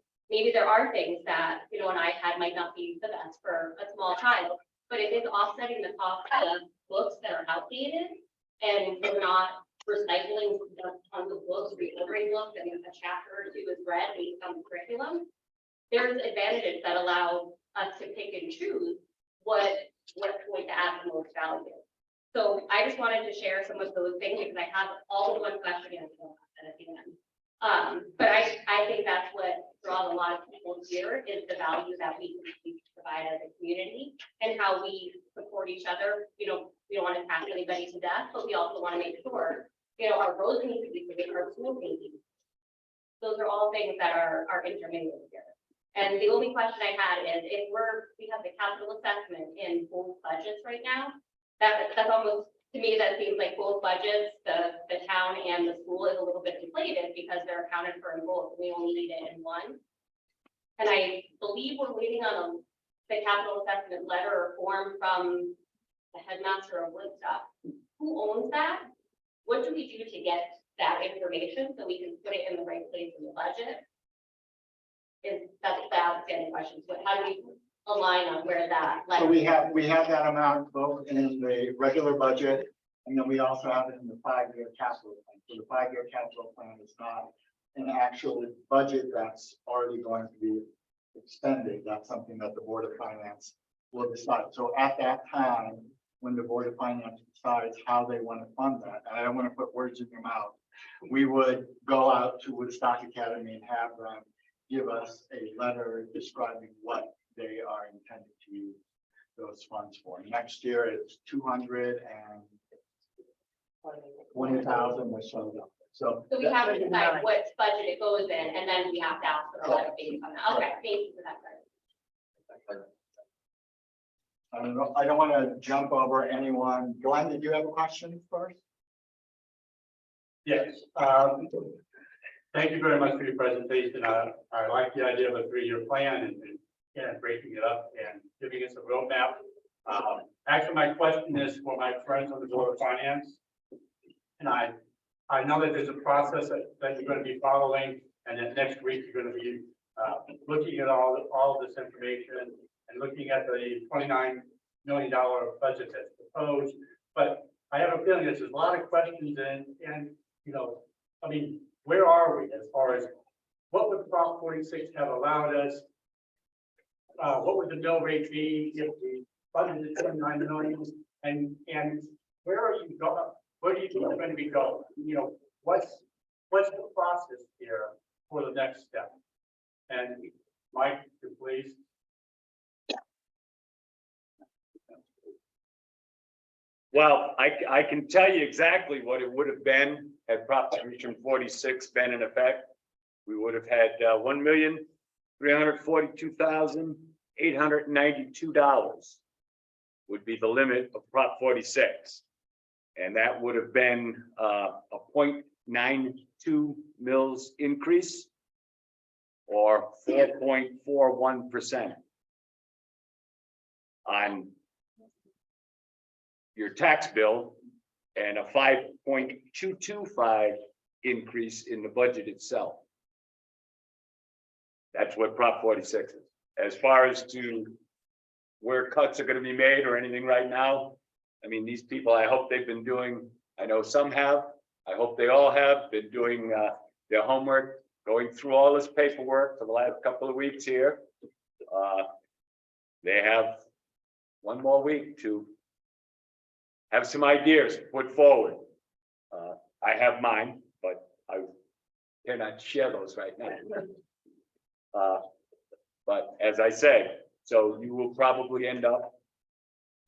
there are things that, you know, an iPad might not be the best for a small child, but it is offsetting the cost of books that are outdated, and we're not recycling tons of books, reordering books, and a chapter or 2 is read based on the curriculum. There's advantages that allow us to pick and choose what's going to add the most value. So I just wanted to share some of those things because I have all of one question answer at the end. But I think that's what draws a lot of people here, is the value that we can provide as a community and how we support each other. You know, we don't want to tax anybody to death, but we also want to make sure, you know, our roads need to be safe, our schools need to be. Those are all things that are intermingled here. And the only question I had is, if we have the capital assessment in both budgets right now, that's almost, to me, that seems like both budgets, the town and the school, is a little bit inflated because they're accounted for in both. We only need it in one. And I believe we're waiting on the capital assessment letter or form from the headmaster of Woodstock. Who owns that? What do we do to get that information so we can put it in the right place in the budget? That's the outstanding question. So how do we align on where that? So we have that amount both in the regular budget, and then we also have it in the 5-year capital plan. So the 5-year capital plan is not an actual budget that's already going to be expended. That's something that the Board of Finance will decide. So at that time, when the Board of Finance decides how they want to fund that, and I don't want to put words in your mouth, we would go out to Woodstock Academy and have them give us a letter describing what they are intended to use those funds for. Next year, it's 220,000 or so. So we have to decide what budget it goes in, and then we have to ask for a letter based on that. Okay, thank you for that. I don't want to jump over anyone. Glenn, did you have a question first? Yes. Thank you very much for your presentation. I like the idea of a 3-year plan and breaking it up and giving us a roadmap. Actually, my question is for my friends on the Board of Finance. And I know that there's a process that you're going to be following, and then next week you're going to be looking at all of this information and looking at the $29 million budget that's proposed. But I have a feeling there's a lot of questions and you know, I mean, where are we as far as what would Prop 46 have allowed us? What would the mill rate be if we funded the 29 million? And where are you going? Where do you think we're going to be going? You know, what's the process here for the next step? And Mike, please. Well, I can tell you exactly what it would have been had Proposition 46 been in effect. We would have had $1,342,892 would be the limit of Prop 46. And that would have been a 0.92 mils increase or 4.41% on your tax bill and a 5.225 increase in the budget itself. That's what Prop 46 is. As far as to where cuts are going to be made or anything right now, I mean, these people, I hope they've been doing, I know some have, I hope they all have been doing their homework, going through all this paperwork for the last couple of weeks here. They have one more week to have some ideas to put forward. I have mine, but I cannot share those right now. But as I said, so you will probably end up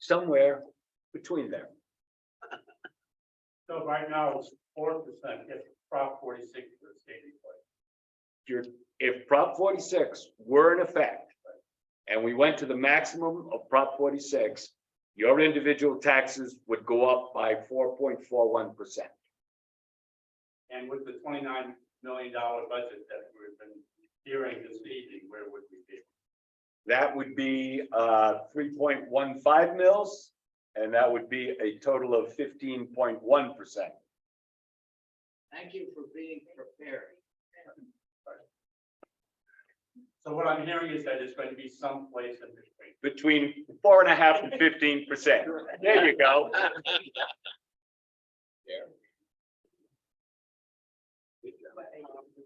somewhere between there. So right now it's 4% if Prop 46 for state employees. If Prop 46 were in effect, and we went to the maximum of Prop 46, your individual taxes would go up by 4.41%. And with the $29 million budget that we've been hearing this evening, where would we be? That would be 3.15 mils, and that would be a total of 15.1%. Thank you for being prepared. So what I'm hearing is that it's going to be someplace in Between between. 4.5% and 15%. There you go.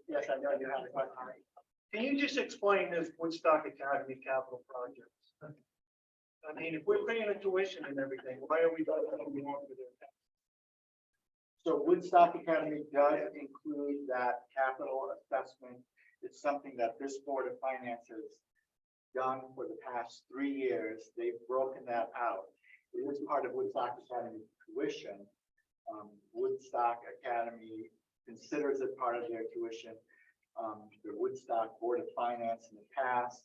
Yes, I know you have a question. Can you just explain this Woodstock Academy capital project? I mean, if we're paying a tuition and everything, why are we going on with it? So Woodstock Academy does include that capital assessment. It's something that this Board of Finance has done for the past 3 years. They've broken that out. It is part of Woodstock Academy tuition. Woodstock Academy considers it part of their tuition. The Woodstock Board of Finance in the past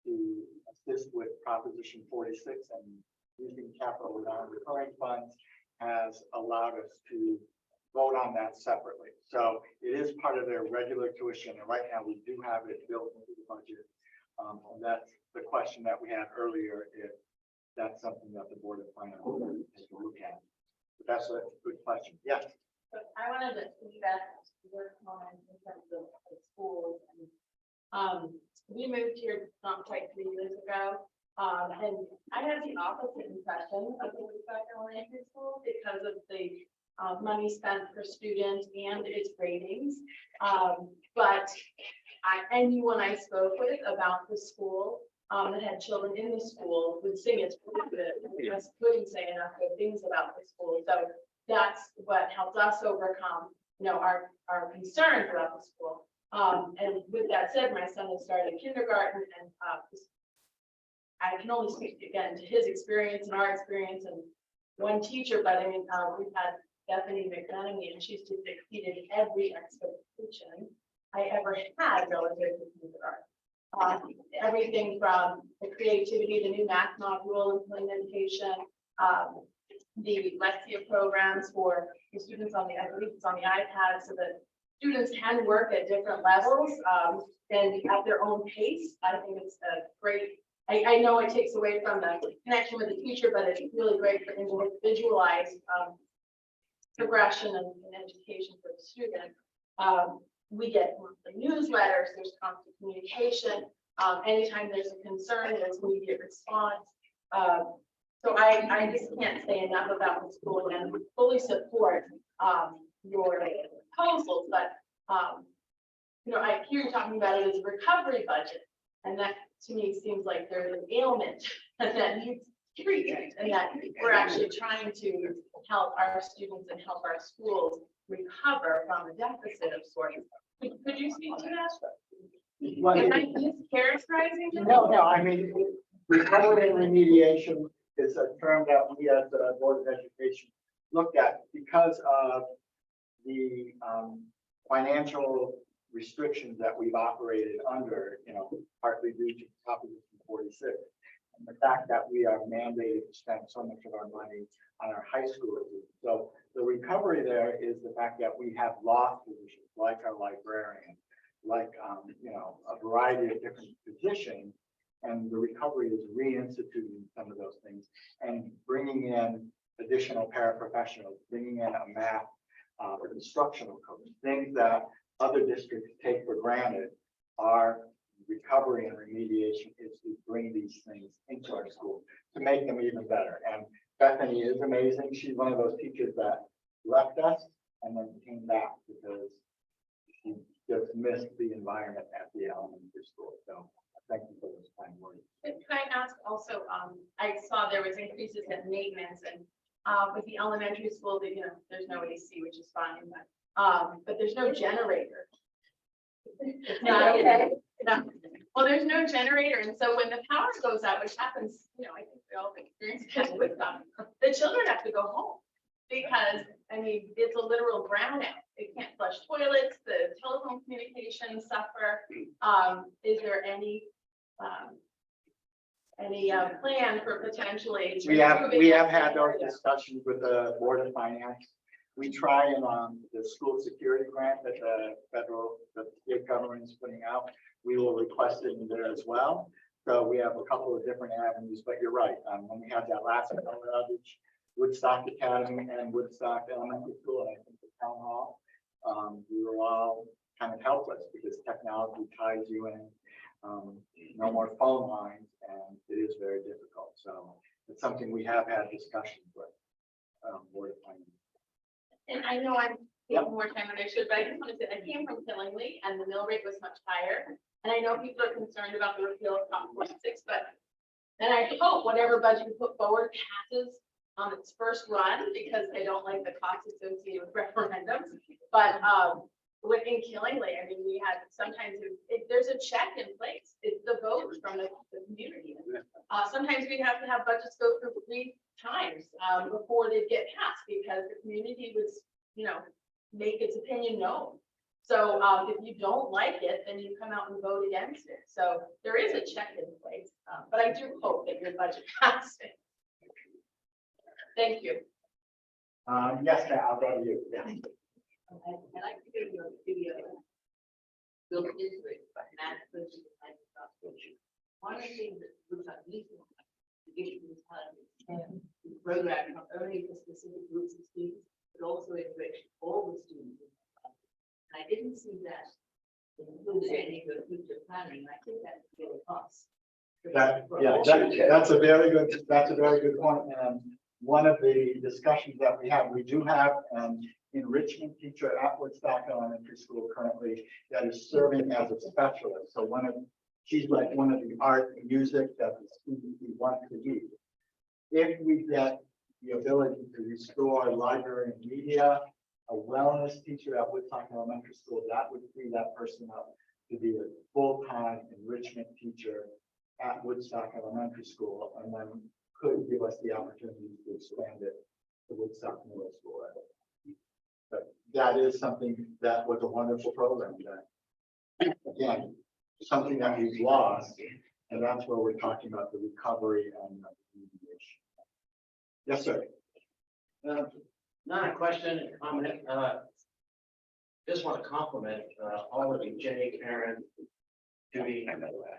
to assist with Proposition 46 and using capital non-recurring funds has allowed us to vote on that separately. So it is part of their regular tuition, and right now we do have it built into the budget. And that's the question that we had earlier, if that's something that the Board of Finance will take a look at. But that's a good question. Yes. So I wanted to feedback your comment in terms of the schools. And, we moved here not quite 3 years ago. And I had the opposite impression of the Woodstock Elementary School because of the money spent per student and its ratings. But anyone I spoke with about the school that had children in the school would sing it's pretty good. I just couldn't say enough good things about the school. So that's what helped us overcome, our concerns about the school. And with that said, my son has started kindergarten, and I can only speak again to his experience and our experience and one teacher, but I mean, we've had Bethany McManamy, and she's just exceeded every expectation I ever had relative to kindergarten. Everything from the creativity, the new math module implementation, the Lexia programs for the students on I believe it's on the iPad, so that students can work at different levels and at their own pace. I think it's a great, I know it takes away from the connection with the teacher, but it's really great for individualized progression and education for the student. We get monthly newsletters, there's constant communication. Anytime there's a concern, there's immediate response. So I just can't say enough about the school, and fully support your proposals, but I hear you talking about it as a recovery budget, and that to me seems like there's an ailment that needs treatment, and that we're actually trying to help our students and help our schools recover from a deficit of sorts. Could you speak to that? Am I mischaracterizing it? No, I mean, recovery and remediation is a term that we as the Board of Education looked at because of the financial restrictions that we've operated under, partly due to Proposition 46. And the fact that we are mandated to spend so much of our money on our high school. So the recovery there is the fact that we have lost positions like our librarian, like, a variety of different positions. And the recovery is reinstituting some of those things and bringing in additional paraprofessionals, bringing in a math or instructional coach, things that other districts take for granted. Our recovery and remediation is to bring these things into our school to make them even better. And Bethany is amazing. She's one of those teachers that left us and then came back because she just missed the environment at the elementary school. So thank you for those kind words. Can I ask also, I saw there was increases in maintenance and, with the elementary school, that, there's no AC, which is fine, but there's no generator. It's not okay. No. Well, there's no generator, and so when the power goes out, which happens, I think we all experience this with them, the children have to go home. Because, it's a literal brownout. They can't flush toilets, the telephone communications suffer. Is there any plan for potentially? We have improving that had those area? discussions with the Board of Finance. We try and the school security grant that the state government is putting out, we will request it in there as well. So we have a couple of different avenues, but you're right. When we had that last power outage, Woodstock Academy and Woodstock Elementary School, and I think the town hall, we were all kind of helpless because technology ties you in. No more phone lines, and it is very difficult. So it's something we have had discussions with Board of Finance. And I know I'm taking more time than I should, but I just wanted to, I came from Killingly and the mill rate was much higher. And I know people are concerned about the repeal of Prop 46, but then I hope whatever budget we put forward passes on its first run because they don't like the costs associated with referendums. But within Killingly, we had sometimes there's a check in place. It's the vote from the community. Sometimes we have to have budgets go through 3 times before they get passed because the community was, make its opinion known. So if you don't like it, then you come out and vote against it. So there is a check in place, but I do hope that your budget passes. Thank you. Yes, ma'am, I'll go to you. Yeah. I'd like to give you a video built into it, but not pushing the type of stuff. One of the things that looks like these to get you time and the program not only for specific groups of students, but also enrich all the students. And I didn't see that included any of the future planning. I think that's really us. That's a very good point. And one of the discussions that we do have an enrichment teacher at Woodstock Elementary School currently that is serving as a specialist. So she's like one of the art and music that the students want to do. If we get the ability to restore library and media, a wellness teacher at Woodstock Elementary School, that would free that person up to be a full-time enrichment teacher at Woodstock Elementary School, and then could give us the opportunity to expand it to Woodstock Middle School. But that is something that was a wonderful program that, again, something that we've lost, and that's where we're talking about the recovery and the remediation. Yes, sir. Not a question, a comment. Just want to compliment all of you, Jay, Karen, Judy,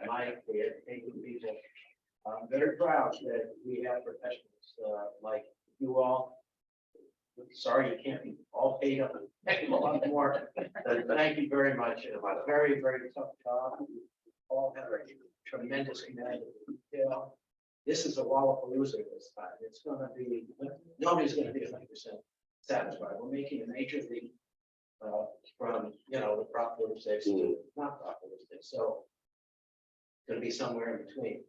Mike, the education people. I'm very proud that we have professionals like you all. Sorry, you can't be all paid up a lot more. But thank you very much. It was a very, very tough job. You all have a tremendous command of detail. This is a Wallapalooza this time. It's going to be, nobody's going to be 100% satisfied. We're making a major leap from, the Prop 46 to not Prop 46. So it's going to be somewhere in between.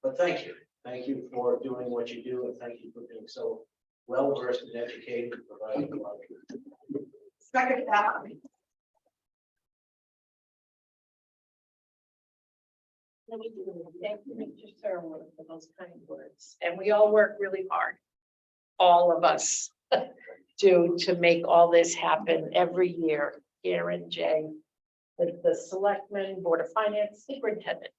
But thank you. Thank you for doing what you do, and thank you for being so well versed and educated and providing a lot of. Second that. Thank you, Mr. Sherwood, for those kind words. And we all work really hard, all of us, to make all this happen every year. Karen, Jay, the selectmen, Board of Finance, superintendent,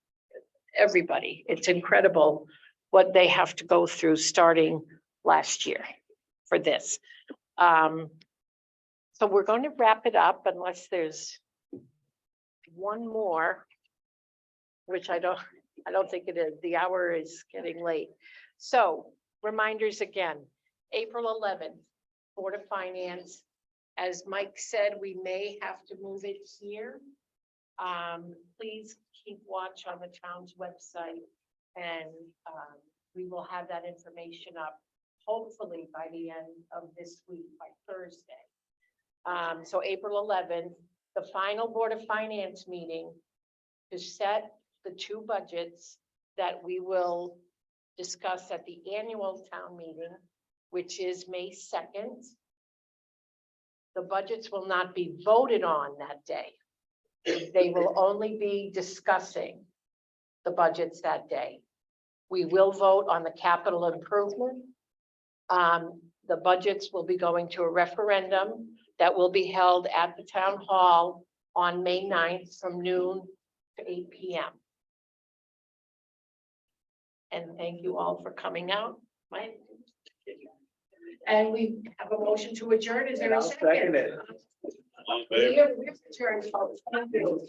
everybody. It's incredible what they have to go through starting last year for this. So we're going to wrap it up unless there's one more, which I don't think it is. The hour is getting late. So reminders again, April 11th, Board of Finance. As Mike said, we may have to move it here. Please keep watch on the town's website and we will have that information up hopefully by the end of this week, by Thursday. So April 11th, the final Board of Finance meeting to set the two budgets that we will discuss at the annual town meeting, which is May 2nd. The budgets will not be voted on that day. They will only be discussing the budgets that day. We will vote on the capital improvement. The budgets will be going to a referendum that will be held at the town hall on May 9th from noon to 8 p.m. And thank you all for coming out. And we have a motion to adjourn. Is there a second? Second it. We're adjourned, folks. Thank you.